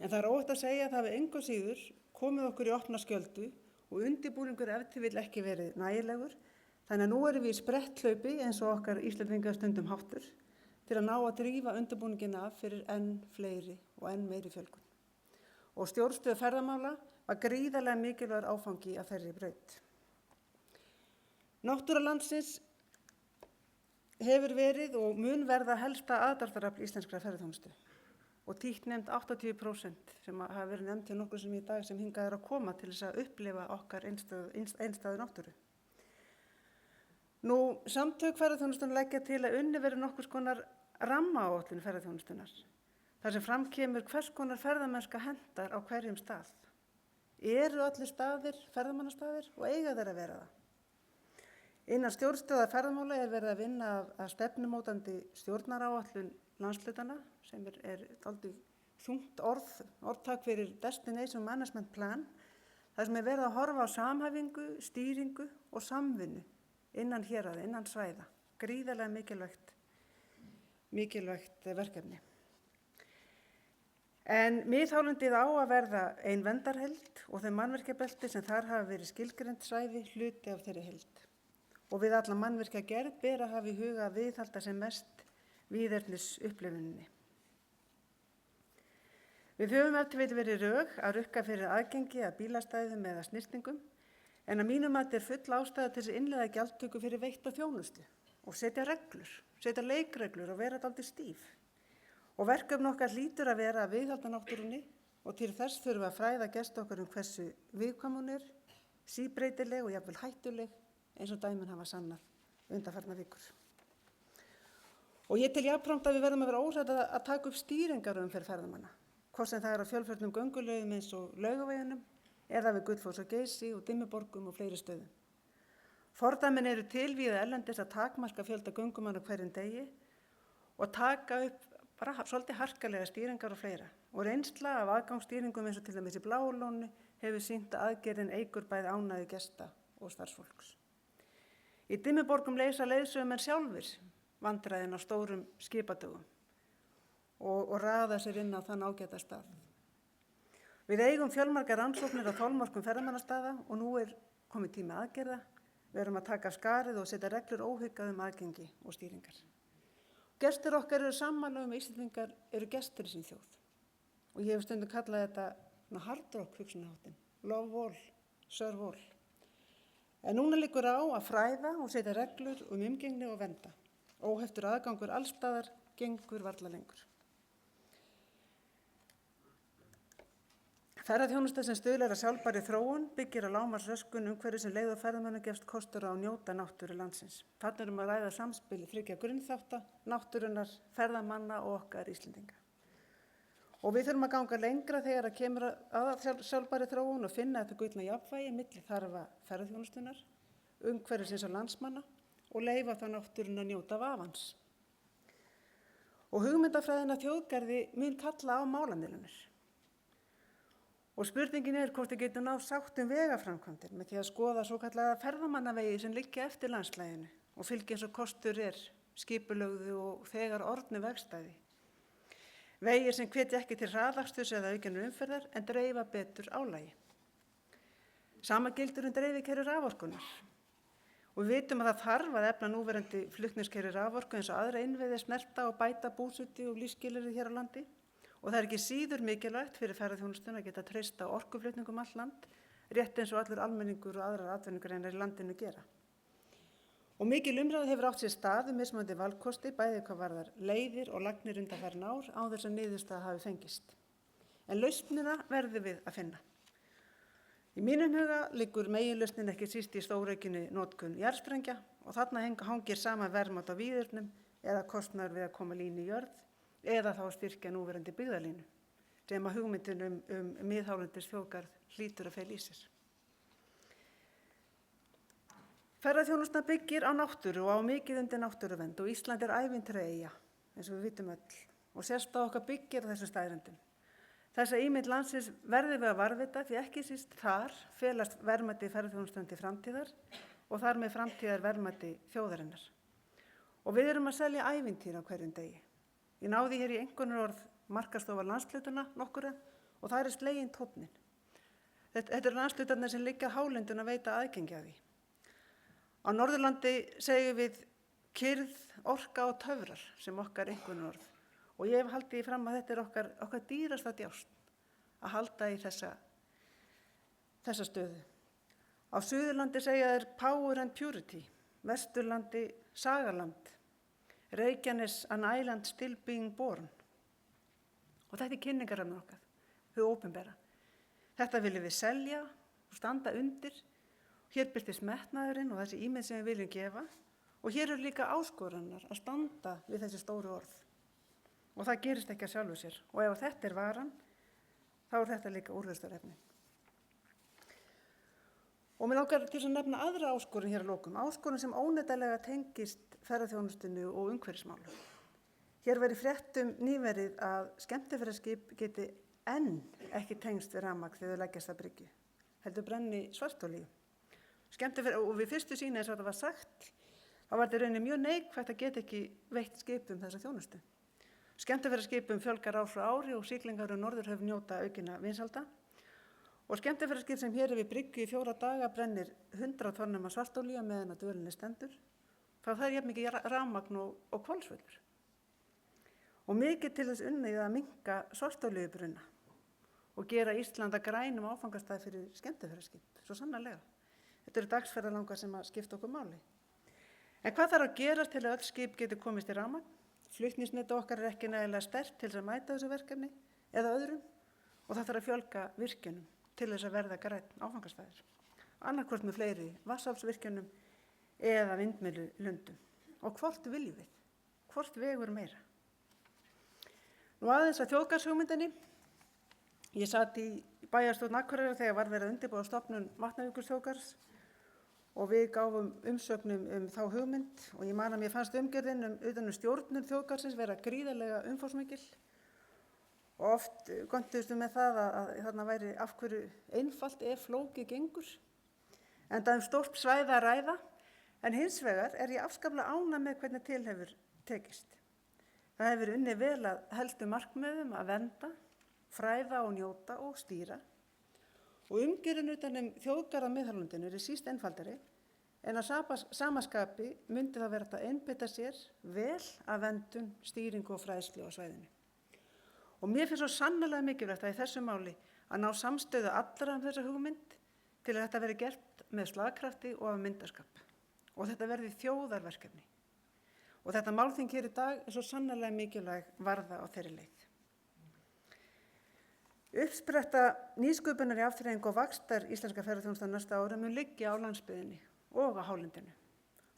En það er óhætt að segja að það hafi engu síður komið okkur í opna skjöldu og undirbúningur ef til vill ekki verið nægilegur, þannig að nú erum við í spretthlaupi eins og okkar Íslendingar stundum háttur til að ná að drífa undirbúningin af fyrir enn fleiri og enn meiri fjölgun. Og stjórnstöð ferðamála var gríðarlega mikilvægur áfangi af þeirri braut. Náttúra landsins hefur verið og mun verða helsta aðdráttarafl íslenskrar ferðaþjónustu og títt nefnd 80% sem hafa verið nefnd til nokkur sem í dag sem hingað er að koma til þess að upplifa okkar einstæðu náttúru. Nú, samtök ferðaþjónustunnar leggja til að unnið verið nokkurs konar rammaáætlun ferðaþjónustunnar, þar sem fram kemur hvers konar ferðamennska hentar á hverjum stað. Eru allir staðir ferðamannastaðir og eiga þeir að vera það? Innan stjórnstöðar ferðamála er verið að vinna að stefnumótandi stjórnaráætlun landshlutanna sem er dálítið þungt orðtak fyrir Destination Management Plan, þar sem er verið að horfa á samhæfingu, stýringu og samvinnu innan héraða, innan svæða. Gríðarlega mikilvægt verkefni. En miðhálendið á að verða ein verndarheild og þau mannvirkjabelti sem þar hafa verið skilgreind svæði hluti af þeirri heild. Og við alla mannvirkjagerð ber að hafa í huga að viðhalda sem mest víðernis upplifuninni. Við höfum ef til vill verið rög að rukka fyrir aðgengi að bílastæðum eða snyrtingum, en að mínum mati er full ástæða til þess að innleiða gjaldtöku fyrir veitta þjónustu og setja leikreglur og vera dálítið stíf. Og verkefni okkar hlýtur að vera að viðhalda náttúrunni og til þess þurfum við að fræða gesti okkar hversu viðkvæm hún er, síbreytileg og jafnvel hættuleg, eins og dæmin hafa sannað undanfarna vikur. Og ég tel jafnframt að við verðum að vera óhrædd að taka upp stýringar fyrir ferðamanna, hvort sem það er á fjölförnum gönguleiðum eins og Laugaveginum eða við Gullfoss og Geysi og Dimmuborgum og fleiri stöðum. Fordæmin eru til víða erlendis að takmarka fjölda göngumanna hverjum degi og taka upp svolítið harkalega stýringar og fleira. Og reynsla af aðgangsstýringum eins og til dæmis í Bláulóni hefur sýnt að aðgerðin eykur bæði ánægju gesta og starfsfólks. Í Dimmuborgum leysa leiðsögumenn sjálfir vandræðin á stórum skipadögum og raða sér inn á þann ágæta stað. Við eigum fjölmargar rannsóknir á þolmörkum ferðamannastaða og nú er komið tími aðgerða. Við erum að taka skarið og setja reglur óhuggað aðgengi og stýringar. Gestir okkar eru sammála að Íslendingar eru gestir í sín þjóð. Og ég hef stundum kallað þetta hard rock hugsunarháttin, love all, serve all. En núna liggur á að fræða og setja reglur umgengni og vernda. Óheftur aðgangur allstaðar gengur varla lengur. Ferðaþjónusta sem stuðlar að sjálfbærri þróun byggir á lágmarksröskun umhverfis sem leið og ferðamönnum gefst kostur á að njóta náttúru landsins. Þarna erum að ræða samspili þriggja grunnþátta, náttúrunnar, ferðamanna og okkar Íslendinga. Og við þurfum að ganga lengra þegar að kemur að sjálfbærri þróun og finna þetta gullna jafnvægi milli þarfa ferðaþjónustunnar, umhverfisins og landsmanna og leyfa þá náttúruna að njóta vafans. Og hugmyndafræðin að þjóðgarði mun kalla á málamiðlanir. Og spurningin er hvort við getum náð sátt vegaframkvæmdir með því að skoða svokallaða ferðamannavegi sem liggja eftir landslæginu og fylgja eins og kostur er skipulögðu og þegar orðnu vegstæði. Vegir sem hvetja ekki til hraðaksturs eða aukinnar umferðar en dreifa betur álagi. Sama gildir dreifikerfi raforkunnar. Og við vitum að það þarf að efla núverandi flutningskerfi raforku eins og aðra innviði snerta og bæta búsetu og lífsskilyrði hér á landi. Og það er ekki síður mikilvægt fyrir ferðaþjónustuna að geta treyst á orkuflutningum all land, rétt eins og allur almenningur og aðrar atvinnugreinar í landinu gera. Og mikil umræða hefur átt sér stað mismunandi valkosti, bæði hvað varðar leiðir og lagnir undanfarin ár án þess að niðurstaða hafi fengist. En lausnina verðum við að finna. Í mínum huga liggur meginlausnin ekki síst í stóraukinni notkun jarðsprengja og þarna hangir sama verðmat á víðernum eða kostnaður við að koma línu í jörð eða þá að styrkja núverandi byggðalínu sem að hugmyndin miðhálendis þjóðgarð hlýtur að fela í sér. Ferðaþjónustan byggir á náttúru og á mikið undir náttúruvernd og Ísland er ævintýraeyja eins og við vitum öll og sérstaða okkar byggir á þessum staðreyndum. Þessa ímynd landsins verðum við að varðveita því ekki síst þar felast verðmæti ferðaþjónustan til framtíðar og þar með framtíðar verðmæti þjóðarinnar. Og við erum að selja ævintýr á hverjum degi. Ég náði hér í einkunnarorð markaðstofa landshlutana nokkura og það er sleginn tónninn. Þetta eru landshlutarnir sem liggja hálendun að veita aðgengi að því. Á Norðurlandi segjum við kyrrð, orka og töfrar sem okkar einkunnarorð. Og ég hef haldið í fram að þetta er okkar dýrasta djást að halda í þessa stöðu. Á Suðurlandi segja þeir power and purity, Vesturlandi sagaland, Reykjanes an island still being born. Og þetta er kynningarefni okkar, hið opinbera. Þetta viljum við selja og standa undir. Hér birtist metnaðurinn og þessi ímynd sem við viljum gefa og hér eru líka áskoranir að standa við þessi stóru orð. Og það gerist ekki að sjálfu sér. Og ef þetta er varan, þá er þetta líka úrlausnarefni. Og mér langar til að nefna aðra áskorun hér að lokum. Áskorun sem óneitanlega tengist ferðaþjónustunni og umhverfismálum. Hér var í fréttum nýverið að skemmtiferðaskip geti enn ekki tengst við rafmagn þegar þau leggjast að bryggju. Heldur brenni svartolíu. Og við fyrstu sýn eins og þetta var sagt, þá var þetta í rauninni mjög neikvægt að geta ekki veitt skipum þessa þjónustu. Skemmtiferðaskipum fjölgar ár frá ári og siglingar Norðurhöf njóta aukina vinsalda. Og skemmtiferðaskip sem hér er við bryggju í 4 daga brennir 100 tonnum af svartolíu meðan að dvölinni stendur. Það er jafn mikið rafmagn og hvolsvöllur. Og mikið til þess unnið að minnka svartolíubruna og gera Ísland að grænum áfangastað fyrir skemmtiferðaskip, svo sannarlega. Þetta eru dagsferðalangar sem að skipta okkur máli. En hvað þarf að gerast til að öll skip geti komist í rafmagn? Flutningsneti okkar er ekki nægilega sterkt til þess að mæta þessu verkefni eða öðrum og það þarf að fjölga virkjunum til þess að verða grænn áfangastæðir. Annarkvort með fleiri vatnsaflsvirkjunum eða vindmyllulundum. Og hvort viljum við? Hvort vegur meira? Nú aðeins að þjóðgarðshugmyndinni. Ég sat í bæjarstjórn Akureyrar þegar var verið að undirbúa stofnun Vatnavíkursþjóðgarðs og við gáfum umsögnum þá hugmynd og ég man að mér fannst umgjörðin utan stjórnun þjóðgarðsins vera gríðarlega umfangsmikil og oft göntuðust með það að þarna væri af hverju einfalt ef flókið gengur. Enda stórt svæði að ræða, en hins vegar er ég afskaplega ánægð með hvernig til hefur tekist. Það hefur unnið vel að helstu markmiðum að vernda, fræða og njóta og stýra. Og umgjörðin utan þjóðgarð á miðhálendinu er síst einfaldari en að samaskapi myndi það vera að einbeita sér vel að verndun, stýringu og fræðslu á svæðinu. Og mér finnst svo sannarlega mikilvægt að í þessu máli að ná samstöðu allra þessa hugmynd til að þetta veri gert með slagkrafti og af myndarskap. Og þetta verði þjóðarverkefni. Og þetta málþing hér í dag er svo sannarlega mikilvæg varða á þeirri leið. Uppspretta nýsköpunar í afþreyingu og vaxtar íslenska ferðaþjónustu á næsta ári mun liggja á landsbyggðinni og á hálendinu.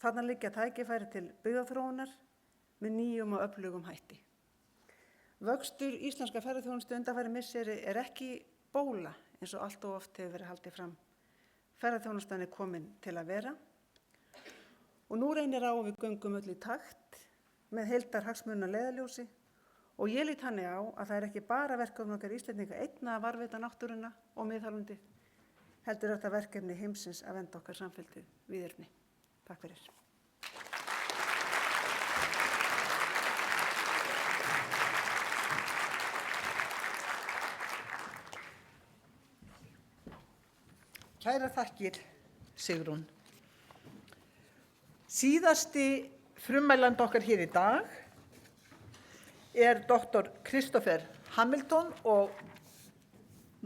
Þarna liggja tækifæri til byggðaþróunar með nýjum og öflugum hætti. Vöxtur íslenska ferðaþjónustu undanfari misseri er ekki bóla eins og allt og oft hefur verið haldið fram. Ferðaþjónustan er komin til að vera og nú reynir á við göngum öll í takt með heildarhagsmunina að leiðarljósi. Og ég lít þannig á að það er ekki bara verkefni okkar Íslendinga einna að varðveita náttúruna og miðhálendið, heldur þetta verkefni heimsins að vernda okkar samfelldu víðerni. Takk fyrir. Kærar þakkir, Sigrún. Síðasti frummælandi okkar hér í dag er Dr. Christopher Hamilton og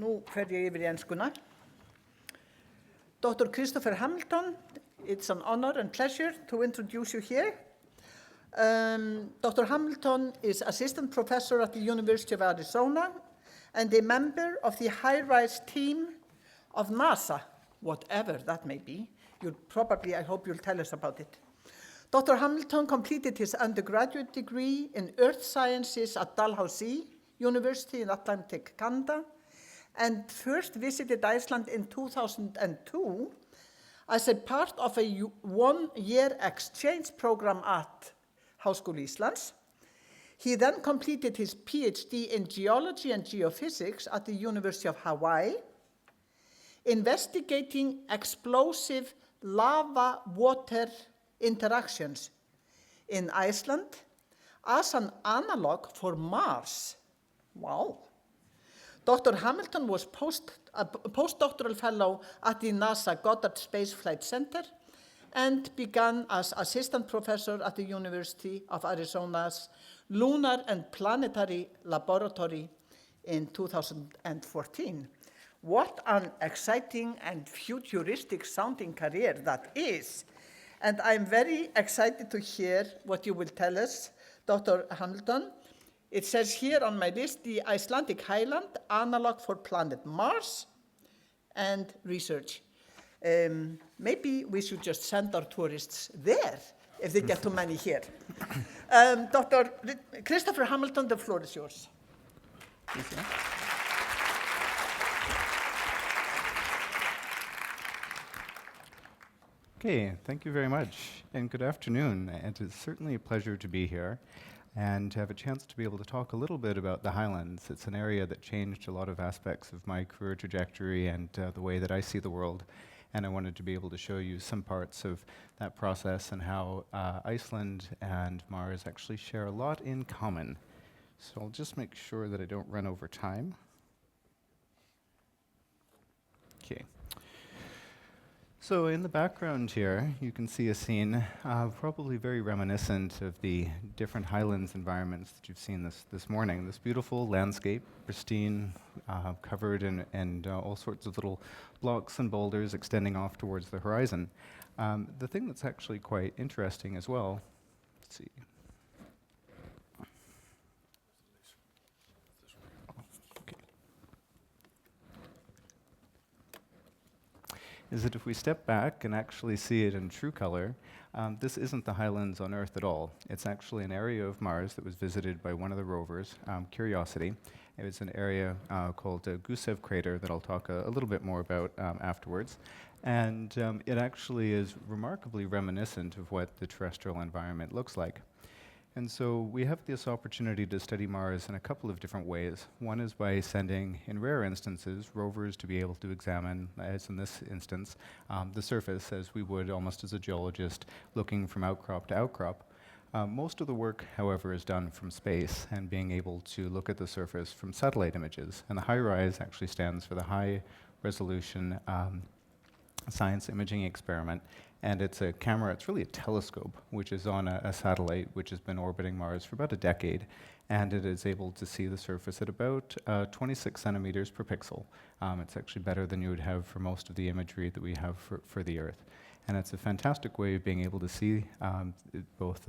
nú fer ég yfir í enskuna. Dr. Christopher Hamilton, it's an honor and pleasure to introduce you here. Dr. Hamilton is assistant professor at the University of Arizona and a member of the high-rise team of NASA, whatever that may be. I hope you'll tell us about it. Dr. Hamilton completed his undergraduate degree in Earth Sciences at Dalhousie University in Atlantic Canada, and first visited Iceland in 2002 as a part of a one-year exchange program at Háskóli Íslands. He then completed his PhD in geology and geophysics at the University of Hawaii, investigating explosive lava-water interactions in Iceland as an analog for Mars. Wow. Dr. Hamilton was a postdoctoral fellow at the NASA Goddard Space Flight Center and began as assistant professor at the University of Arizona's Lunar and Planetary Laboratory in 2014. What an exciting and futuristic sounding career that is. And I'm very excited to hear what you will tell us, Dr. Hamilton. It says here on my list, the Icelandic Highland, analog for planet Mars, and research. Maybe we should just send our tourists there if they get too many here. Dr. Christopher Hamilton, the floor is yours. Okay, thank you very much, and good afternoon. And it's certainly a pleasure to be here and to have a chance to be able to talk a little bit about the Highlands. It's an area that changed a lot of aspects of my career trajectory and the way that I see the world. And I wanted to be able to show you some parts of that process and how Iceland and Mars actually share a lot in common. So I'll just make sure that I don't run over time. Okay. So in the background here, you can see a scene probably very reminiscent of the different highlands environments that you've seen this morning. This beautiful landscape, pristine, covered in all sorts of little blocks and boulders extending off towards the horizon. The thing that's actually quite interesting as well, let's see. Is that if we step back and actually see it in true color, this isn't the highlands on Earth at all. It's actually an area of Mars that was visited by one of the rovers, Curiosity. It was an area called Gusev Crater that I'll talk a little bit more about afterwards. And it actually is remarkably reminiscent of what the terrestrial environment looks like. And so we have this opportunity to study Mars in a couple of different ways. One is by sending, in rare instances, rovers to be able to examine, as in this instance, the surface as we would almost as a geologist looking from outcrop to outcrop. Most of the work, however, is done from space and being able to look at the surface from satellite images. And the HiRISE actually stands for the High Resolution Science Imaging Experiment. And it's a camera, it's really a telescope, which is on a satellite which has been orbiting Mars for about a decade. And it is able to see the surface at about 26 centimeters per pixel. It's actually better than you would have for most of the imagery that we have for the Earth. And it's a fantastic way of being able to see both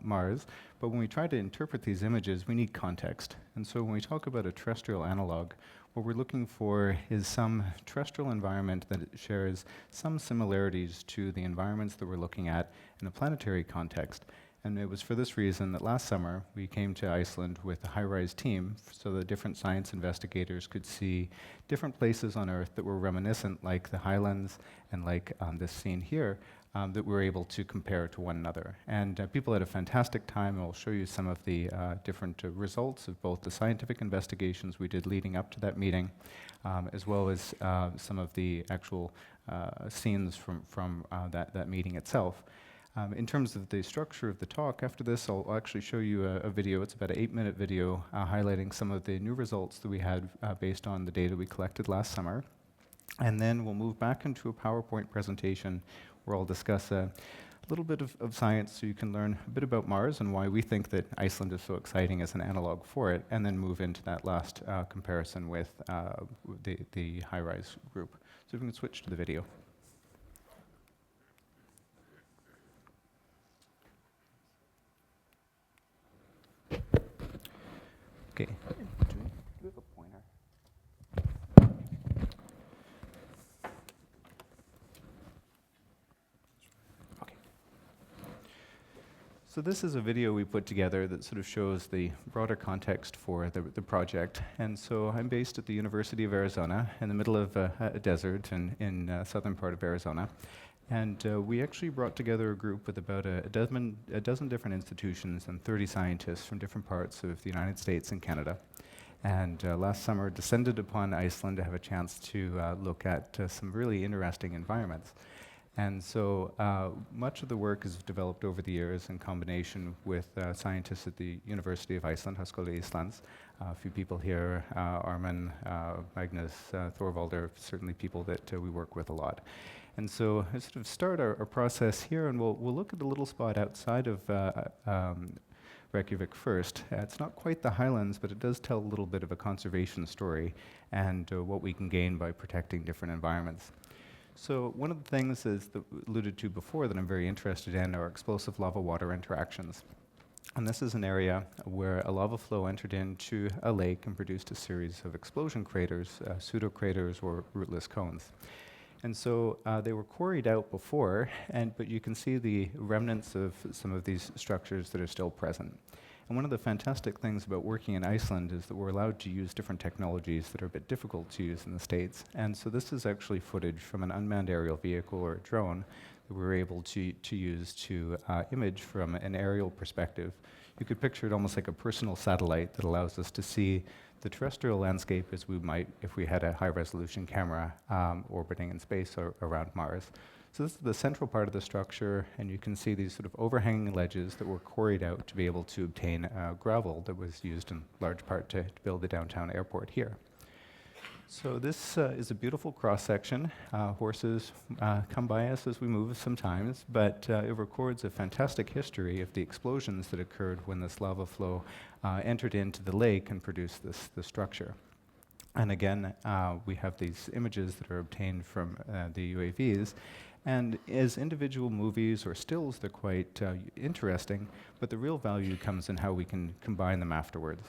Mars. But when we try to interpret these images, we need context. And so when we talk about a terrestrial analog, what we're looking for is some terrestrial environment that shares some similarities to the environments that we're looking at in a planetary context. And it was for this reason that last summer we came to Iceland with the HiRISE team so that different science investigators could see different places on Earth that were reminiscent, like the Highlands and like this scene here, that we were able to compare to one another. And people had a fantastic time. I'll show you some of the different results of both the scientific investigations we did leading up to that meeting, as well as some of the actual scenes from that meeting itself. In terms of the structure of the talk, after this I'll actually show you a video. It's about an 8-minute video highlighting some of the new results that we had based on the data we collected last summer. And then we'll move back into a PowerPoint presentation where I'll discuss a little bit of science so you can learn a bit about Mars and why we think that Iceland is so exciting as an analog for it, and then move into that last comparison with the HiRISE group. So if we can switch to the video. Okay. Do we have a pointer? So this is a video we put together that sort of shows the broader context for the project. And so I'm based at the University of Arizona in the middle of a desert in southern part of Arizona. And we actually brought together a group with about a dozen different institutions and 30 scientists from different parts of the United States and Canada. And last summer descended upon Iceland to have a chance to look at some really interesting environments. And so much of the work is developed over the years in combination with scientists at the University of Iceland, Háskóli Íslands. A few people here, Armin, Magnus, Thorvald, are certainly people that we work with a lot. And so I sort of start our process here, and we'll look at a little spot outside of Reykjavik first. It's not quite the highlands, but it does tell a little bit of a conservation story and what we can gain by protecting different environments. So one of the things is that alluded to before that I'm very interested in are explosive lava-water interactions. And this is an area where a lava flow entered into a lake and produced a series of explosion craters, pseudocraters or rootless cones. And so they were quarried out before, but you can see the remnants of some of these structures that are still present. And one of the fantastic things about working in Iceland is that we're allowed to use different technologies that are a bit difficult to use in the States. And so this is actually footage from an unmanned aerial vehicle or a drone that we were able to use to image from an aerial perspective. You could picture it almost like a personal satellite that allows us to see the terrestrial landscape as we might if we had a high-resolution camera orbiting in space or around Mars. So this is the central part of the structure, and you can see these sort of overhanging ledges that were quarried out to be able to obtain gravel that was used in large part to build the downtown airport here. So this is a beautiful cross-section. Horses come by us as we move sometimes, but it records a fantastic history of the explosions that occurred when this lava flow entered into the lake and produced this structure. And again, we have these images that are obtained from the UAVs. And as individual movies or stills, they're quite interesting, but the real value comes in how we can combine them afterwards.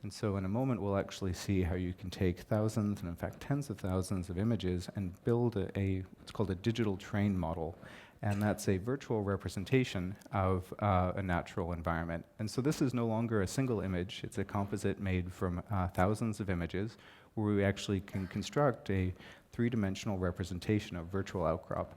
And so in a moment, we'll actually see how you can take thousands, and in fact tens of thousands of images and build what's called a digital train model. And that's a virtual representation of a natural environment. And so this is no longer a single image. It's a composite made from thousands of images where we actually can construct a three-dimensional representation of virtual outcrop.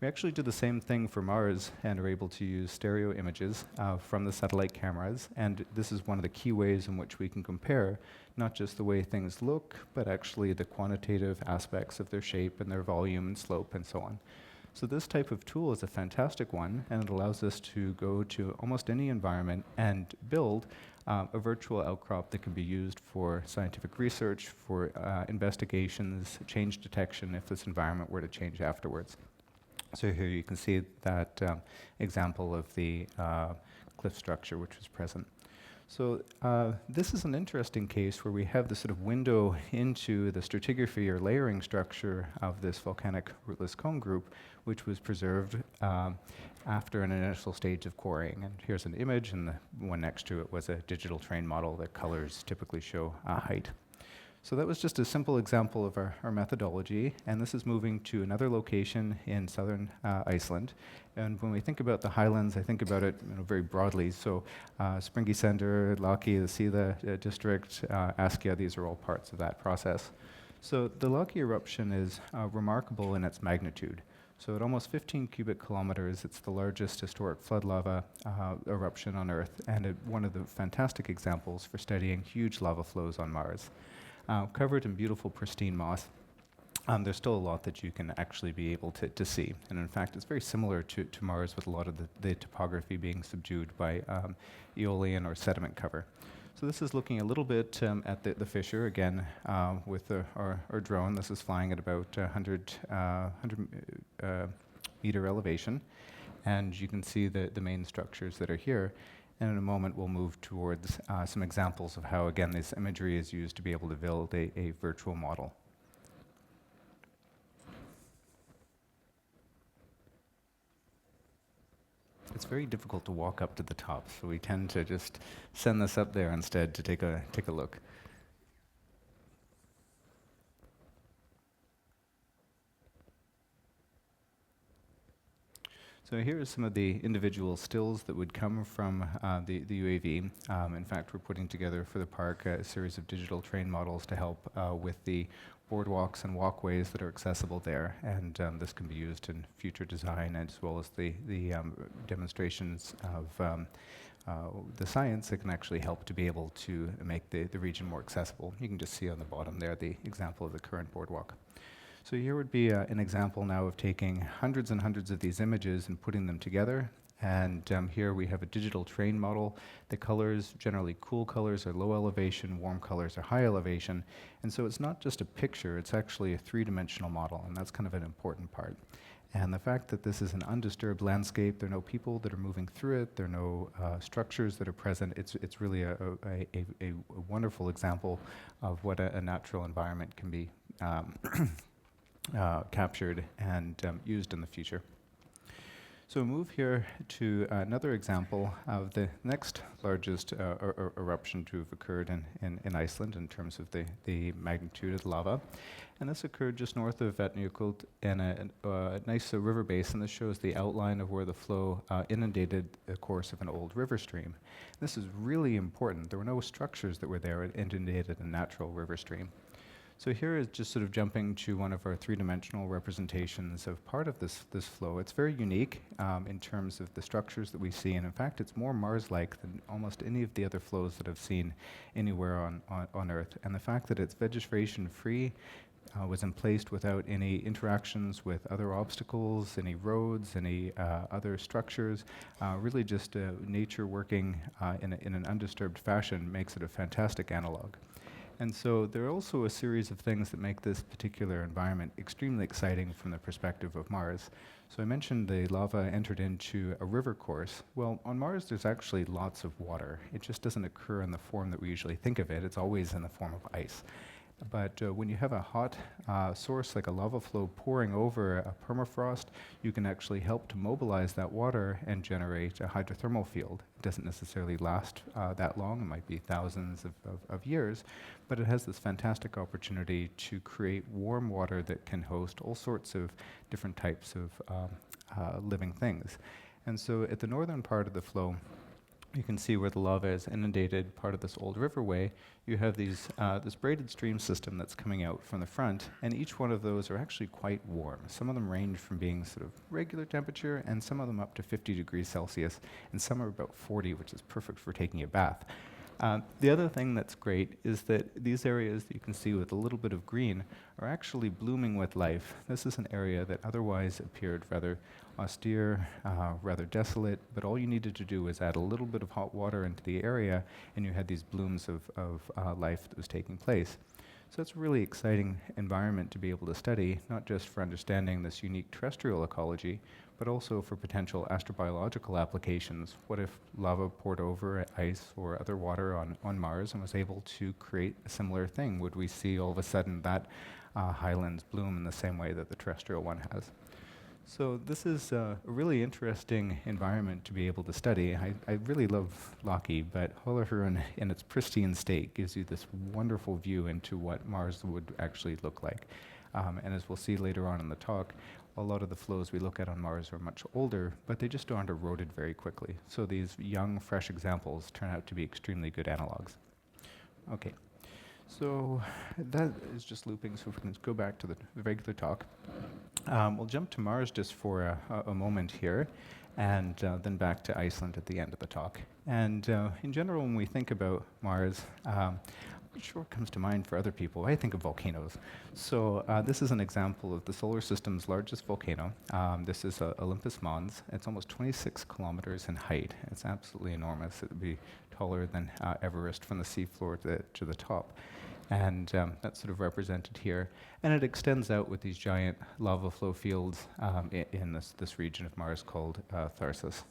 We actually do the same thing for Mars and are able to use stereo images from the satellite cameras. And this is one of the key ways in which we can compare not just the way things look, but actually the quantitative aspects of their shape and their volume and slope and so on. So this type of tool is a fantastic one, and it allows us to go to almost any environment and build a virtual outcrop that can be used for scientific research, for investigations, change detection if this environment were to change afterwards. So here you can see that example of the cliff structure which was present. So this is an interesting case where we have the sort of window into the stratigraphy or layering structure of this volcanic rootless cone group, which was preserved after an initial stage of quarrying. And here's an image, and the one next to it was a digital train model. The colors typically show height. So that was just a simple example of our methodology, and this is moving to another location in southern Iceland. And when we think about the highlands, I think about it very broadly. So Sprengisender, Laki, the Sida district, Askja, these are all parts of that process. So the Laki eruption is remarkable in its magnitude. So at almost 15 cubic kilometers, it's the largest historic flood lava eruption on Earth, and one of the fantastic examples for studying huge lava flows on Mars. Covered in beautiful, pristine moss. There's still a lot that you can actually be able to see. And in fact, it's very similar to Mars with a lot of the topography being subdued by aeolian or sediment cover. So this is looking a little bit at the fissure, again, with our drone. This is flying at about 100 meter elevation. And you can see the main structures that are here. And in a moment, we'll move towards some examples of how, again, this imagery is used to be able to build a virtual model. It's very difficult to walk up to the top, so we tend to just send this up there instead to take a look. So here are some of the individual stills that would come from the UAV. In fact, we're putting together for the park a series of digital train models to help with the boardwalks and walkways that are accessible there, and this can be used in future design as well as the demonstrations of the science that can actually help to be able to make the region more accessible. You can just see on the bottom there the example of the current boardwalk. So here would be an example now of taking hundreds and hundreds of these images and putting them together. And here we have a digital train model. The colors, generally cool colors are low elevation, warm colors are high elevation. And so it's not just a picture, it's actually a three-dimensional model, and that's kind of an important part. And the fact that this is an undisturbed landscape, there are no people that are moving through it, there are no structures that are present, it's really a wonderful example of what a natural environment can be captured and used in the future. So move here to another example of the next largest eruption to have occurred in Iceland in terms of the magnitude of the lava. And this occurred just north of Vatnajökull in a nice river basin. This shows the outline of where the flow inundated the course of an old river stream. This is really important. There were no structures that were there. It inundated a natural river stream. So here is just sort of jumping to one of our three-dimensional representations of part of this flow. It's very unique in terms of the structures that we see, and in fact it's more Mars-like than almost any of the other flows that I've seen anywhere on Earth. And the fact that it's vegetation-free was in place without any interactions with other obstacles, any roads, any other structures, really just nature working in an undisturbed fashion makes it a fantastic analog. And so there are also a series of things that make this particular environment extremely exciting from the perspective of Mars. So I mentioned the lava entered into a river course. Well, on Mars there's actually lots of water. It just doesn't occur in the form that we usually think of it. It's always in the form of ice. But when you have a hot source like a lava flow pouring over a permafrost, you can actually help to mobilize that water and generate a hydrothermal field. It doesn't necessarily last that long. It might be thousands of years, but it has this fantastic opportunity to create warm water that can host all sorts of different types of living things. And so at the northern part of the flow, you can see where the lava is inundated part of this old riverway. You have these, this braided stream system that's coming out from the front, and each one of those are actually quite warm. Some of them range from being sort of regular temperature, and some of them up to 50 degrees Celsius, and some are about 40, which is perfect for taking a bath. The other thing that's great is that these areas that you can see with a little bit of green are actually blooming with life. This is an area that otherwise appeared rather austere, rather desolate, but all you needed to do was add a little bit of hot water into the area and you had these blooms of life that was taking place. So it's a really exciting environment to be able to study, not just for understanding this unique terrestrial ecology, but also for potential astrobiological applications. What if lava poured over ice or other water on Mars and was able to create a similar thing? Would we see all of a sudden that highlands bloom in the same way that the terrestrial one has? So this is a really interesting environment to be able to study. I really love Loki, but Holuhraun in its pristine state gives you this wonderful view into what Mars would actually look like. And as we'll see later on in the talk, a lot of the flows we look at on Mars are much older, but they just aren't eroded very quickly. So these young, fresh examples turn out to be extremely good analogs. Okay, so that is just looping, so if we can go back to the regular talk. We'll jump to Mars just for a moment here, and then back to Iceland at the end of the talk. And in general, when we think about Mars, I'm sure what comes to mind for other people, I think of volcanoes. So this is an example of the solar system's largest volcano. This is Olympus Mons. It's almost 26 kilometers in height. It's absolutely enormous. It would be taller than Everest from the seafloor to the top. And that's sort of represented here. And it extends out with these giant lava flow fields in this region of Mars called Tharsis.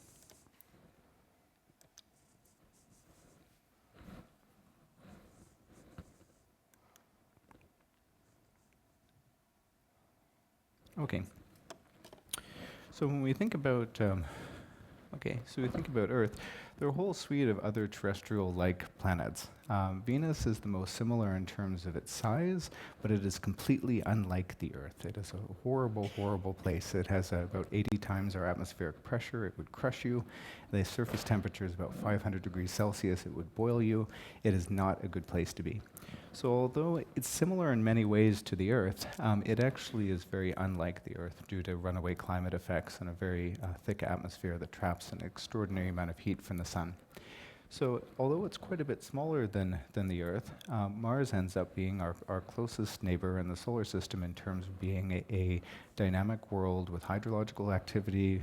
Okay. So when we think about Earth, There are a whole suite of other terrestrial-like planets. Venus is the most similar in terms of its size, but it is completely unlike the Earth. It is a horrible, horrible place. It has about 80 times our atmospheric pressure. It would crush you. The surface temperature is about 500 degrees Celsius. It would boil you. It is not a good place to be. So although it's similar in many ways to the Earth, it actually is very unlike the Earth due to runaway climate effects and a very thick atmosphere that traps an extraordinary amount of heat from the sun. So although it's quite a bit smaller than the Earth, Mars ends up being our closest neighbor in the solar system in terms of being a dynamic world with hydrological activity,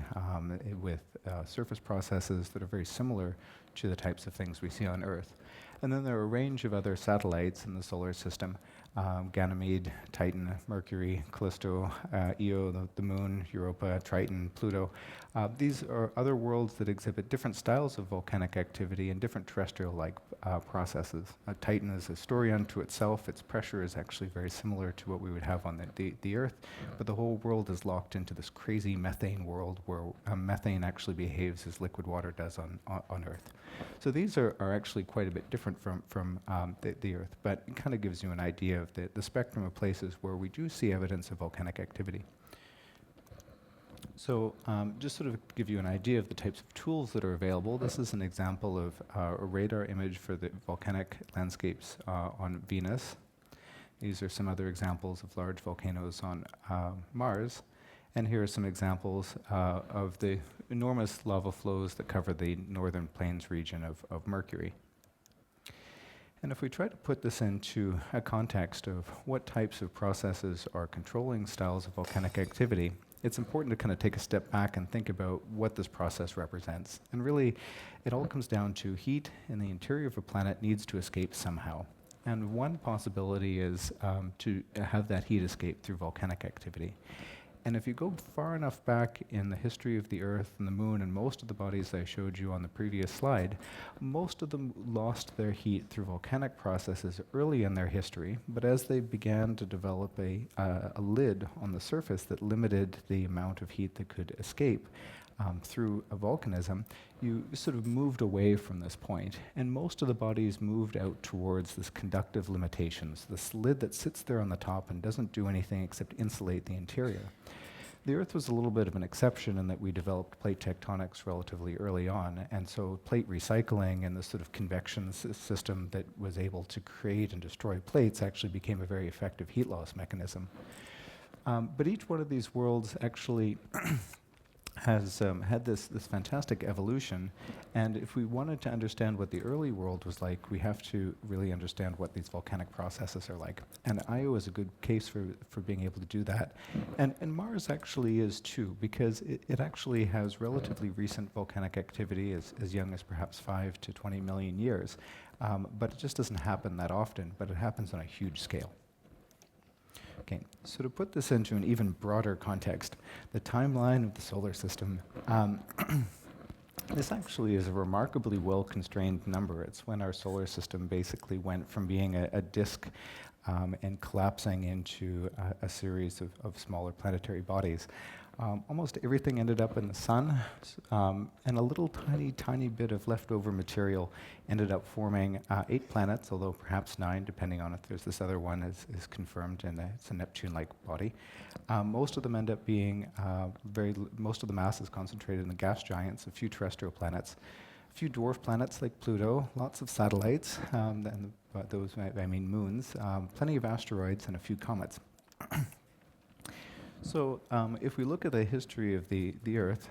with surface processes that are very similar to the types of things we see on Earth. And then there are a range of other satellites in the solar system, Ganymede, Titan, Mercury, Callisto, Io, the Moon, Europa, Triton, Pluto. These are other worlds that exhibit different styles of volcanic activity and different terrestrial-like processes. Titan is a story unto itself. Its pressure is actually very similar to what we would have on the Earth, but the whole world is locked into this crazy methane world where methane actually behaves as liquid water does on Earth. So these are actually quite a bit different from the Earth, but it kind of gives you an idea of the spectrum of places where we do see evidence of volcanic activity. So just sort of give you an idea of the types of tools that are available. This is an example of a radar image for the volcanic landscapes on Venus. These are some other examples of large volcanoes on Mars. And here are some examples of the enormous lava flows that cover the northern plains region of Mercury. And if we try to put this into a context of what types of processes are controlling styles of volcanic activity, it's important to kind of take a step back and think about what this process represents. And really, it all comes down to heat in the interior of a planet needs to escape somehow. And one possibility is to have that heat escape through volcanic activity. And if you go far enough back in the history of the Earth and the Moon and most of the bodies I showed you on the previous slide, most of them lost their heat through volcanic processes early in their history, but as they began to develop a lid on the surface that limited the amount of heat that could escape through a volcanism, you sort of moved away from this point. And most of the bodies moved out towards this conductive limitations, this lid that sits there on the top and doesn't do anything except insulate the interior. The Earth was a little bit of an exception in that we developed plate tectonics relatively early on, and so plate recycling and this sort of convection system that was able to create and destroy plates actually became a very effective heat loss mechanism. But each one of these worlds actually has had this fantastic evolution, and if we wanted to understand what the early world was like, we have to really understand what these volcanic processes are like. And Io is a good case for being able to do that. And Mars actually is too, because it actually has relatively recent volcanic activity, as young as perhaps 5 to 20 million years, but it just doesn't happen that often, but it happens on a huge scale. Okay, so to put this into an even broader context, the timeline of the solar system, this actually is a remarkably well-constrained number. It's when our solar system basically went from being a disk and collapsing into a series of smaller planetary bodies. Almost everything ended up in the sun, and a little tiny bit of leftover material ended up forming 8 planets, although perhaps 9, depending on if there's this other one is confirmed, and it's a Neptune-like body. Most of them end up being most of the mass is concentrated in the gas giants, a few terrestrial planets, a few dwarf planets like Pluto, lots of satellites, and those I mean moons, plenty of asteroids, and a few comets. So if we look at the history of the Earth,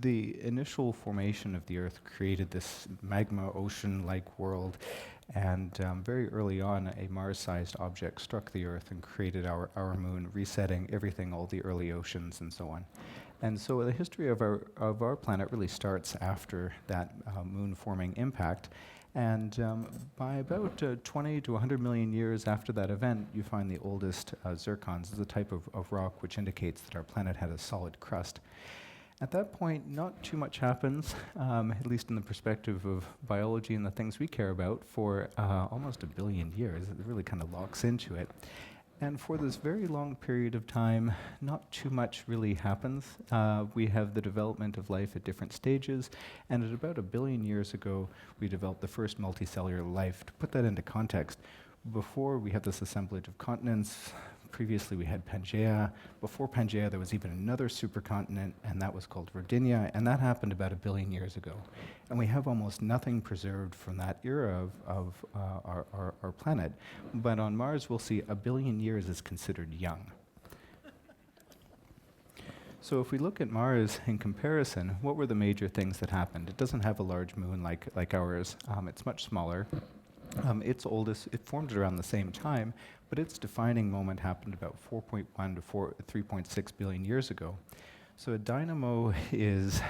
the initial formation of the Earth created this magma ocean-like world, and very early on a Mars-sized object struck the Earth and created our moon, resetting everything, all the early oceans and so on. And so the history of our planet really starts after that moon-forming impact. And by about 20 to 100 million years after that event, you find the oldest zircons. It's a type of rock which indicates that our planet had a solid crust. At that point, not too much happens, at least in the perspective of biology and the things we care about, for almost 1 billion years. It really kind of locks into it. And for this very long period of time, not too much really happens. We have the development of life at different stages, and at about 1 billion years ago, we developed the first multicellular life. To put that into context, before we had this assemblage of continents, previously we had Pangaea. Before Pangaea, there was even another supercontinent, and that was called Rodinia, and that happened about 1 billion years ago. And we have almost nothing preserved from that era of our planet. But on Mars, we'll see 1 billion years is considered young. So if we look at Mars in comparison, what were the major things that happened? It doesn't have a large moon like ours. It's much smaller. Its oldest, it formed around the same time, but its defining moment happened about 4.1 to 3.6 billion years ago. So a dynamo is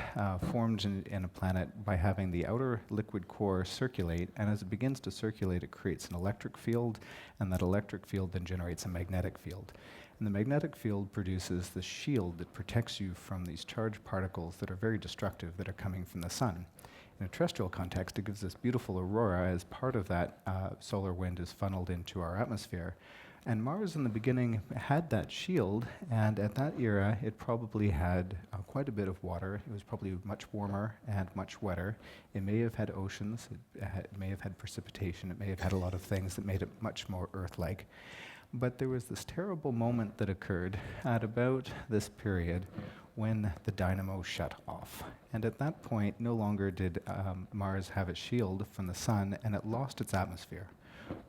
formed in a planet by having the outer liquid core circulate, and as it begins to circulate, it creates an electric field, and that electric field then generates a magnetic field. And the magnetic field produces the shield that protects you from these charged particles that are very destructive that are coming from the sun. In a terrestrial context, it gives this beautiful aurora as part of that solar wind is funneled into our atmosphere. And Mars in the beginning had that shield, and at that era, it probably had quite a bit of water. It was probably much warmer and much wetter. It may have had oceans, it may have had precipitation, it may have had a lot of things that made it much more Earth-like. But there was this terrible moment that occurred at about this period when the dynamo shut off. And at that point, no longer did Mars have its shield from the sun, and it lost its atmosphere.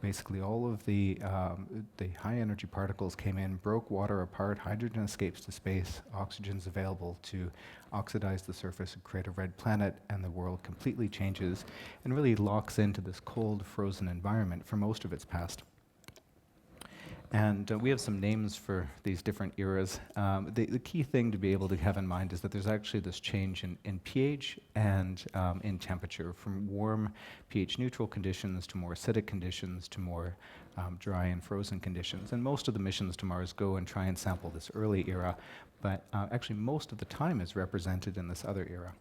Basically, all of the high-energy particles came in, broke water apart, hydrogen escapes to space, oxygen's available to oxidize the surface and create a red planet, and the world completely changes and really locks into this cold, frozen environment for most of its past. And we have some names for these different eras. The key thing to be able to have in mind is that there's actually this change in pH and in temperature, from warm pH neutral conditions to more acidic conditions to more dry and frozen conditions. And most of the missions to Mars go and try and sample this early era, but actually most of the time is represented in this other era.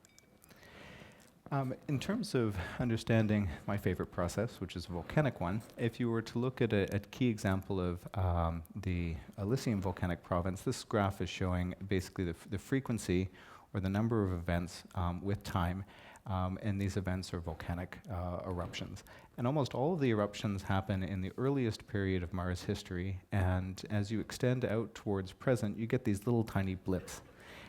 In terms of understanding my favorite process, which is a volcanic one, if you were to look at a key example of the Elysium volcanic province, this graph is showing basically the frequency or the number of events with time, and these events are volcanic eruptions. And almost all of the eruptions happen in the earliest period of Mars history, and as you extend out towards present, you get these little tiny blips.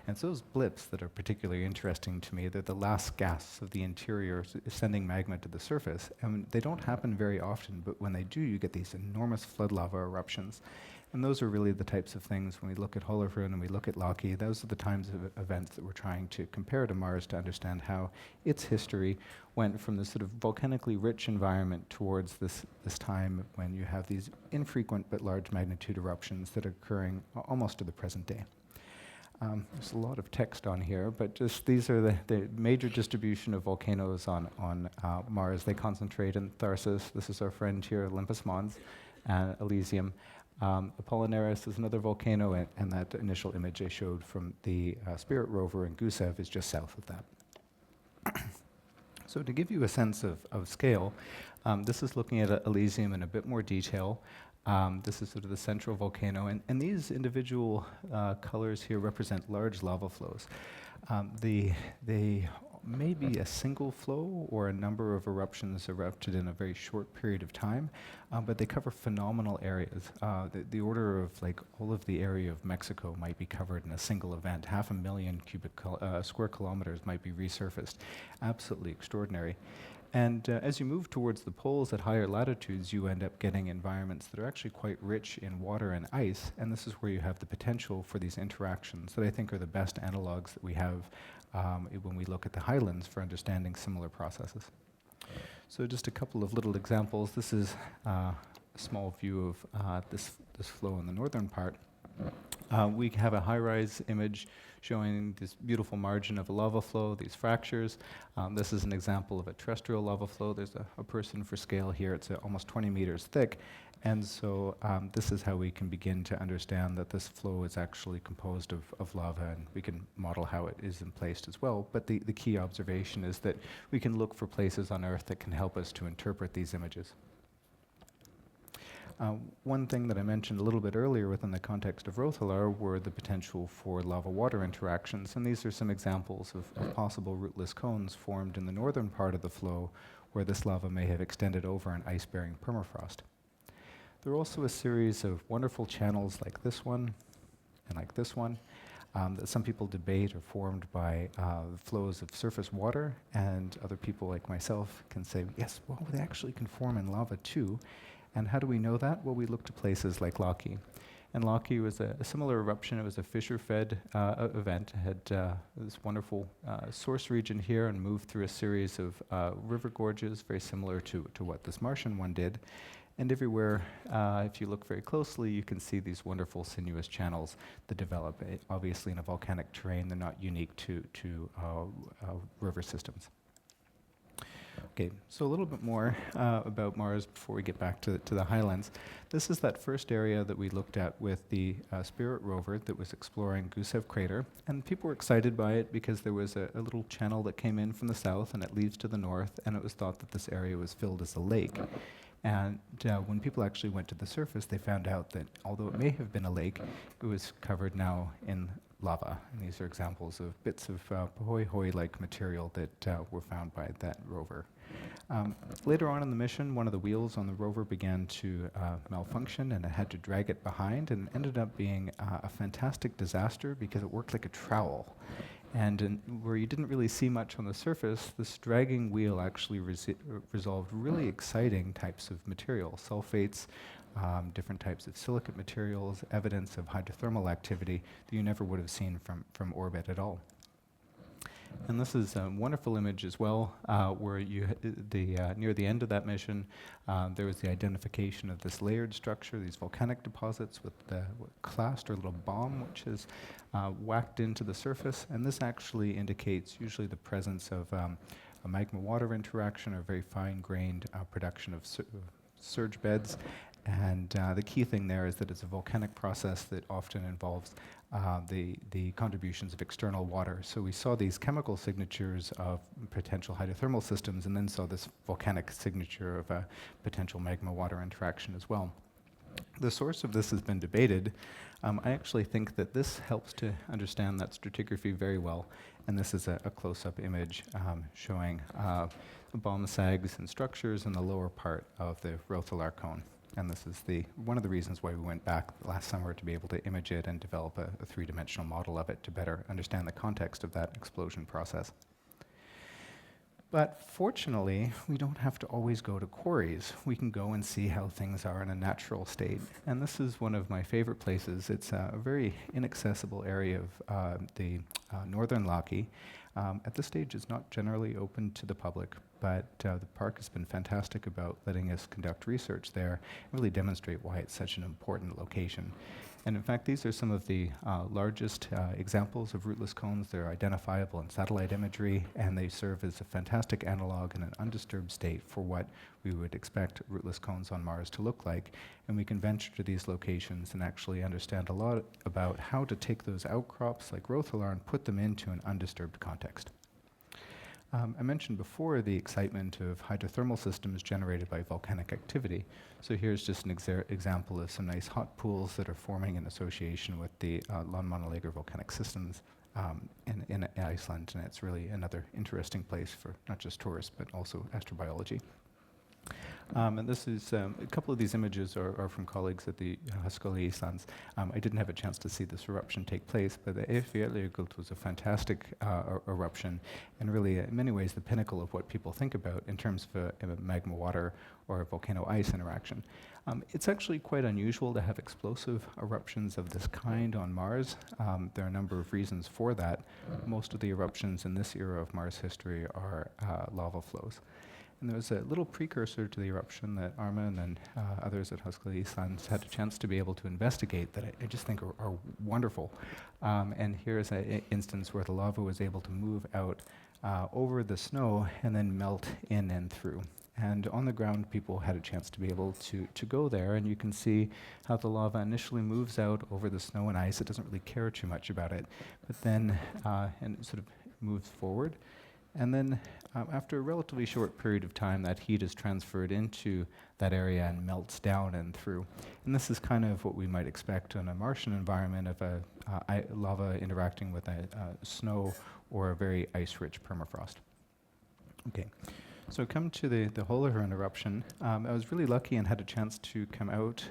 And it's those blips that are particularly interesting to me. They're the last gasps of the interior sending magma to the surface. And they don't happen very often, but when they do, you get these enormous flood lava eruptions. And those are really the types of things, when we look at Hollerbrunn and we look at Laki, those are the times of events that we're trying to compare to Mars to understand how its history went from this sort of volcanically rich environment towards this time when you have these infrequent but large magnitude eruptions that are occurring almost to the present day. There's a lot of text on here, but just these are the major distribution of volcanoes on Mars. They concentrate in Tharsis. This is our friend here, Olympus Mons, Elysium. Apollinaris is another volcano, and that initial image I showed from the Spirit rover in Gusev is just south of that. So to give you a sense of scale, this is looking at Elysium in a bit more detail. This is sort of the central volcano, and these individual colors here represent large lava flows. They may be a single flow or a number of eruptions erupted in a very short period of time, but they cover phenomenal areas. The order of like all of the area of Mexico might be covered in a single event. 500,000 square kilometers might be resurfaced. Absolutely extraordinary. And as you move towards the poles at higher latitudes, you end up getting environments that are actually quite rich in water and ice, and this is where you have the potential for these interactions that I think are the best analogs that we have when we look at the highlands for understanding similar processes. So just a couple of little examples. This is a small view of this flow in the northern part. We have a high-rise image showing this beautiful margin of a lava flow, these fractures. This is an example of a terrestrial lava flow. There's a person for scale here. It's almost 20 meters thick. And so this is how we can begin to understand that this flow is actually composed of lava, and we can model how it is placed as well. But the key observation is that we can look for places on Earth that can help us to interpret these images. One thing that I mentioned a little bit earlier within the context of Rothalar were the potential for lava-water interactions, and these are some examples of possible rootless cones formed in the northern part of the flow where this lava may have extended over an ice-bearing permafrost. There are also a series of wonderful channels like this one and like this one that some people debate are formed by flows of surface water, and other people like myself can say, yes, well, they actually can form in lava too. And how do we know that? Well, we look to places like Lochie. And Lochie was a similar eruption. It was a fissure-fed event. It had this wonderful source region here and moved through a series of river gorges, very similar to what this Martian one did. And everywhere, if you look very closely, you can see these wonderful sinuous channels that develop. Obviously, in a volcanic terrain, they're not unique to river systems. Okay, so a little bit more about Mars before we get back to the highlands. This is that first area that we looked at with the Spirit rover that was exploring Gusev Crater, and people were excited by it because there was a little channel that came in from the south and it leads to the north, and it was thought that this area was filled as a lake. And when people actually went to the surface, they found out that although it may have been a lake, it was covered now in lava. And these are examples of bits of pohoi-like material that were found by that rover. Later on in the mission, one of the wheels on the rover began to malfunction, and it had to drag it behind, and ended up being a fantastic disaster because it worked like a trowel. And where you didn't really see much on the surface, this dragging wheel actually resolved really exciting types of material, sulfates, different types of silicate materials, evidence of hydrothermal activity that you never would have seen from orbit at all. And this is a wonderful image as well, where near the end of that mission, there was the identification of this layered structure, these volcanic deposits with the clast or little bomb, which is whacked into the surface. And this actually indicates usually the presence of a magma-water interaction or very fine-grained production of surge beds. And the key thing there is that it's a volcanic process that often involves the contributions of external water. So we saw these chemical signatures of potential hydrothermal systems, and then saw this volcanic signature of a potential magma-water interaction as well. The source of this has been debated. I actually think that this helps to understand that stratigraphy very well, and this is a close-up image showing the bomb sags and structures in the lower part of the Rothalar cone. And this is one of the reasons why we went back last summer to be able to image it and develop a three-dimensional model of it to better understand the context of that explosion process. But fortunately, we don't have to always go to quarries. We can go and see how things are in a natural state. And this is one of my favorite places. It's a very inaccessible area of the northern Lochie. At this stage, it's not generally open to the public, but the park has been fantastic about letting us conduct research there and really demonstrate why it's such an important location. And in fact, these are some of the largest examples of rootless cones. They're identifiable in satellite imagery, and they serve as a fantastic analog in an undisturbed state for what we would expect rootless cones on Mars to look like. And we can venture to these locations and actually understand a lot about how to take those outcrops like Rothalar and put them into an undisturbed context. I mentioned before the excitement of hydrothermal systems generated by volcanic activity. So here's just an example of some nice hot pools that are forming in association with the Landmannalaugar volcanic systems in Iceland, and it's really another interesting place for not just tourists but also astrobiology. And this is, a couple of these images are from colleagues at the Háskóli Íslands. I didn't have a chance to see this eruption take place, but the Eyjafjallajökull was a fantastic eruption, and really, in many ways, the pinnacle of what people think about in terms of a magma water or a volcano ice interaction. It's actually quite unusual to have explosive eruptions of this kind on Mars. There are a number of reasons for that. Most of the eruptions in this era of Mars history are lava flows. And there was a little precursor to the eruption that Arma and then others at Háskóli Íslands had a chance to be able to investigate that I just think are wonderful. And here is an instance where the lava was able to move out over the snow and then melt in and through. And on the ground, people had a chance to be able to go there, and you can see how the lava initially moves out over the snow and ice. It doesn't really care too much about it, but then and it sort of moves forward. And then after a relatively short period of time, that heat is transferred into that area and melts down and through. And this is kind of what we might expect in a Martian environment of a lava interacting with snow or a very ice-rich permafrost. Okay, so come to the Holohernes eruption. I was really lucky and had a chance to come out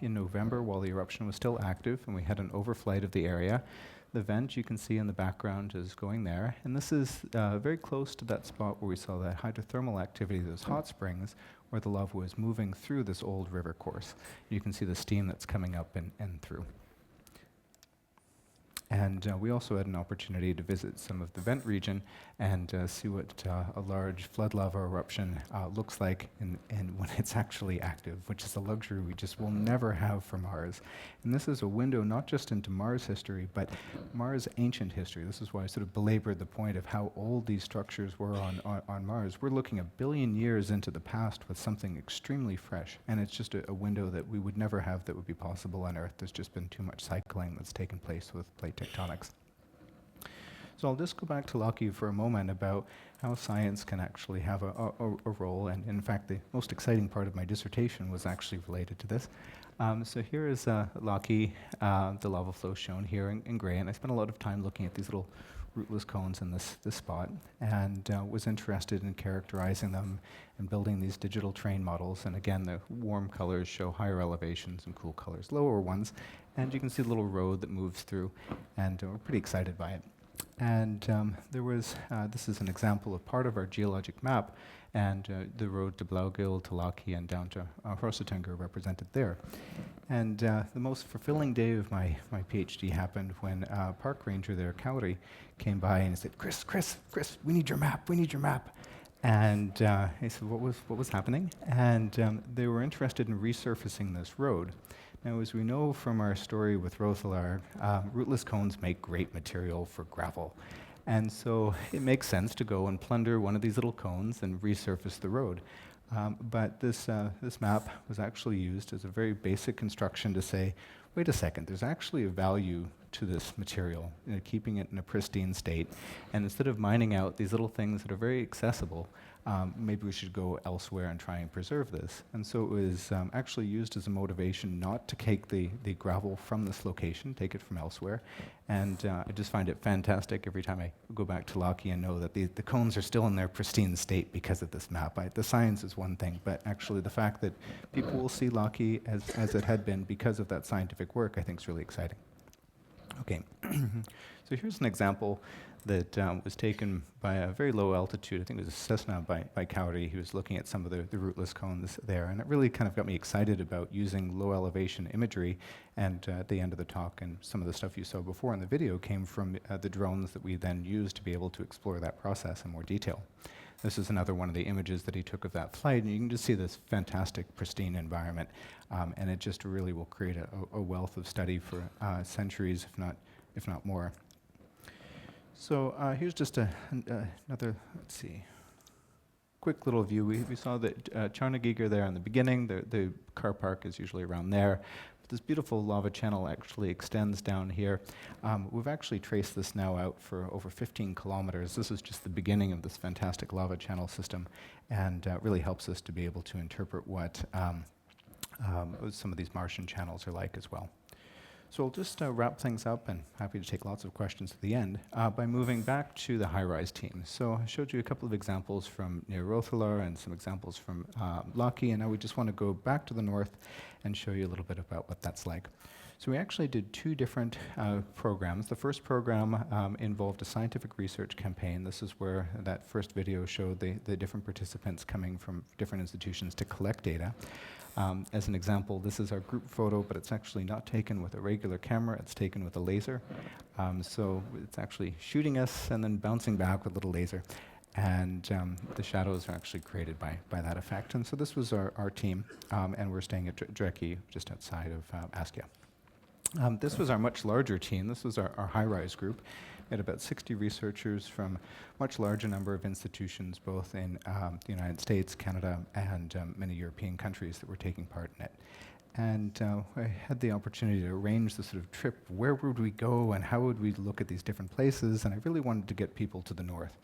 in November while the eruption was still active, and we had an overflight of the area. The vent you can see in the background is going there, and this is very close to that spot where we saw that hydrothermal activity, those hot springs, where the lava was moving through this old river course. You can see the steam that's coming up and through. And we also had an opportunity to visit some of the vent region and see what a large flood lava eruption looks like when it's actually active, which is a luxury we just will never have for Mars. And this is a window not just into Mars history, but Mars ancient history. This is why I sort of belabored the point of how old these structures were on Mars. We're looking 1 billion years into the past with something extremely fresh, and it's just a window that we would never have that would be possible on Earth. There's just been too much cycling that's taken place with plate tectonics. So I'll just go back to Lockie for a moment about how science can actually have a role, and in fact the most exciting part of my dissertation was actually related to this. So here is Lockie, the lava flow shown here in gray, and I spent a lot of time looking at these little rootless cones in this spot, and was interested in characterizing them and building these digital terrain models. And again, the warm colors show higher elevations and cool colors, lower ones. And you can see the little road that moves through, and we're pretty excited by it. And there was, this is an example of part of our geologic map, and the road to Blaugil, to Lockie, and down to Hrossatungur represented there. And the most fulfilling day of my PhD happened when a park ranger there, Cowrie, came by and said, Chris, we need your map, we need your map. And he said, what was happening? And they were interested in resurfacing this road. Now, as we know from our story with Rothalar, rootless cones make great material for gravel. And so it makes sense to go and plunder one of these little cones and resurface the road. But this map was actually used as a very basic construction to say, wait a second, there's actually a value to this material, keeping it in a pristine state. And instead of mining out these little things that are very accessible, maybe we should go elsewhere and try and preserve this. And so it was actually used as a motivation not to take the gravel from this location, take it from elsewhere. And I just find it fantastic every time I go back to Lockie and know that the cones are still in their pristine state because of this map. The science is one thing, but actually the fact that people will see Lockie as it had been because of that scientific work, I think is really exciting. Okay, so here's an example that was taken by a very low altitude. I think it was a Cessna by Cowrie. He was looking at some of the rootless cones there, and it really kind of got me excited about using low elevation imagery. And at the end of the talk, and some of the stuff you saw before in the video came from the drones that we then used to be able to explore that process in more detail. This is another one of the images that he took of that flight, and you can just see this fantastic, pristine environment, and it just really will create a wealth of study for centuries, if not more. So here's just another, let's see, quick little view. We saw that Charnagiga there in the beginning. The car park is usually around there. This beautiful lava channel actually extends down here. We've actually traced this now out for over 15 kilometers. This is just the beginning of this fantastic lava channel system, and really helps us to be able to interpret what some of these Martian channels are like as well. So I'll just wrap things up, and happy to take lots of questions at the end, by moving back to the high-rise team. So I showed you a couple of examples from near Rothalar and some examples from Lockie, and now we just want to go back to the north and show you a little bit about what that's like. So we actually did 2 different programs. The first program involved a scientific research campaign. This is where that first video showed the different participants coming from different institutions to collect data. As an example, this is our group photo, but it's actually not taken with a regular camera, it's taken with a laser. So it's actually shooting us and then bouncing back with a little laser. And the shadows are actually created by that effect. And so this was our team, and we're staying at Dreki, just outside of Askia. This was our much larger team. This was our high-rise group. We had about 60 researchers from a much larger number of institutions, both in the United States, Canada, and many European countries that were taking part in it. And I had the opportunity to arrange the sort of trip. Where would we go, and how would we look at these different places? And I really wanted to get people to the north.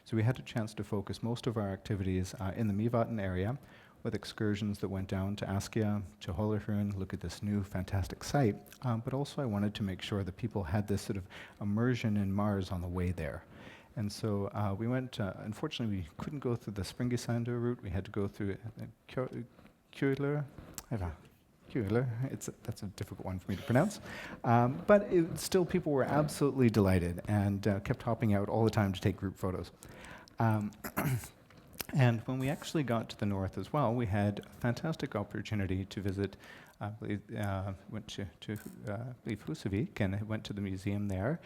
So we had a chance to focus most of our activities in the Mývatn area, with excursions that went down to Askja, to Holyhrun, look at this new fantastic site. But also I wanted to make sure that people had this sort of immersion in Mars on the way there. And so we went, unfortunately we couldn't go through the Sprengisandur route, we had to go through Kjøler. That's a difficult one for me to pronounce. But still people were absolutely delighted and kept hopping out all the time to take group photos. And when we actually got to the north as well, we had a fantastic opportunity to visit, went to Husavik and went to the museum there.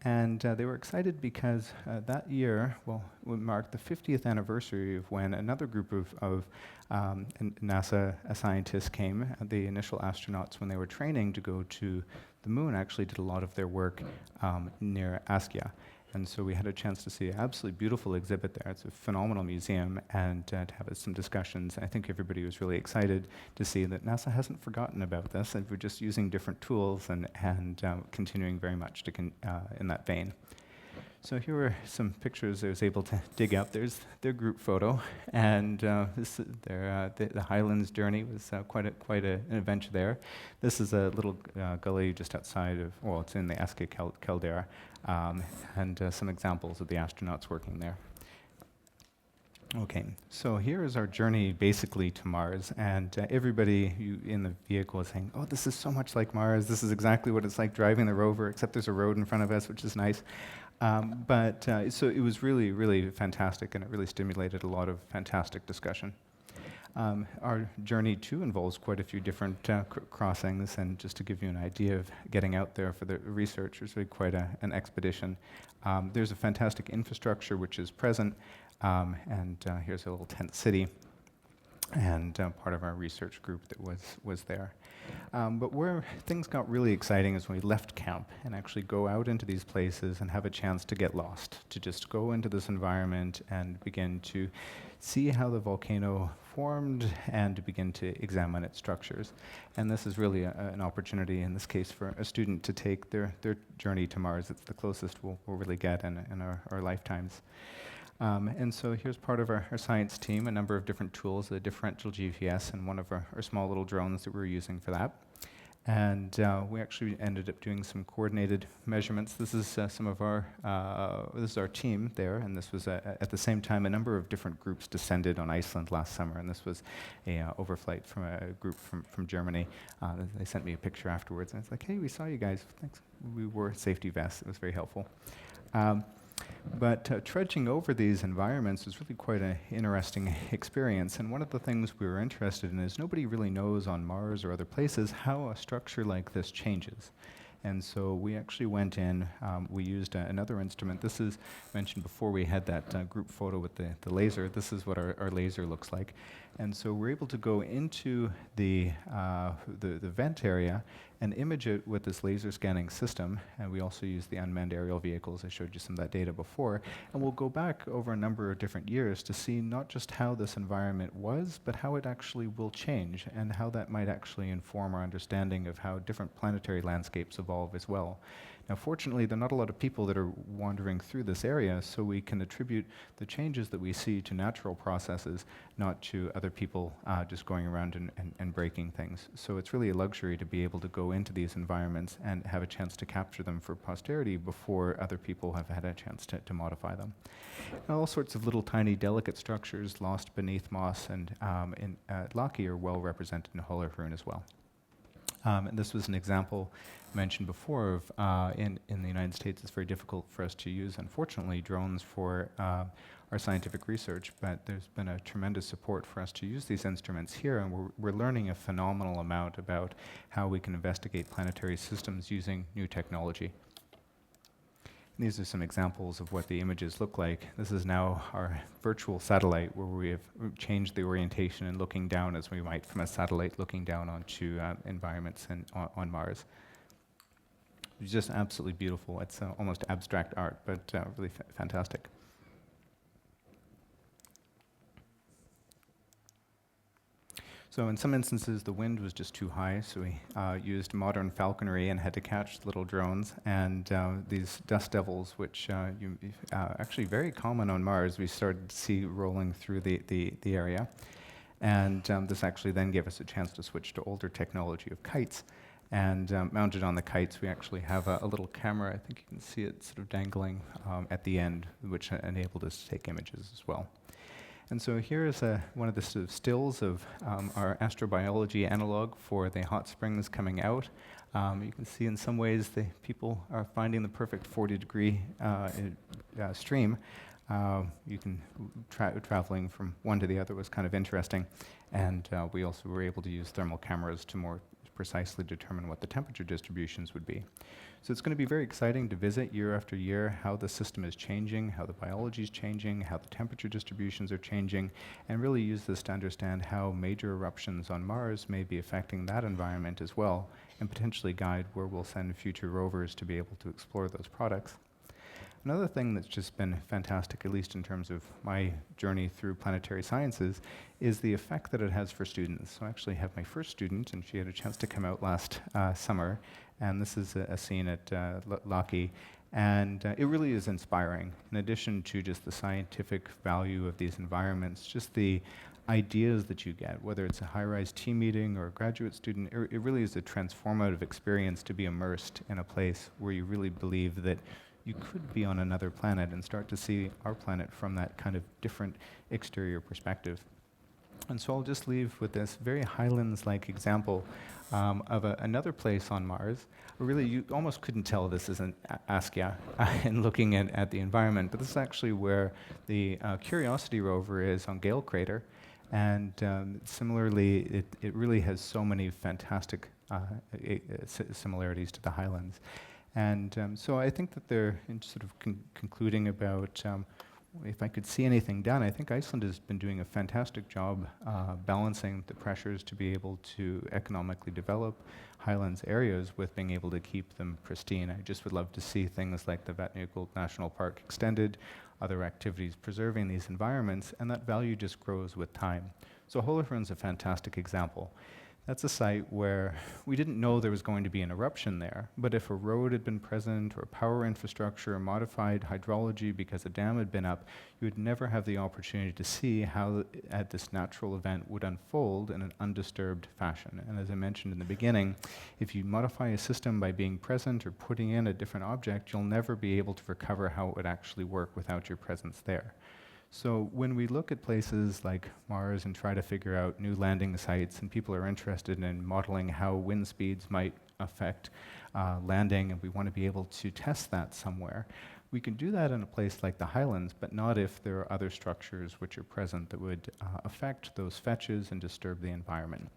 And they were excited because that year, we marked the 50th anniversary of when another group of NASA scientists came. The initial astronauts, when they were training to go to the moon, actually did a lot of their work near Askja. And so we had a chance to see an absolutely beautiful exhibit there. It's a phenomenal museum, and to have some discussions. I think everybody was really excited to see that NASA hasn't forgotten about this, and we're just using different tools and continuing very much to in that vein. So here are some pictures I was able to dig up. There's their group photo, and the Highlands journey was quite an adventure there. This is a little gully just outside of, well, it's in the Askja caldera, and some examples of the astronauts working there. Okay, so here is our journey basically to Mars, and everybody in the vehicle is saying, oh, this is so much like Mars, this is exactly what it's like driving the rover, except there's a road in front of us, which is nice. So it was really, really fantastic, and it really stimulated a lot of fantastic discussion. Our journey too involves quite a few different crossings, and just to give you an idea of getting out there for the research, it's really quite an expedition. There's a fantastic infrastructure which is present, and here's a little tent city, and part of our research group that was there. But where things got really exciting is when we left camp and actually go out into these places and have a chance to get lost, to just go into this environment and begin to see how the volcano formed and to begin to examine its structures. And this is really an opportunity, in this case, for a student to take their journey to Mars. It's the closest we'll really get in our lifetimes. And so here's part of our science team, a number of different tools, a differential GPS, and one of our small little drones that we were using for that. And we actually ended up doing some coordinated measurements. This is some of our, this is our team there, and this was at the same time a number of different groups descended on Iceland last summer, and this was a overflight from a group from Germany. They sent me a picture afterwards, and it's like, hey, we saw you guys, thanks. We wore safety vests, it was very helpful. But trudging over these environments was really quite an interesting experience. And one of the things we were interested in is nobody really knows on Mars or other places how a structure like this changes. And so we actually went in, we used another instrument. This is mentioned before, we had that group photo with the laser. This is what our laser looks like. And so we're able to go into the vent area and image it with this laser scanning system. And we also use the unmanned aerial vehicles. I showed you some of that data before. And we'll go back over a number of different years to see not just how this environment was, but how it actually will change and how that might actually inform our understanding of how different planetary landscapes evolve as well. Now, fortunately, there are not a lot of people that are wandering through this area, so we can attribute the changes that we see to natural processes, not to other people just going around and breaking things. So it's really a luxury to be able to go into these environments and have a chance to capture them for posterity before other people have had a chance to modify them. And all sorts of little tiny delicate structures lost beneath moss and in Laki are well represented in Holyhrun as well. And this was an example mentioned before of in the United States, it's very difficult for us to use, unfortunately, drones for our scientific research, but there's been a tremendous support for us to use these instruments here, and we're learning a phenomenal amount about how we can investigate planetary systems using new technology. And these are some examples of what the images look like. This is now our virtual satellite, where we have changed the orientation and looking down as we might from a satellite looking down onto environments on Mars. It's just absolutely beautiful. It's almost abstract art, but really fantastic. So in some instances, the wind was just too high, so we used modern falconry and had to catch little drones. And these dust devils, which actually very common on Mars, we started to see rolling through the area. And this actually then gave us a chance to switch to older technology of kites. And mounted on the kites, we actually have a little camera. I think you can see it sort of dangling at the end, which enabled us to take images as well. And so here is one of the sort of stills of our astrobiology analog for the hot springs coming out. You can see in some ways the people are finding the perfect 40-degree stream. You can traveling from one to the other was kind of interesting. And we also were able to use thermal cameras to more precisely determine what the temperature distributions would be. So it's going to be very exciting to visit year after year how the system is changing, how the biology is changing, how the temperature distributions are changing, and really use this to understand how major eruptions on Mars may be affecting that environment as well, and potentially guide where we'll send future rovers to be able to explore those products. Another thing that's just been fantastic, at least in terms of my journey through planetary sciences, is the effect that it has for students. So I actually have my first student, and she had a chance to come out last summer, and this is a scene at Lockheed, and it really is inspiring. In addition to just the scientific value of these environments, just the ideas that you get, whether it's a high-rise team meeting or a graduate student, it really is a transformative experience to be immersed in a place where you really believe that you could be on another planet and start to see our planet from that kind of different exterior perspective. And so I'll just leave with this very Highlands-like example of another place on Mars. Really, you almost couldn't tell this is an Askia in looking at the environment, but this is actually where the Curiosity rover is on Gale Crater. And similarly, it really has so many fantastic similarities to the Highlands. And so I think that they're sort of concluding about if I could see anything done. I think Iceland has been doing a fantastic job balancing the pressures to be able to economically develop highlands areas with being able to keep them pristine. I just would love to see things like the Vatnajökull National Park extended, other activities preserving these environments, and that value just grows with time. So Hólafjörður's a fantastic example. That's a site where we didn't know there was going to be an eruption there, but if a road had been present or power infrastructure or modified hydrology because a dam had been up, you would never have the opportunity to see how this natural event would unfold in an undisturbed fashion. And as I mentioned in the beginning, if you modify a system by being present or putting in a different object, you'll never be able to recover how it would actually work without your presence there. So when we look at places like Mars and try to figure out new landing sites, and people are interested in modeling how wind speeds might affect landing, and we want to be able to test that somewhere, we can do that in a place like the Highlands, but not if there are other structures which are present that would affect those fetches and disturb the environment.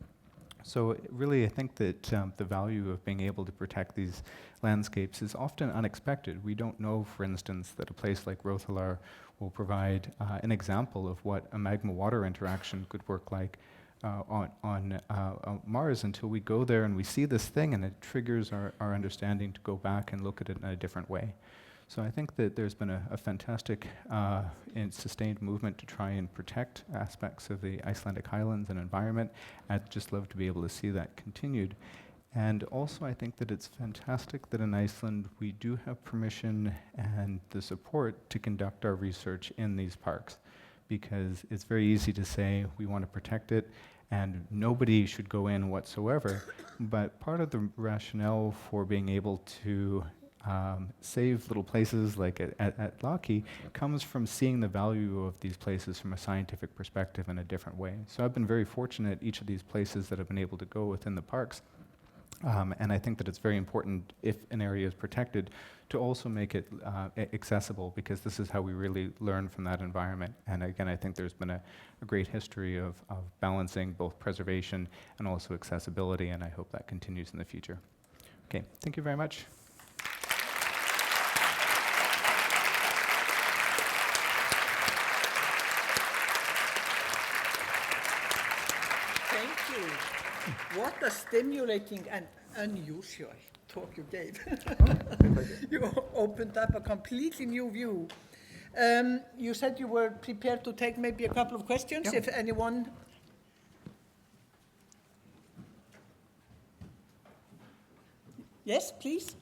So really, I think that the value of being able to protect these landscapes is often unexpected. We don't know, for instance, that a place like Rothalar will provide an example of what a magma-water interaction could work like on Mars until we go there and we see this thing, and it triggers our understanding to go back and look at it in a different way. So I think that there's been a fantastic and sustained movement to try and protect aspects of the Icelandic highlands and environment. I'd just love to be able to see that continued. And also I think that it's fantastic that in Iceland we do have permission and the support to conduct our research in these parks, because it's very easy to say we want to protect it and nobody should go in whatsoever. But part of the rationale for being able to save little places like at Lockheed comes from seeing the value of these places from a scientific perspective in a different way. So I've been very fortunate each of these places that I've been able to go within the parks. And I think that it's very important, if an area is protected, to also make it accessible, because this is how we really learn from that environment. And again, I think there's been a great history of balancing both preservation and also accessibility, and I hope that continues in the future. Okay, thank you very much. What a stimulating and unusual talk you gave. You opened up a completely new view. You said you were prepared to take maybe a couple of questions, if anyone. Yes, please.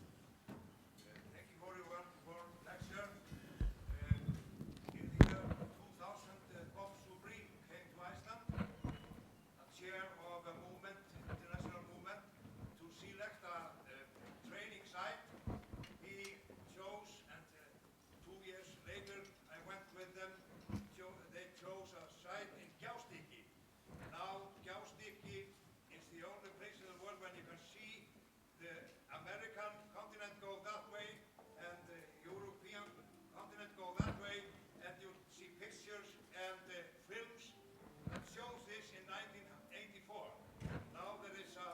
Thank you for your wonderful lecture. In the year 2000, Bob Subri came to Iceland, a chair of a movement, international movement, to select a training site. He chose, and 2 years later I went with them. They chose a site in Gjástykki. Now Gjástykki is the only place in the world when you can see the American continent go that way and the European continent go that way, and you see pictures and films that shows this in 1984. Now there is a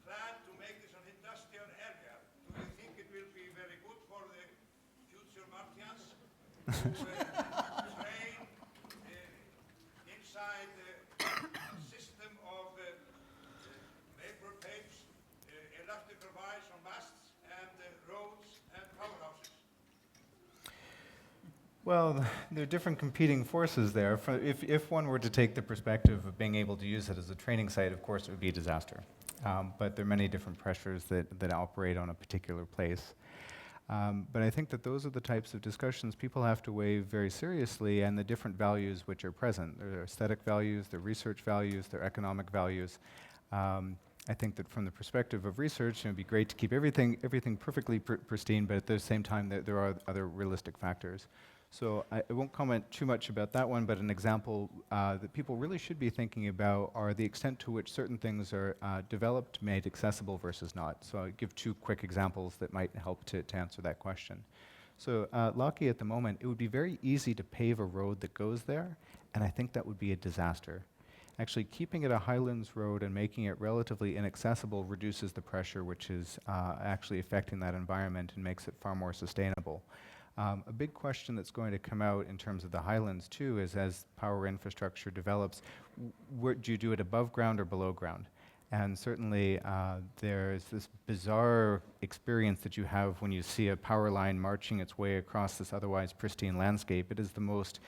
plan to make this an industrial area. Do you think it will be very good for the future Martians to train inside a system of vapor tapes, electrical wires on masts and roads and powerhouses? Well, there are different competing forces there. If one were to take the perspective of being able to use it as a training site, of course it would be a disaster. But there are many different pressures that operate on a particular place. But I think that those are the types of discussions people have to weigh very seriously, and the different values which are present. There are aesthetic values, there are research values, there are economic values. I think that from the perspective of research, it would be great to keep everything perfectly pristine, but at the same time there are other realistic factors. So I won't comment too much about that one, but an example that people really should be thinking about are the extent to which certain things are developed, made accessible versus not. So I'll give 2 quick examples that might help to answer that question. So Laki at the moment, it would be very easy to pave a road that goes there, and I think that would be a disaster. Actually, keeping it a highlands road and making it relatively inaccessible reduces the pressure which is actually affecting that environment and makes it far more sustainable. A big question that's going to come out in terms of the highlands too is, as power infrastructure develops, do you do it above ground or below ground? And certainly there's this bizarre experience that you have when you see a power line marching its way across this otherwise pristine landscape. It is the most,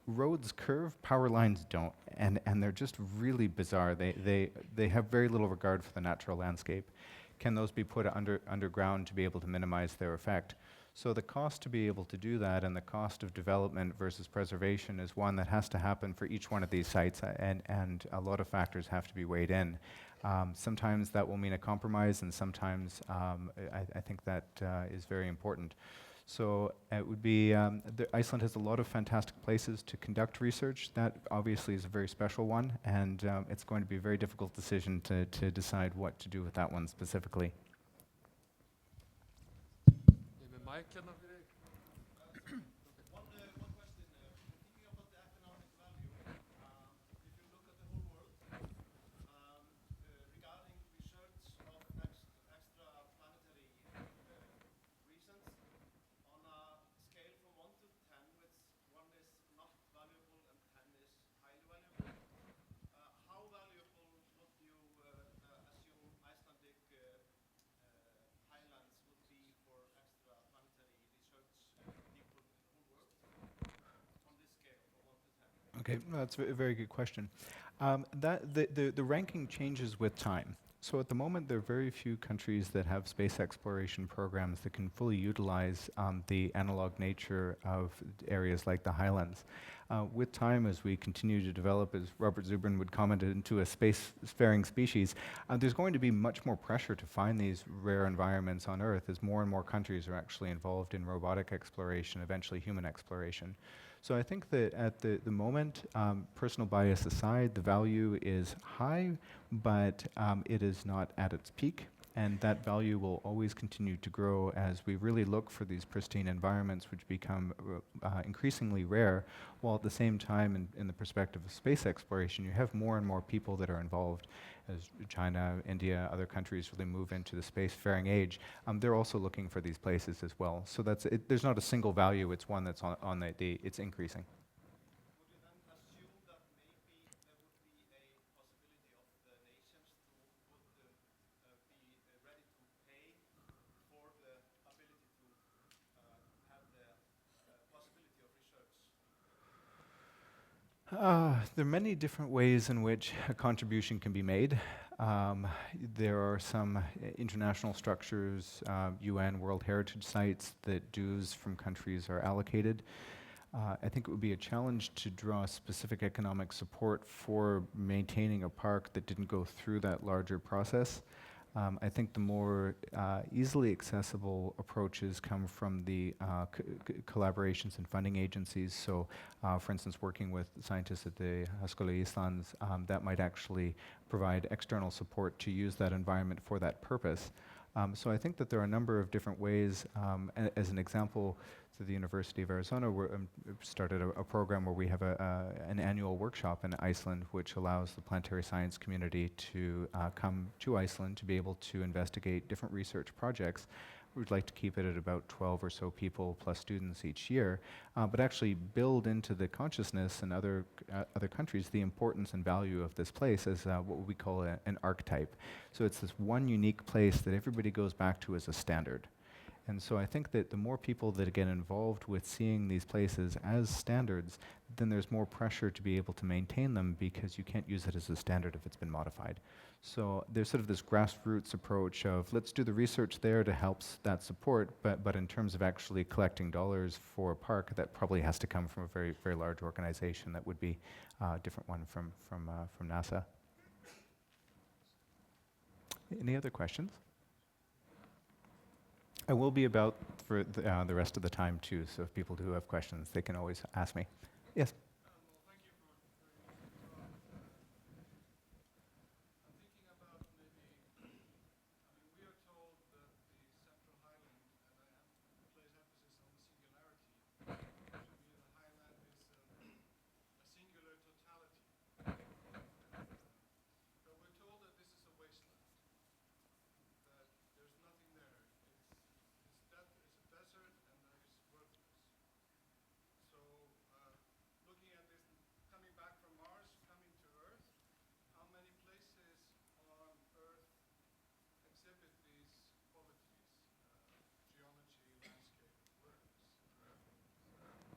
roads curve, power lines don't, and they're just really bizarre. They have very little regard for the natural landscape. Can those be put underground to be able to minimize their effect? So the cost to be able to do that and the cost of development versus preservation is one that has to happen for each one of these sites, and a lot of factors have to be weighed in. Sometimes that will mean a compromise, and sometimes I think that is very important. So it would be, Iceland has a lot of fantastic places to conduct research. That obviously is a very special one, and it's going to be a very difficult decision to decide what to do with that one specifically. Mike, can I One question, thinking about the economic value, if you look at the whole world, regarding research of extra-planetary reasons, on a scale from 1 to 10, which 1 is not valuable and 10 is highly valuable, how valuable would you assume Icelandic highlands would be for extra-planetary research people in the whole world on this scale from 1 to 10? Okay, no, that's a very good question. The ranking changes with time. So at the moment, there are very few countries that have space exploration programs that can fully utilize the analog nature of areas like the highlands. With time, as we continue to develop, as Robert Zubrin would comment, into a spacefaring species, there's going to be much more pressure to find these rare environments on Earth as more and more countries are actually involved in robotic exploration, eventually human exploration. So I think that at the moment, personal bias aside, the value is high, but it is not at its peak. And that value will always continue to grow as we really look for these pristine environments which become increasingly rare, while at the same time, in the perspective of space exploration, you have more and more people that are involved. As China, India, other countries really move into the spacefaring age, they're also looking for these places as well. So that's there's not a single value, it's one that's on it's increasing. There are many different ways in which a contribution can be made. There are some international structures, UN World Heritage Sites, that dues from countries are allocated. I think it would be a challenge to draw specific economic support for maintaining a park that didn't go through that larger process. I think the more easily accessible approaches come from the collaborations and funding agencies. So, for instance, working with scientists at the Háskóli Íslands, that might actually provide external support to use that environment for that purpose. So I think that there are a number of different ways. As an example, the University of Arizona started a program where we have an annual workshop in Iceland, which allows the planetary science community to come to Iceland to be able to investigate different research projects. We'd like to keep it at about 12 or so people plus students each year, but actually build into the consciousness in other countries the importance and value of this place as what we call an archetype. So it's this one unique place that everybody goes back to as a standard. And so I think that the more people that get involved with seeing these places as standards, then there's more pressure to be able to maintain them, because you can't use it as a standard if it's been modified. So there's sort of this grassroots approach of let's do the research there to help that support, but in terms of actually collecting dollars for a park, that probably has to come from a very, very large organization that would be a different one from NASA. Any other questions? I will be about for the rest of the time too, so if people do have questions, they can always ask me. Yes?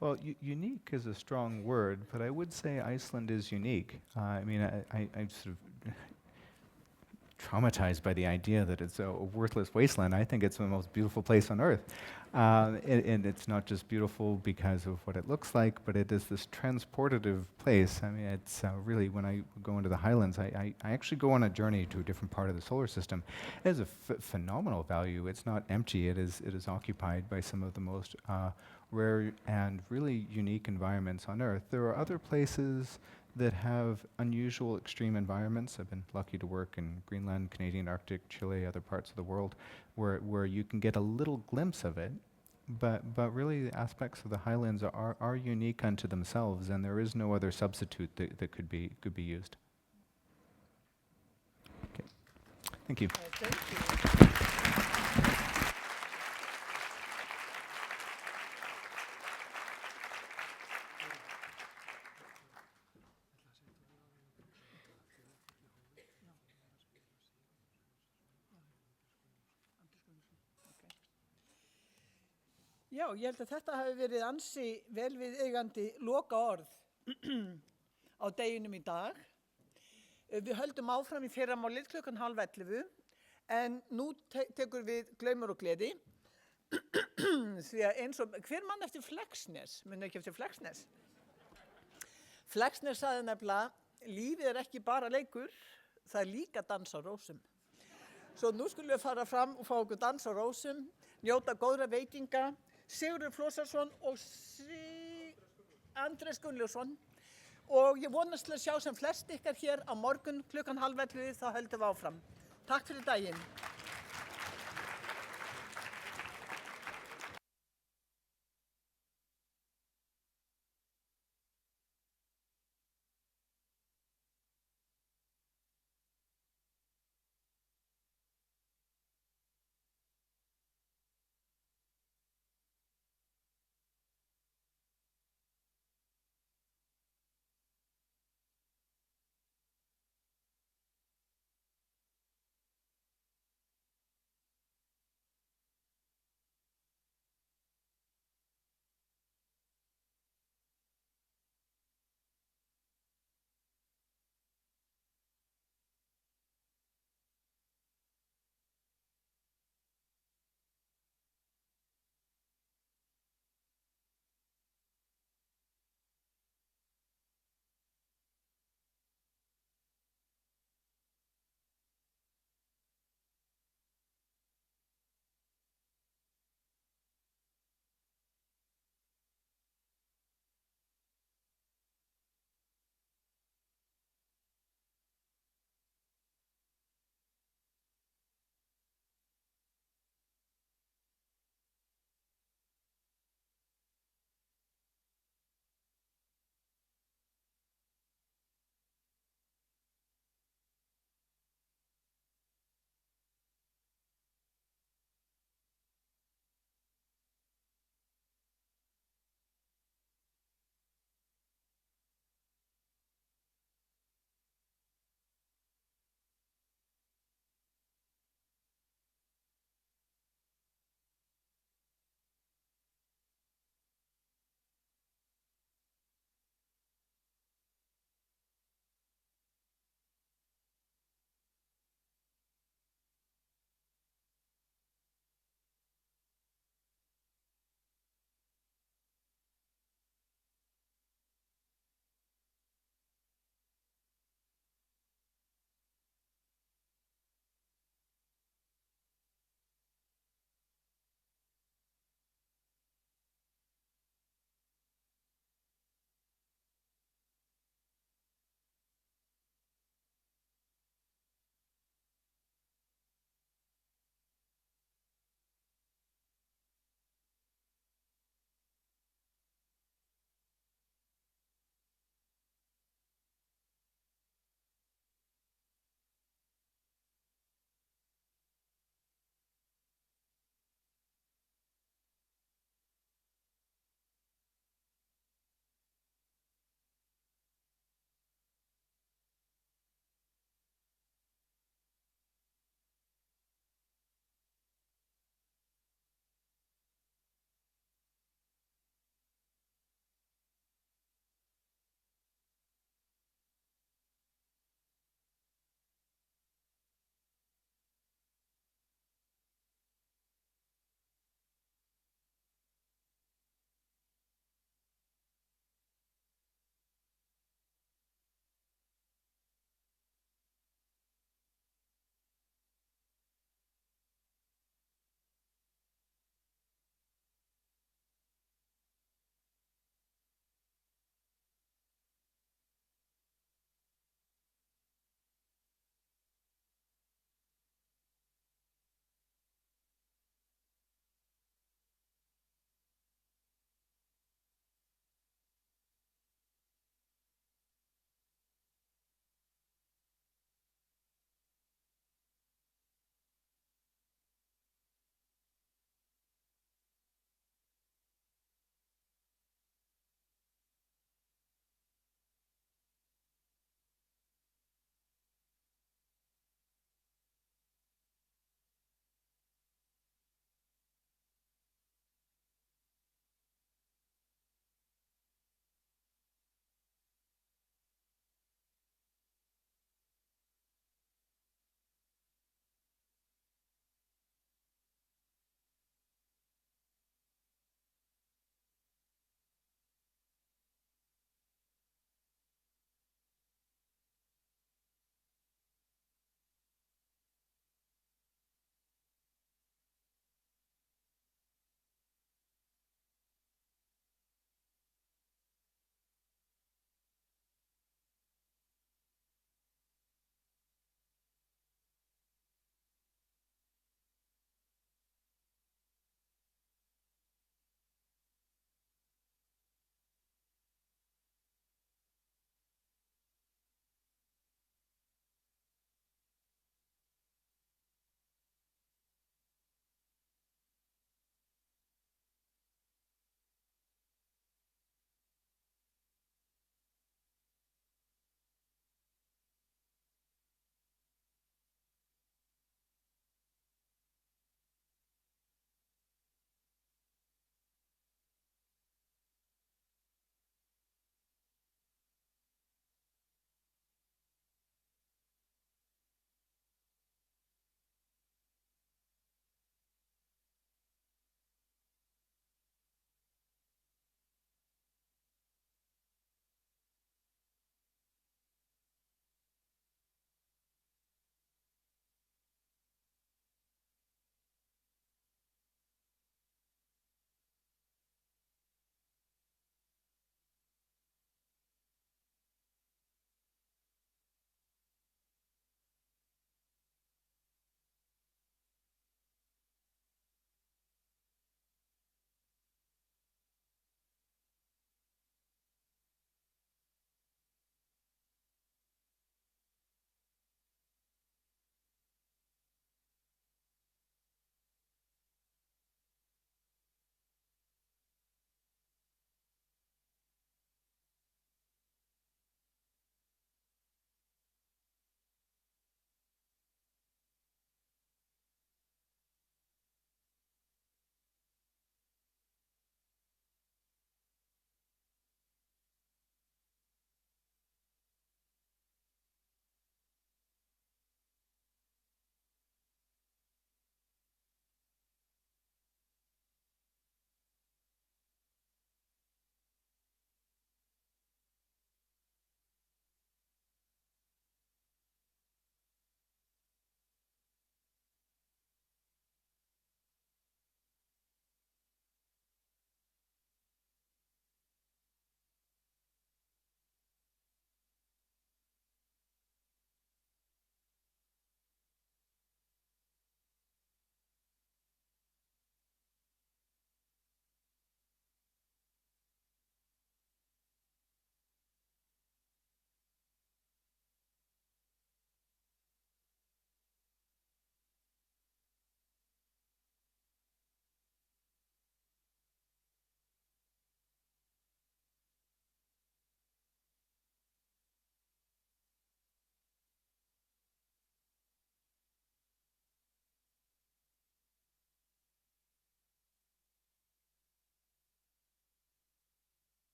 Well, unique is a strong word, but I would say Iceland is unique. I mean, I'm sort of traumatized by the idea that it's a worthless wasteland. I think it's the most beautiful place on earth. And it's not just beautiful because of what it looks like, but it is this transportative place. I mean, it's really, when I go into the highlands, I actually go on a journey to a different part of the solar system. It has a phenomenal value. It's not empty. It is occupied by some of the most rare and really unique environments on Earth. There are other places that have unusual extreme environments. I've been lucky to work in Greenland, Canadian Arctic, Chile, other parts of the world, where you can get a little glimpse of it, but really the aspects of the highlands are unique unto themselves, and there is no other substitute that could be used. Okay. Thank you. Thank you. Já, ég held að þetta hafi verið ansi vel við eigandi loka orð á deginum í dag. Við höldum áfram í fyrramálið klukkan 10:30, en nú tekur við glaumur og gleði. Því að eins og, hver mann eftir Fleksnes? Muni ekki eftir Fleksnes? Fleksnes sagði nefnilega, lífið ekki bara leikur, það líka dans á rósum. Svo nú skulum við fara fram og fá okkur dans á rósum, njóta góðra veitinga, Sigurður Flósarsson og Andrés Gunnlaugsson, og ég vonast til að sjá sem flest ykkar hér á morgun klukkan 10:30, þá höldum við áfram. Takk fyrir daginn.